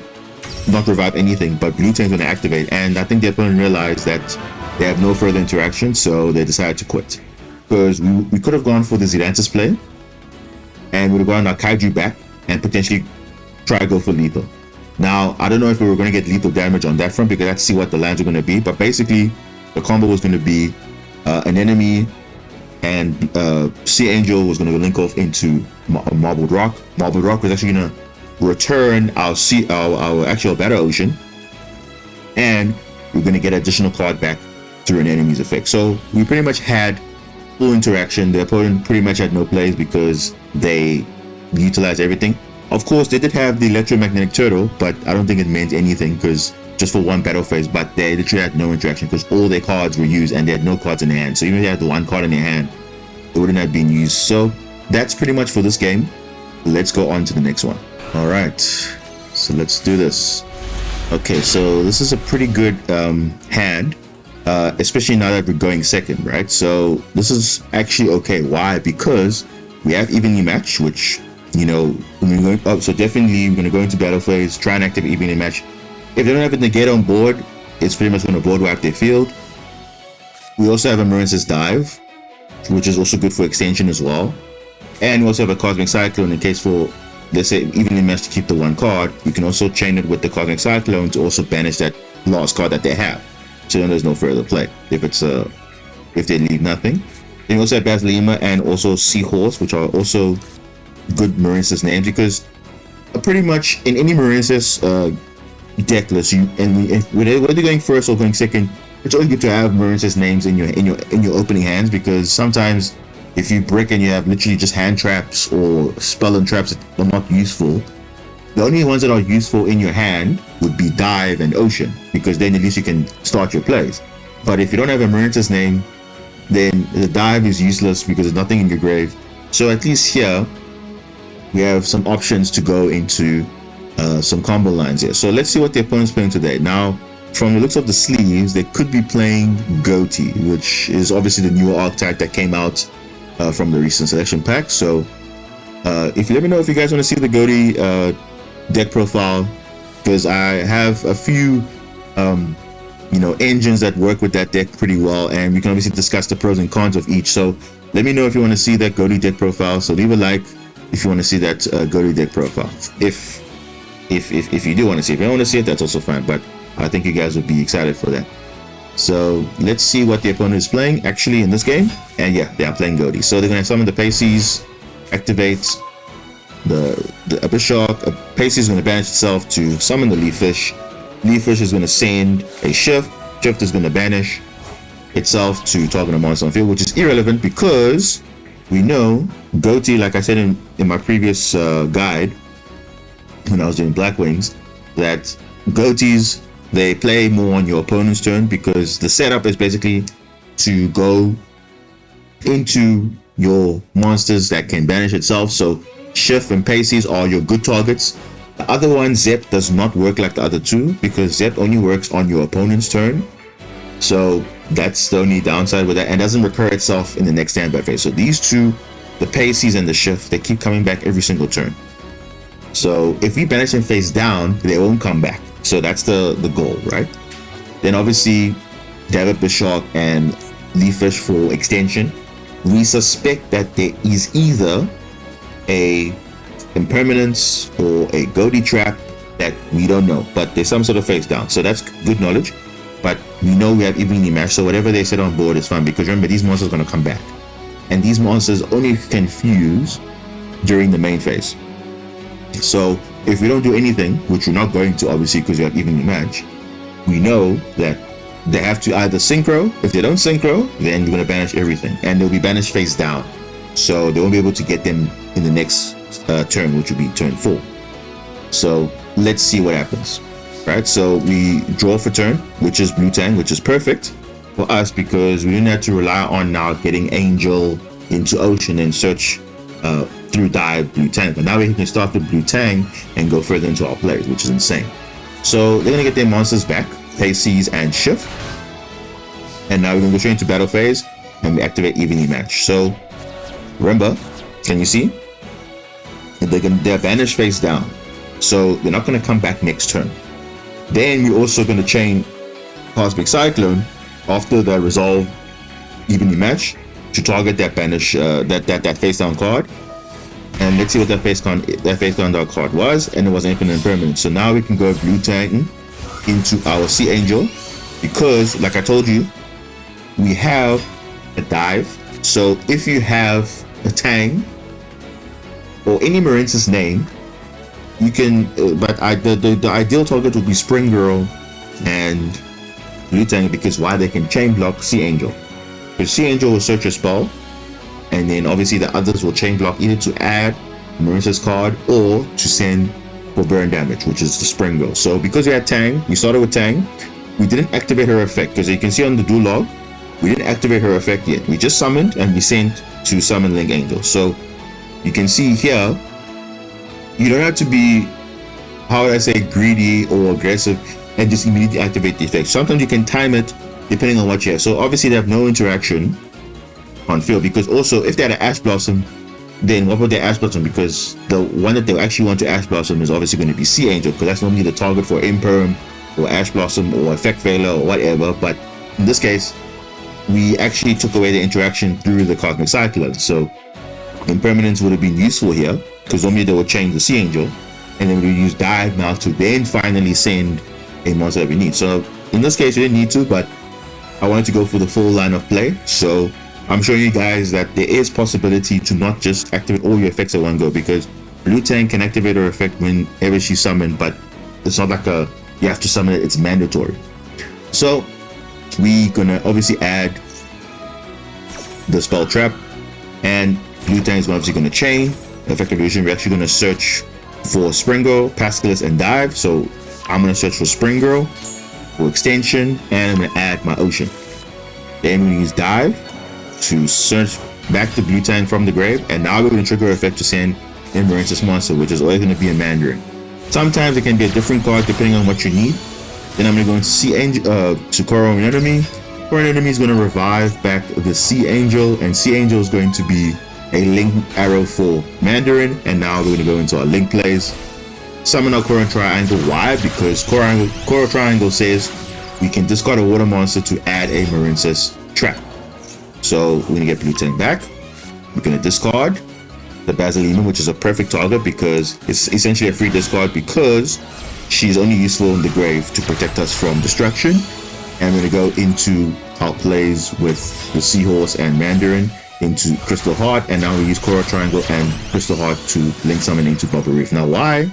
not revive anything, but Blue Tang's going to activate. And I think the opponent realized that they have no further interaction, so they decided to quit. Because we could have gone for the Zealantis play, and would have gotten our Kaiju back, and potentially try to go for lethal. Now, I don't know if we were going to get lethal damage on that front, because let's see what the lands are going to be. But basically, the combo was going to be an enemy, and Sea Angel was going to link off into Marbled Rock. Marbled Rock was actually going to return our actual Battle Ocean, and we're going to get additional card back through an enemy's effect. So we pretty much had full interaction. The opponent pretty much had no plays because they utilized everything. Of course, they did have the electromagnetic turtle, but I don't think it meant anything because just for one battle phase, but they literally had no interaction because all their cards were used and they had no cards in their hand. So even if they had the one card in their hand, it wouldn't have been used. So that's pretty much for this game. Let's go on to the next one. All right, so let's do this. Okay, so this is a pretty good hand, especially now that we're going second, right? So this is actually okay. Why? Because we have evenly match, which, you know, when we're going up, so definitely we're going to go into battle phase, try and activate evenly match. If they don't have a negate on board, it's pretty much going to board wipe their field. We also have a Marincess Dive, which is also good for extension as well. And we also have a Cosmic Cyclone in case for, let's say, evenly match to keep the one card. You can also chain it with the Cosmic Cyclone to also banish that last card that they have. So then there's no further play if it's if they leave nothing. Then we also have Basilema and also Seahorse, which are also good Marincess names because pretty much in any Marincess deck list, whether you're going first or going second, it's always good to have Marincess names in your opening hands, because sometimes if you brick and you have literally just hand traps or spell and traps that are not useful, the only ones that are useful in your hand would be Dive and Ocean, because then at least you can start your plays. But if you don't have a Marincess name, then the Dive is useless because there's nothing in your grave. So at least here we have some options to go into some combo lines here. So let's see what the opponent's playing today. Now, from the looks of the sleeves, they could be playing Ghoti, which is obviously the newer archetype that came out from the recent selection pack. So if you let me know if you guys want to see the Ghoti deck profile, because I have a few you know, engines that work with that deck pretty well, and we can obviously discuss the pros and cons of each. So let me know if you want to see that Ghoti deck profile. So leave a like if you want to see that Ghoti deck profile. If you do want to see it. If you don't want to see it, that's also fine, but I think you guys would be excited for that. So let's see what the opponent is playing actually in this game. And yeah, they are playing Ghoti. So they're going to summon the Pisces, activate the Upper Shark. Pisces is going to banish itself to summon the Leaf Fish. Leaf Fish is going to send a Shift. Shift is going to banish itself to target a monster on field, which is irrelevant because we know Ghoti, like I said in my previous guide when I was doing Black Wings, that Ghotis, they play more on your opponent's turn, because the setup is basically to go into your monsters that can banish itself. So Shift and Pisces are your good targets. The other one, Zep, does not work like the other two, because Zep only works on your opponent's turn. So that's the only downside with that, and doesn't recur itself in the next standby phase. So these two, the Pisces and the Shift, they keep coming back every single turn. So if we banish them face down, they won't come back. So that's the goal, right? Then obviously Develop the Shark and Leaf Fish for extension. We suspect that there is either a impermanence or a Ghoti trap that we don't know, but there's some sort of face down. So that's good knowledge. But we know we have evenly matched, so whatever they set on board is fine, because remember, these monsters are going to come back. And these monsters only can fuse during the main phase. So if we don't do anything, which we're not going to obviously because we have evenly match, we know that they have to either synchro. If they don't synchro, then we're going to banish everything, and they'll be banished face down. So they won't be able to get them in the next turn, which will be turn 4. So let's see what happens. Right, so we draw for turn, which is blue Tang, which is perfect for us because we didn't have to rely on now getting Angel into Ocean and search through Dive blue Tang. But now we can start with blue Tang and go further into our plays, which is insane. So they're gonna get their monsters back, Pisces and Shift, and now we're gonna go straight into battle phase and we activate evenly match. So remember, can you see? They're banished face down, so they're not gonna come back next turn. Then we're also going to chain Cosmic Cyclone after the resolve evenly match to target that banish that face down card. And let's see what that face down card was, and it was an infinite impermanence. So now we can go blue Tang into our Sea Angel, because like I told you, we have a Dive. So if you have a Tang or any Marincess name, you can, but the ideal target would be Springirl and Blue Tang because why they can chain block Sea Angel. Because Sea Angel will search your spell, and then obviously the others will chain block either to add Marincess card or to send for burn damage, which is the Springirl. So because we had Tang, we started with Tang, we didn't activate her effect because you can see on the duel log, we didn't activate her effect yet. We just summoned and we sent to summon Link Angel. So you can see here, you don't have to be, how would I say, greedy or aggressive and just immediately activate the effect. Sometimes you can time it depending on what you have. So obviously they have no interaction on field, because also if they had an Ash Blossom, then what would they Ash Blossom? Because the one that they actually want to Ash Blossom is obviously going to be Sea Angel, because that's normally the target for Imperm or Ash Blossom or Effect Failure or whatever. But in this case, we actually took away the interaction through the Cosmic Cyclone. So Impermanence would have been useful here, because normally they would change the Sea Angel, and then we would use Dive now to then finally send a monster that we need. So in this case, we didn't need to, but I wanted to go for the full line of play. So I'm showing you guys that there is possibility to not just activate all your effects at one go, because Blue Tang can activate her effect whenever she's summoned, but it's not like you have to summon it, it's mandatory. So we're gonna obviously add the spell trap, and Blue Tang is obviously gonna chain. Effective illusion, we're actually gonna search for Springirl, Pascalis, and Dive. So I'm gonna search for Springirl for extension, and I'm gonna add my ocean. Then we use Dive to search back to Blue Tang from the grave, and now we're going to trigger her effect to send in Marincess monster, which is always going to be a Mandarin. Sometimes it can be a different card depending on what you need. Then I'm going to go into Sea Angel to Coral Enemy. Coral Enemy is going to revive back the Sea Angel, and Sea Angel is going to be a Link arrow for Mandarin. And now we're going to go into our Link plays. Summon our Coral Triangle. Why? Because Coral Triangle says we can discard a water monster to add a Marincess trap. So we're gonna get Blue Tang back. We're gonna discard the Basilina, which is a perfect target because it's essentially a free discard, because she's only useful in the grave to protect us from destruction. And we're gonna go into our plays with the Seahorse and Mandarin into Crystal Heart, and now we use Coral Triangle and Crystal Heart to link summon into Bubble Reef. Now why?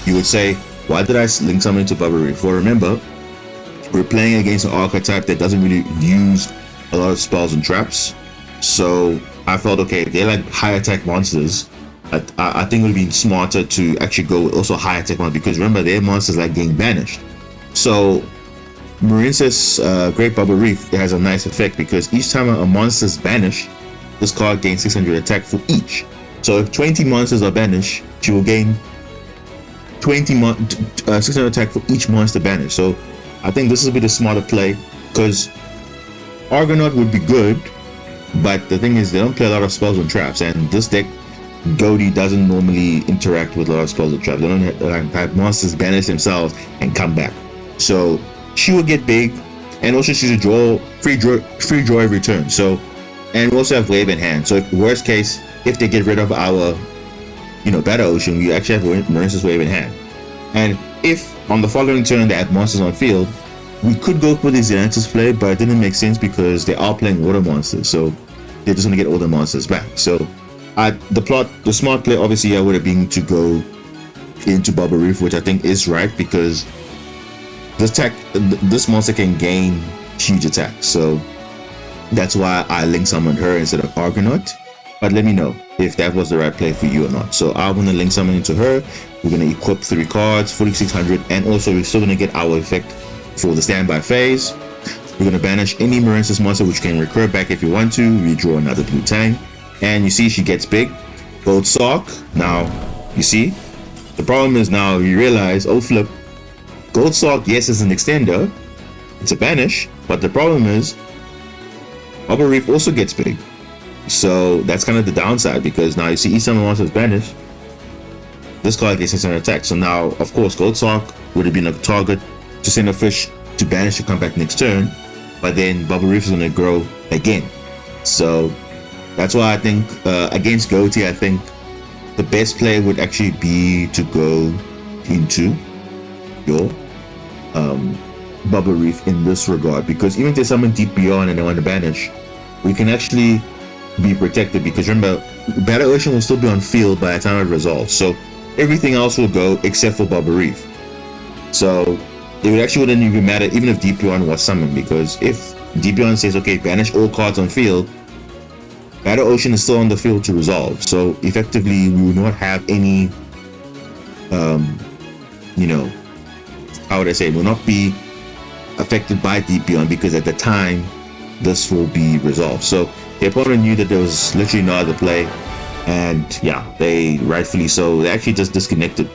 You would say, why did I link summon into Bubble Reef? Well, remember, we're playing against an archetype that doesn't really use a lot of spells and traps. So I felt, okay, if they're like high attack monsters, I think it would be smarter to actually go with also high attack monsters, because remember, their monsters like getting banished. So Marincess Great Bubble Reef, it has a nice effect, because each time a monster is banished, this card gains 600 attack for each. So if 20 monsters are banished, she will gain 600 attack for each monster banished. So I think this will be the smarter play, because Argonaut would be good, but the thing is they don't play a lot of spells and traps, and this deck, Ghoti, doesn't normally interact with a lot of spells and traps. They don't have monsters banish themselves and come back. So she will get big, and also she's a free draw every turn. So, and we also have Wave in hand. So worst case, if they get rid of our Battle Ocean, we actually have Marincess Wave in hand. And if on the following turn they have monsters on field, we could go for the Zealantis play, but it didn't make sense because they are playing water monsters, so they're just gonna get all the monsters back. So the smart play obviously would have been to go into Bubble Reef, which I think is right, because this monster can gain huge attacks. So that's why I link summoned her instead of Argonaut. But let me know if that was the right play for you or not. So I'm gonna link summon into her. We're gonna equip 3 cards, 4600, and also we're still gonna get our effect for the standby phase. We're going to banish any Marincess monster, which can recur back if you want to. Redraw another Blue Tang, and you see she gets big. Gold Sock. Now you see the problem is, now you realize, oh flip, Gold Sock, yes, is an extender, it's a banish, but the problem is Bubble Reef also gets big. So that's kind of the downside, because now you see each time a monster is banished, this card gets 600 attack. So now of course Gold Sock would have been a target to send a fish to banish to come back next turn, but then Bubble Reef is going to grow again. So that's why I think against Ghoti, I think the best play would actually be to go into your Bubble Reef in this regard, because even if there's someone deep beyond and they want to banish, we can actually be protected, because remember, Battle Ocean will still be on field by the time it resolves, so everything else will go except for Bubble Reef. So it actually wouldn't even matter even if DPon was summoned, because if DPon says, okay, banish all cards on field, Battle Ocean is still on the field to resolve. So effectively, we will not have any, you know, how would I say, it will not be affected by DPon, because at the time, this will be resolved. So the opponent knew that there was literally no other play, and yeah, they rightfully so, they actually just disconnected.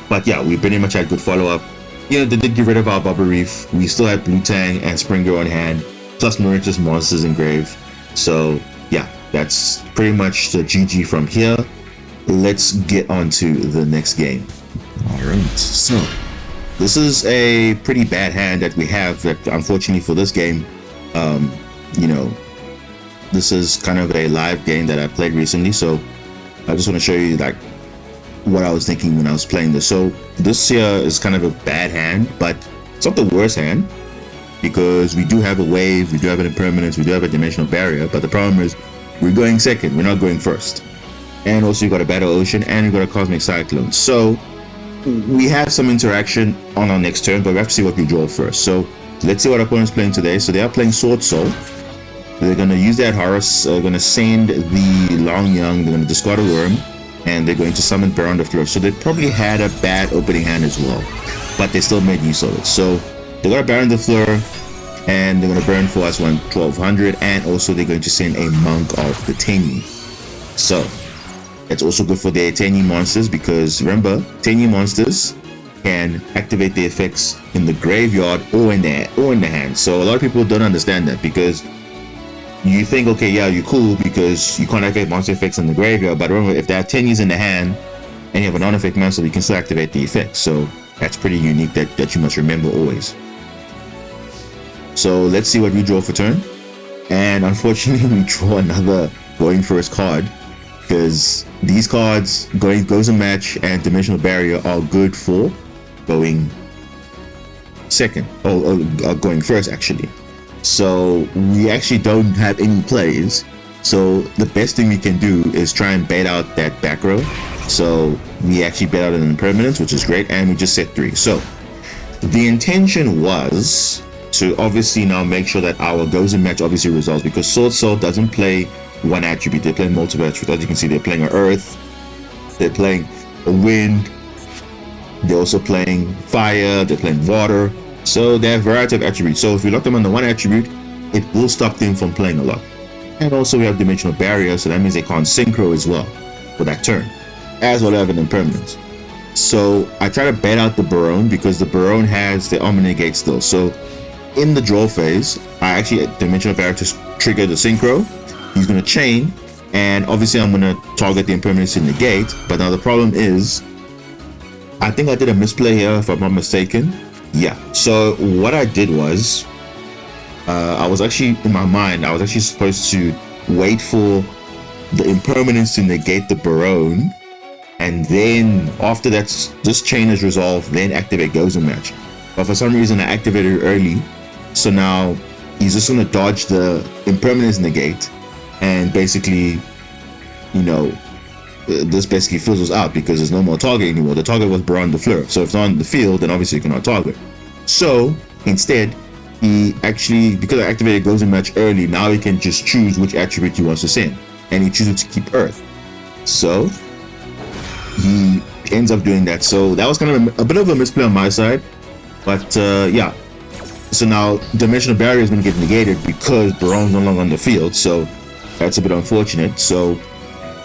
But yeah, we pretty much had good follow-up. You know, they did get rid of our Bubble Reef. We still had Blue Tang and Springirl on hand, plus Marincess monsters engraved. So yeah, that's pretty much the GG from here. Let's get on to the next game. Alright, so this is a pretty bad hand that we have, that unfortunately for this game, you know, this is kind of a live game that I played recently, so I just want to show you like what I was thinking when I was playing this. So this here is kind of a bad hand, but it's not the worst hand, because we do have a wave, we do have an impermanence, we do have a dimensional barrier, but the problem is we're going second, we're not going first. And also you got a Battle Ocean, and you got a Cosmic Cyclone. So we have some interaction on our next turn, but we have to see what we draw first. So let's see what our opponent's playing today. So they are playing Swordsoul. They're going to use that Horus, they're going to send the Long Young, they're going to discard a Worm, and they're going to summon Baron the Fleur. So they probably had a bad opening hand as well, but they still made use of it. So they got a Baron the Fleur, and they're going to burn for us 1200, and also they're going to send a Monk of the Tenyi. So that's also good for their Tenyi monsters, because remember, Tenyi monsters can activate the effects in the graveyard or in the hand. So a lot of people don't understand that, because you think, okay, yeah, you're cool because you can't activate monster effects in the graveyard, but remember, if they have 10 in the hand and you have a non-effect monster, you can still activate the effect. So that's pretty unique, that you must remember always. So let's see what we draw for turn. And unfortunately, we draw another going first card, because these cards, Goes a Match and Dimensional Barrier, are good for going second, or going first actually. So we actually don't have any plays, so the best thing we can do is try and bait out that back row. So we actually bait out an impermanence, which is great, and we just set 3. So the intention was to obviously now make sure that our Goes and Match obviously resolves, because Swordsoul doesn't play one attribute, they play multiple attributes. As you can see, they're playing an earth, they're playing a wind, they're also playing fire, they're playing water. So they have a variety of attributes. So if we lock them on the one attribute, it will stop them from playing a lot. And also we have Dimensional Barrier, so that means they can't Synchro as well for that turn, as well as an impermanence. So I try to bait out the Baron, because the Baron has the Omni-Negate still. So in the draw phase, I actually Dimensional Barrier to trigger the Synchro. He's going to chain, and obviously I'm going to target the impermanence in the gate. But now the problem is, I think I did a misplay here, if I'm not mistaken. Yeah, so what I did was, I was actually, in my mind, I was actually supposed to wait for the impermanence to negate the Baron, and then after that, this chain is resolved, then activate Goes and Match. But for some reason I activated it early, so now he's just going to dodge the impermanence negate, and basically, you know, this basically fizzles out because there's no more target anymore. The target was Baron the Fleur, so if it's not on the field, then obviously you cannot target. So instead, he actually, because I activated Goes and Match early, now he can just choose which attribute he wants to send, and he chooses to keep Earth. So he ends up doing that. So that was kind of a bit of a misplay on my side, but yeah. So now Dimensional Barrier is going to get negated because Baron's no longer on the field, so that's a bit unfortunate. So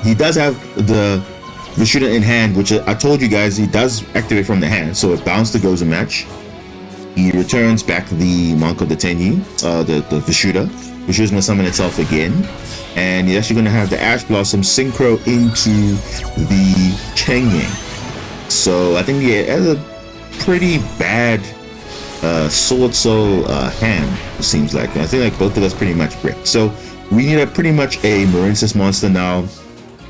he does have the Vishuddha in hand, which I told you guys he does activate from the hand, so it bounced the Goes and Match. He returns back the Monk of the Tenyi, the Vishuddha. Vishuddha's going to summon itself again, and he's actually going to have the Ash Blossom Synchro into the Changyang. So I think he has a pretty bad Swordsoul hand, it seems like. I think like both of us pretty much brick. So we need pretty much a Marincess monster now.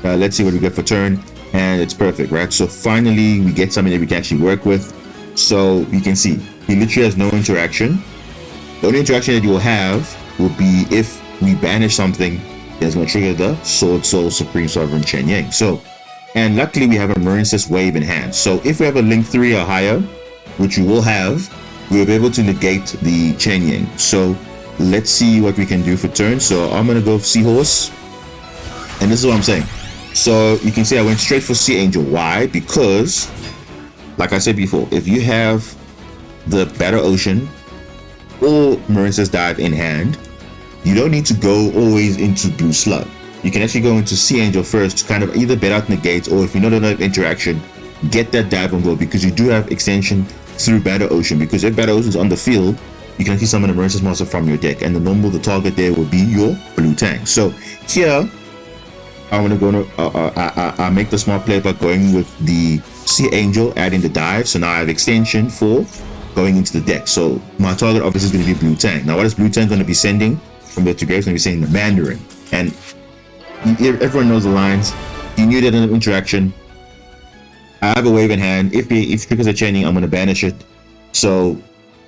Let's see what we get for turn, and it's perfect, right? So finally we get something that we can actually work with. So you can see he literally has no interaction. The only interaction that you will have will be if we banish something that's going to trigger the Swordsoul Supreme Sovereign Changyang. So, and luckily we have a Marincess wave in hand. So if we have a Link 3 or higher, which you will have, we'll be able to negate the Chen Yang. So let's see what we can do for turn. So I'm gonna go for Seahorse, and this is what I'm saying. So you can see I went straight for Sea Angel. Why? Because, like I said before, if you have the Battle Ocean or Marincess Dive in hand, you don't need to go always into Blue Slug. You can actually go into Sea Angel first to kind of either bet out negates, or if you know enough interaction, get that dive on go, because you do have extension through Battle Ocean. Because if Battle Ocean is on the field, you can actually summon a Marincess monster from your deck, and the target there will be your blue Tang. So here I'm gonna go I make the smart play by going with the Sea Angel, adding the dive. So now I have extension for going into the deck. So my target obviously is going to be blue Tang. Now what is blue Tang going to be sending from the to grave? It's going to be sending the Mandarin, and everyone knows the lines. You knew that in an interaction. I have a wave in hand. If triggers are chaining, I'm going to banish it. So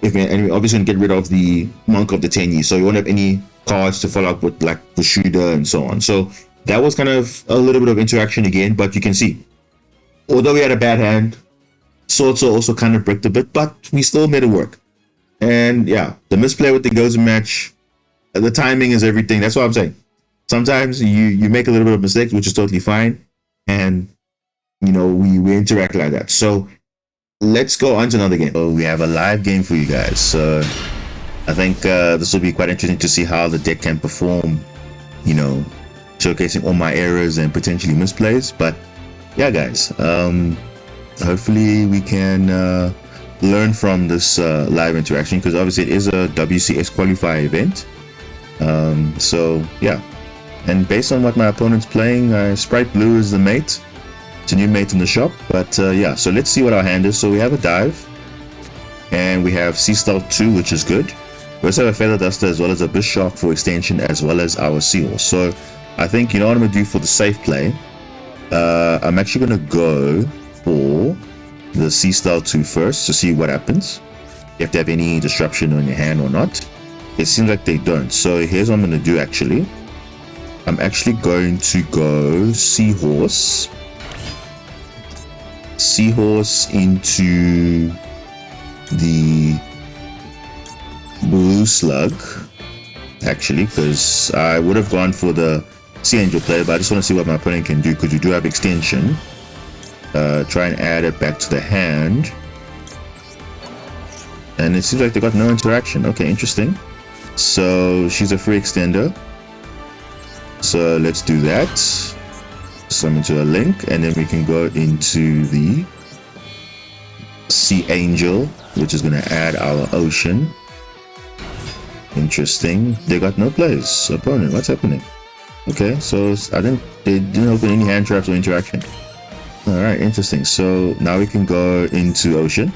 and we're obviously going to get rid of the Monk of the Tenyi, so you won't have any cards to follow up with, like the Shooter and so on. So that was kind of a little bit of interaction again, but you can see, although we had a bad hand, Swordsoul also kind of bricked a bit, but we still made it work. And yeah, the misplay with the Ghoti match, the timing is everything. That's what I'm saying. Sometimes you make a little bit of mistakes, which is totally fine, and you know we interact like that. So let's go on to another game. So we have a live game for you guys. So I think this will be quite interesting to see how the deck can perform, you know, showcasing all my errors and potentially misplays. But yeah, guys, hopefully we can learn from this live interaction, because obviously it is a WCS qualifier event. So yeah, and based on what my opponent's playing, Sprite Blue is the mate. It's a new mate in the shop. But yeah, so let's see what our hand is. So we have a dive, and we have Sea Stealth 2, which is good. We also have a Feather Duster, as well as a Bush Shark for extension, as well as our Seahorse. So I think, you know what I'm going to do for the safe play? I'm actually going to go for the Sea Stealth 2 first to see what happens. You have to have any disruption on your hand or not. It seems like they don't. So here's what I'm going to do actually. I'm actually going to go Seahorse into the Blue Slug, actually, because I would have gone for the Sea Angel play, but I just want to see what my opponent can do, because you do have extension. Try and add it back to the hand, and it seems like they got no interaction. Okay, interesting. So she's a free extender, so let's do that. Summon to a link, and then we can go into the Sea Angel, which is going to add our ocean. Interesting. They got no plays. Opponent, what's happening? Okay, so I think they didn't open any hand traps or interaction. Alright, interesting. So now we can go into ocean.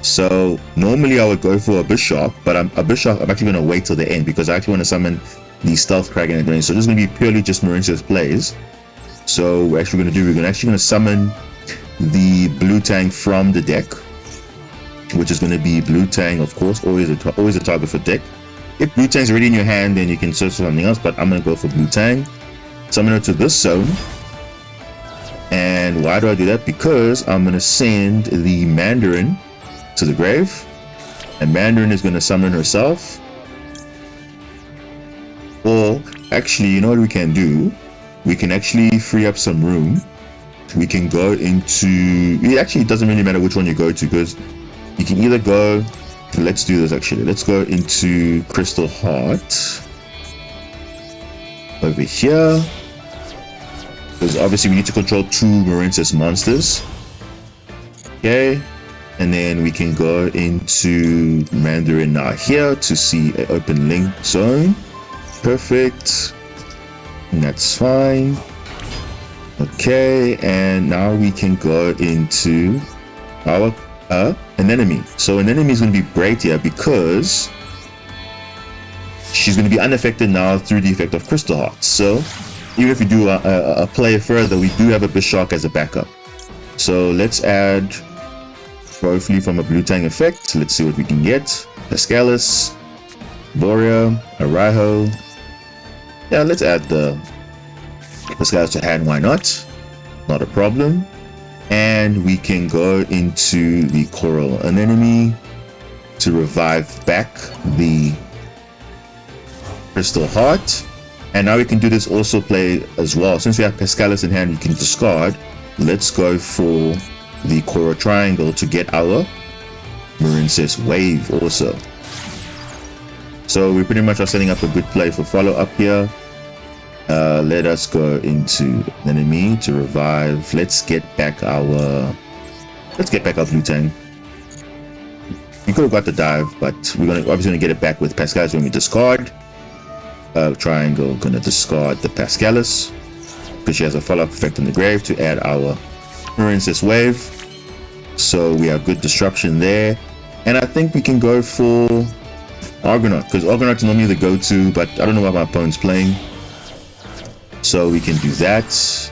So normally I would go for a Bush Shark, but I'm actually going to wait till the end, because I actually want to summon the Stealth Kraken and so this is going to be purely just Marincess plays. So we're actually going to summon the blue Tang from the deck, which is going to be blue Tang, of course, always a target for deck. If blue Tang's already in your hand, then you can search for something else, but I'm going to go for blue Tang, summon her to this zone. And why do I do that? Because I'm going to send the Mandarin to the grave, and Mandarin is going to summon herself. Or actually, you know what we can do? We can actually free up some room. We can go into, it actually doesn't really matter which one you go to, because you can either go, let's do this actually, let's go into Crystal Heart over here, because obviously we need to control 2 Marincess monsters. Okay, and then we can go into Mandarin now here to see an open link zone. Perfect, and that's fine. Okay, and now we can go into our Anemone. So Anemone is going to be great here, because she's going to be unaffected now through the effect of Crystal Heart. So even if we do a play further, we do have a Bush Shark as a backup. So let's add, hopefully from a blue Tang effect, let's see what we can get. Pascalis, Borea, a Raiho. Yeah, let's add the Pascalis to hand, why not? Not a problem. And we can go into the Coral Anemone to revive back the Crystal Heart. And now we can do this also play as well. Since we have Pascalis in hand, we can discard. Let's go for the Coral Triangle to get our Marincess Wave also. So we pretty much are setting up a good play for follow-up here. Let us go into enemy to revive. Let's get back our blue Tang. We could have got the dive, but we're obviously gonna get it back with Pascalis when we discard. Triangle gonna discard the Pascalis because she has a follow-up effect in the grave to add our Marincess Wave. So we have good disruption there, and I think we can go for Argonaut because Argonaut's normally the go-to, but I don't know what my opponent's playing. So we can do that,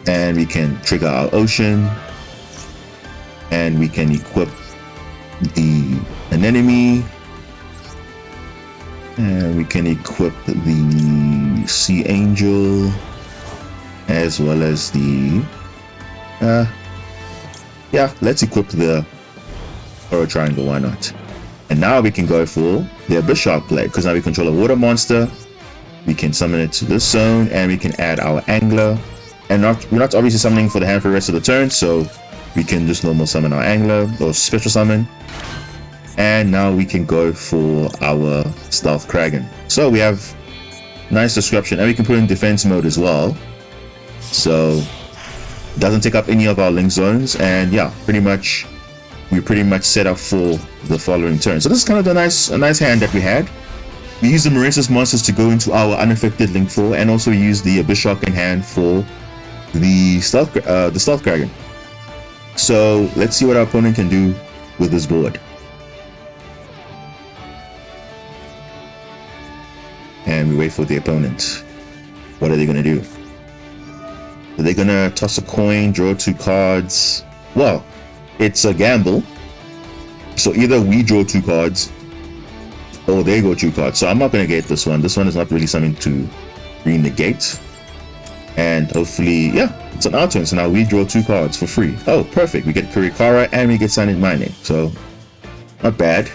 and we can trigger our Ocean, and we can equip the Anemone, and we can equip the Sea Angel, as well as the yeah, let's equip the Coral Triangle, why not? And now we can go for the Abyss Shark play because now we control a water monster. We can summon it to this zone, and we can add our Angler. And we're not obviously summoning for the hand for the rest of the turn, so we can just normal summon our Angler or special summon. And now we can go for our Stealth Kraken. So we have nice disruption, and we can put in defense mode as well. So it doesn't take up any of our link zones, and yeah, we're pretty much set up for the following turn. So this is kind of a nice hand that we had. We use the Marincess monsters to go into our unaffected link 4, and also use the Abyss Shark in hand for the Stealth Kraken. So let's see what our opponent can do with this board. And we wait for the opponent. What are they gonna do? Are they gonna toss a coin, draw 2 cards? Well, it's a gamble. So either we draw 2 cards, or they go 2 cards. So I'm not gonna get this one. This one is not really something to re-negate. And hopefully, yeah, it's an our turn. So now we draw 2 cards for free. Oh, perfect. We get Kurikara and we get Cynet Mining. So not bad.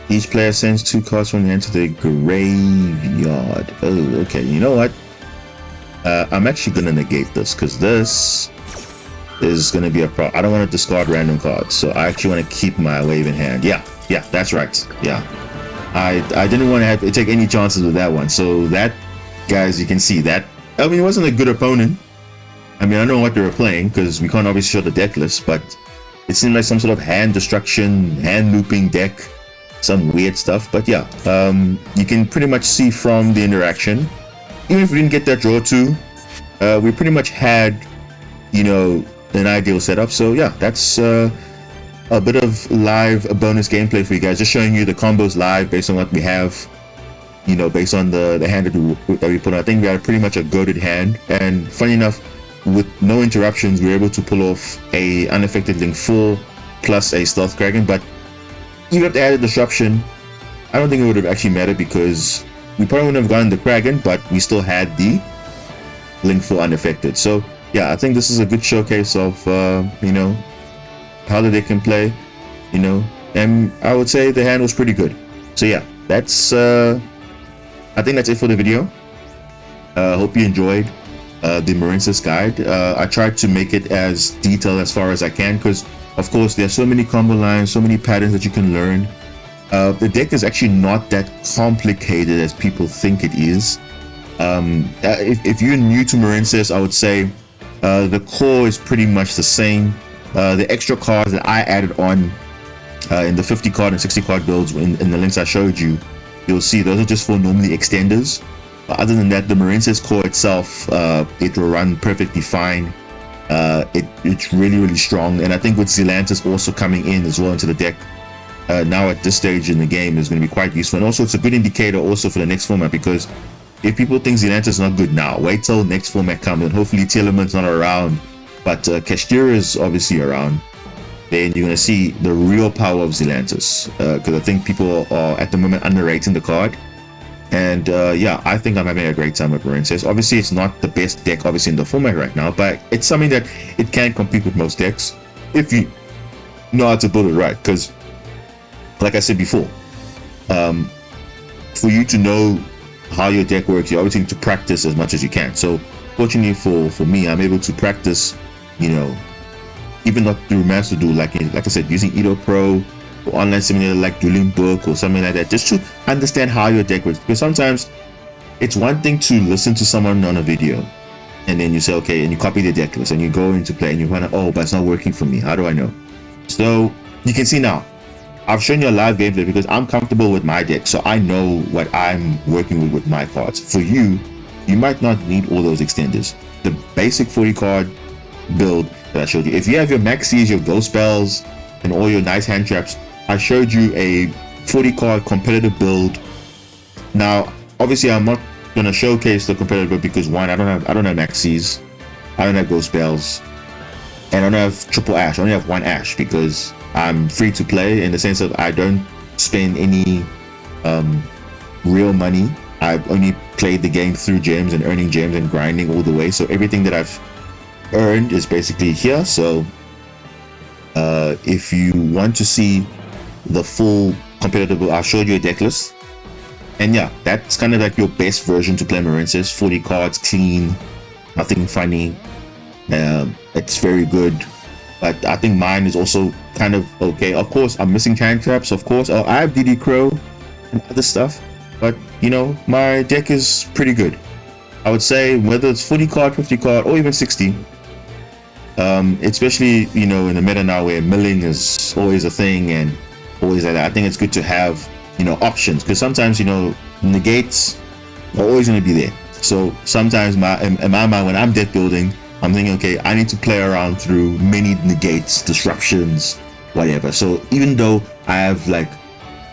Each player sends 2 cards from the end to the graveyard. Oh, okay. You know what? I'm actually gonna negate this because this is gonna be a problem. I don't want to discard random cards, so I actually want to keep my wave in hand. Yeah, that's right. Yeah, I didn't want to have to take any chances with that one. So that, guys, you can see that. I mean, it wasn't a good opponent. I mean, I don't know what they were playing because we can't obviously show the deck list, but it seemed like some sort of hand destruction, hand looping deck, some weird stuff. But yeah, you can pretty much see from the interaction, even if we didn't get that draw 2, we pretty much had, you know, an ideal setup. So yeah, that's a bit of live bonus gameplay for you guys, just showing you the combos live based on what we have, you know, based on the hand that we put on. I think we had pretty much a goated hand, and funny enough, with no interruptions, we were able to pull off a unaffected link 4 plus a Stealth Kraken. But even if they added disruption, I don't think it would have actually mattered because we probably wouldn't have gotten the Kraken, but we still had the link 4 unaffected. So yeah, I think this is a good showcase of you know, how the deck can play, you know, and I would say the hand was pretty good. So yeah, that's I think that's it for the video. Hope you enjoyed the Marincess guide. I tried to make it as detailed as far as I can because, of course, there's so many combo lines, so many patterns that you can learn. The deck is actually not that complicated as people think it is. If you're new to Marincess, I would say the core is pretty much the same. The extra cards that I added on in the 50 card and 60 card builds in the links I showed you, you'll see those are just for normally extenders. But other than that, the Marincess core itself, it will run perfectly fine. It's really strong, and I think with Zealantis also coming in as well into the deck now at this stage in the game is going to be quite useful. And also it's a good indicator also for the next format, because if people think Zealantis is not good now, wait till next format comes, and hopefully Tearlaments not around, but Kashtira is obviously around. Then you're going to see the real power of Zealantis, because I think people are at the moment underrating the card. And yeah, I think I'm having a great time with Marincess. Obviously, it's not the best deck, obviously, in the format right now, but it's something that it can compete with most decks if you know how to build it right. Because, like I said before, for you to know how your deck works, you obviously need to practice as much as you can. So, fortunately for me, I'm able to practice, you know, even not through Master Duel, like I said, using Edo Pro, or online simulator like Dueling Book or something like that, just to understand how your deck works. Because sometimes it's one thing to listen to someone on a video and then you say, okay, and you copy the deck list and you go into play and you find out, oh, but it's not working for me. How do I know? So you can see now, I've shown you a live gameplay because I'm comfortable with my deck, so I know what I'm working with my cards. For you, you might not need all those extenders. The basic 40 card build that I showed you, if you have your maxis, your ghost spells, and all your nice hand traps, I showed you a 40 card competitive build. Now, obviously, I'm not gonna showcase the competitive build because one, I don't have maxis, I don't have ghost spells, and I don't have triple ash. I only have one ash because I'm free to play in the sense that I don't spend any real money. I've only played the game through gems and earning gems and grinding all the way. So everything that I've earned is basically here. So if you want to see the full competitive, I showed you a deck list, and yeah, that's kind of like your best version to play Marincess. 40 cards, clean, nothing funny. It's very good, but I think mine is also kind of okay. Of course, I'm missing hand traps. Of course, I have DD Crow and other stuff, but you know, my deck is pretty good. I would say whether it's 40 card, 50 card, or even 60. Especially, you know, in the meta now where milling is always a thing and always like that, I think it's good to have, you know, options, because sometimes, you know, negates are always going to be there. So sometimes in my mind, when I'm deck building, I'm thinking, okay, I need to play around through many negates, disruptions, whatever. So even though I have like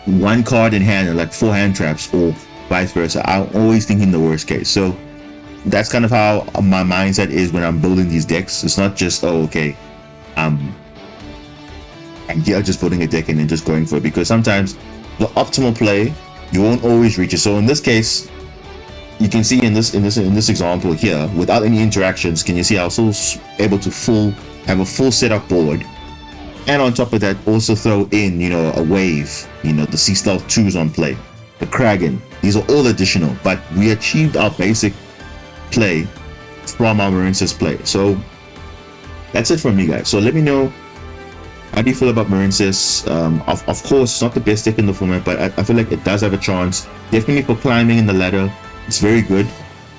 one card in hand and like 4 hand traps or vice versa, I'm always thinking the worst case. So that's kind of how my mindset is when I'm building these decks. It's not just, oh, okay, I'm just building a deck and then just going for it, because sometimes the optimal play, you won't always reach it. So in this case, you can see in this example here, without any interactions, can you see I was also able to have a full setup board, and on top of that also throw in, you know, a wave, you know, the Sea Stealth 2s on play, the Kraken. These are all additional, but we achieved our basic play from our Marincess play. So that's it from me, guys. So let me know, how do you feel about Marincess? Of course, it's not the best deck in the format, but I feel like it does have a chance. Definitely for climbing in the ladder, it's very good.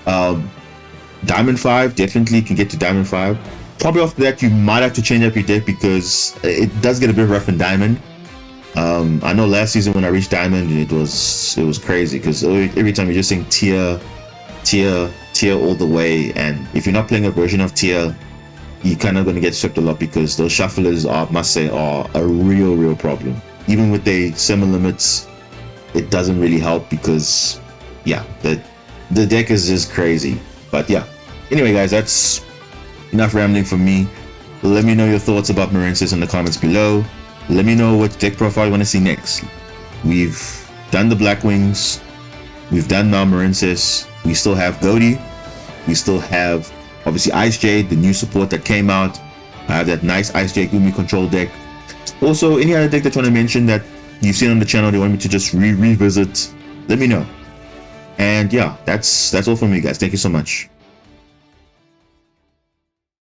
Diamond 5, definitely can get to Diamond 5. Probably after that, you might have to change up your deck because it does get a bit rough in Diamond. I know last season when I reached Diamond, it was crazy because every time you're just saying tier all the way, and if you're not playing a version of tier, you're kind of going to get swept a lot because those shufflers are a real problem. Even with the semi limits, it doesn't really help because yeah, the deck is just crazy. But yeah, anyway guys, that's enough rambling from me. Let me know your thoughts about Marincess in the comments below. Let me know what deck profile you want to see next. We've done the Black Wings, we've done now Marincess, we still have Ghoti, we still have obviously Ice Jade, the new support that came out. I have that nice Ice Jade Umi control deck. Also, any other deck that you want to mention that you've seen on the channel, they want me to just revisit, let me know. And yeah, that's all from me, guys. Thank you so much.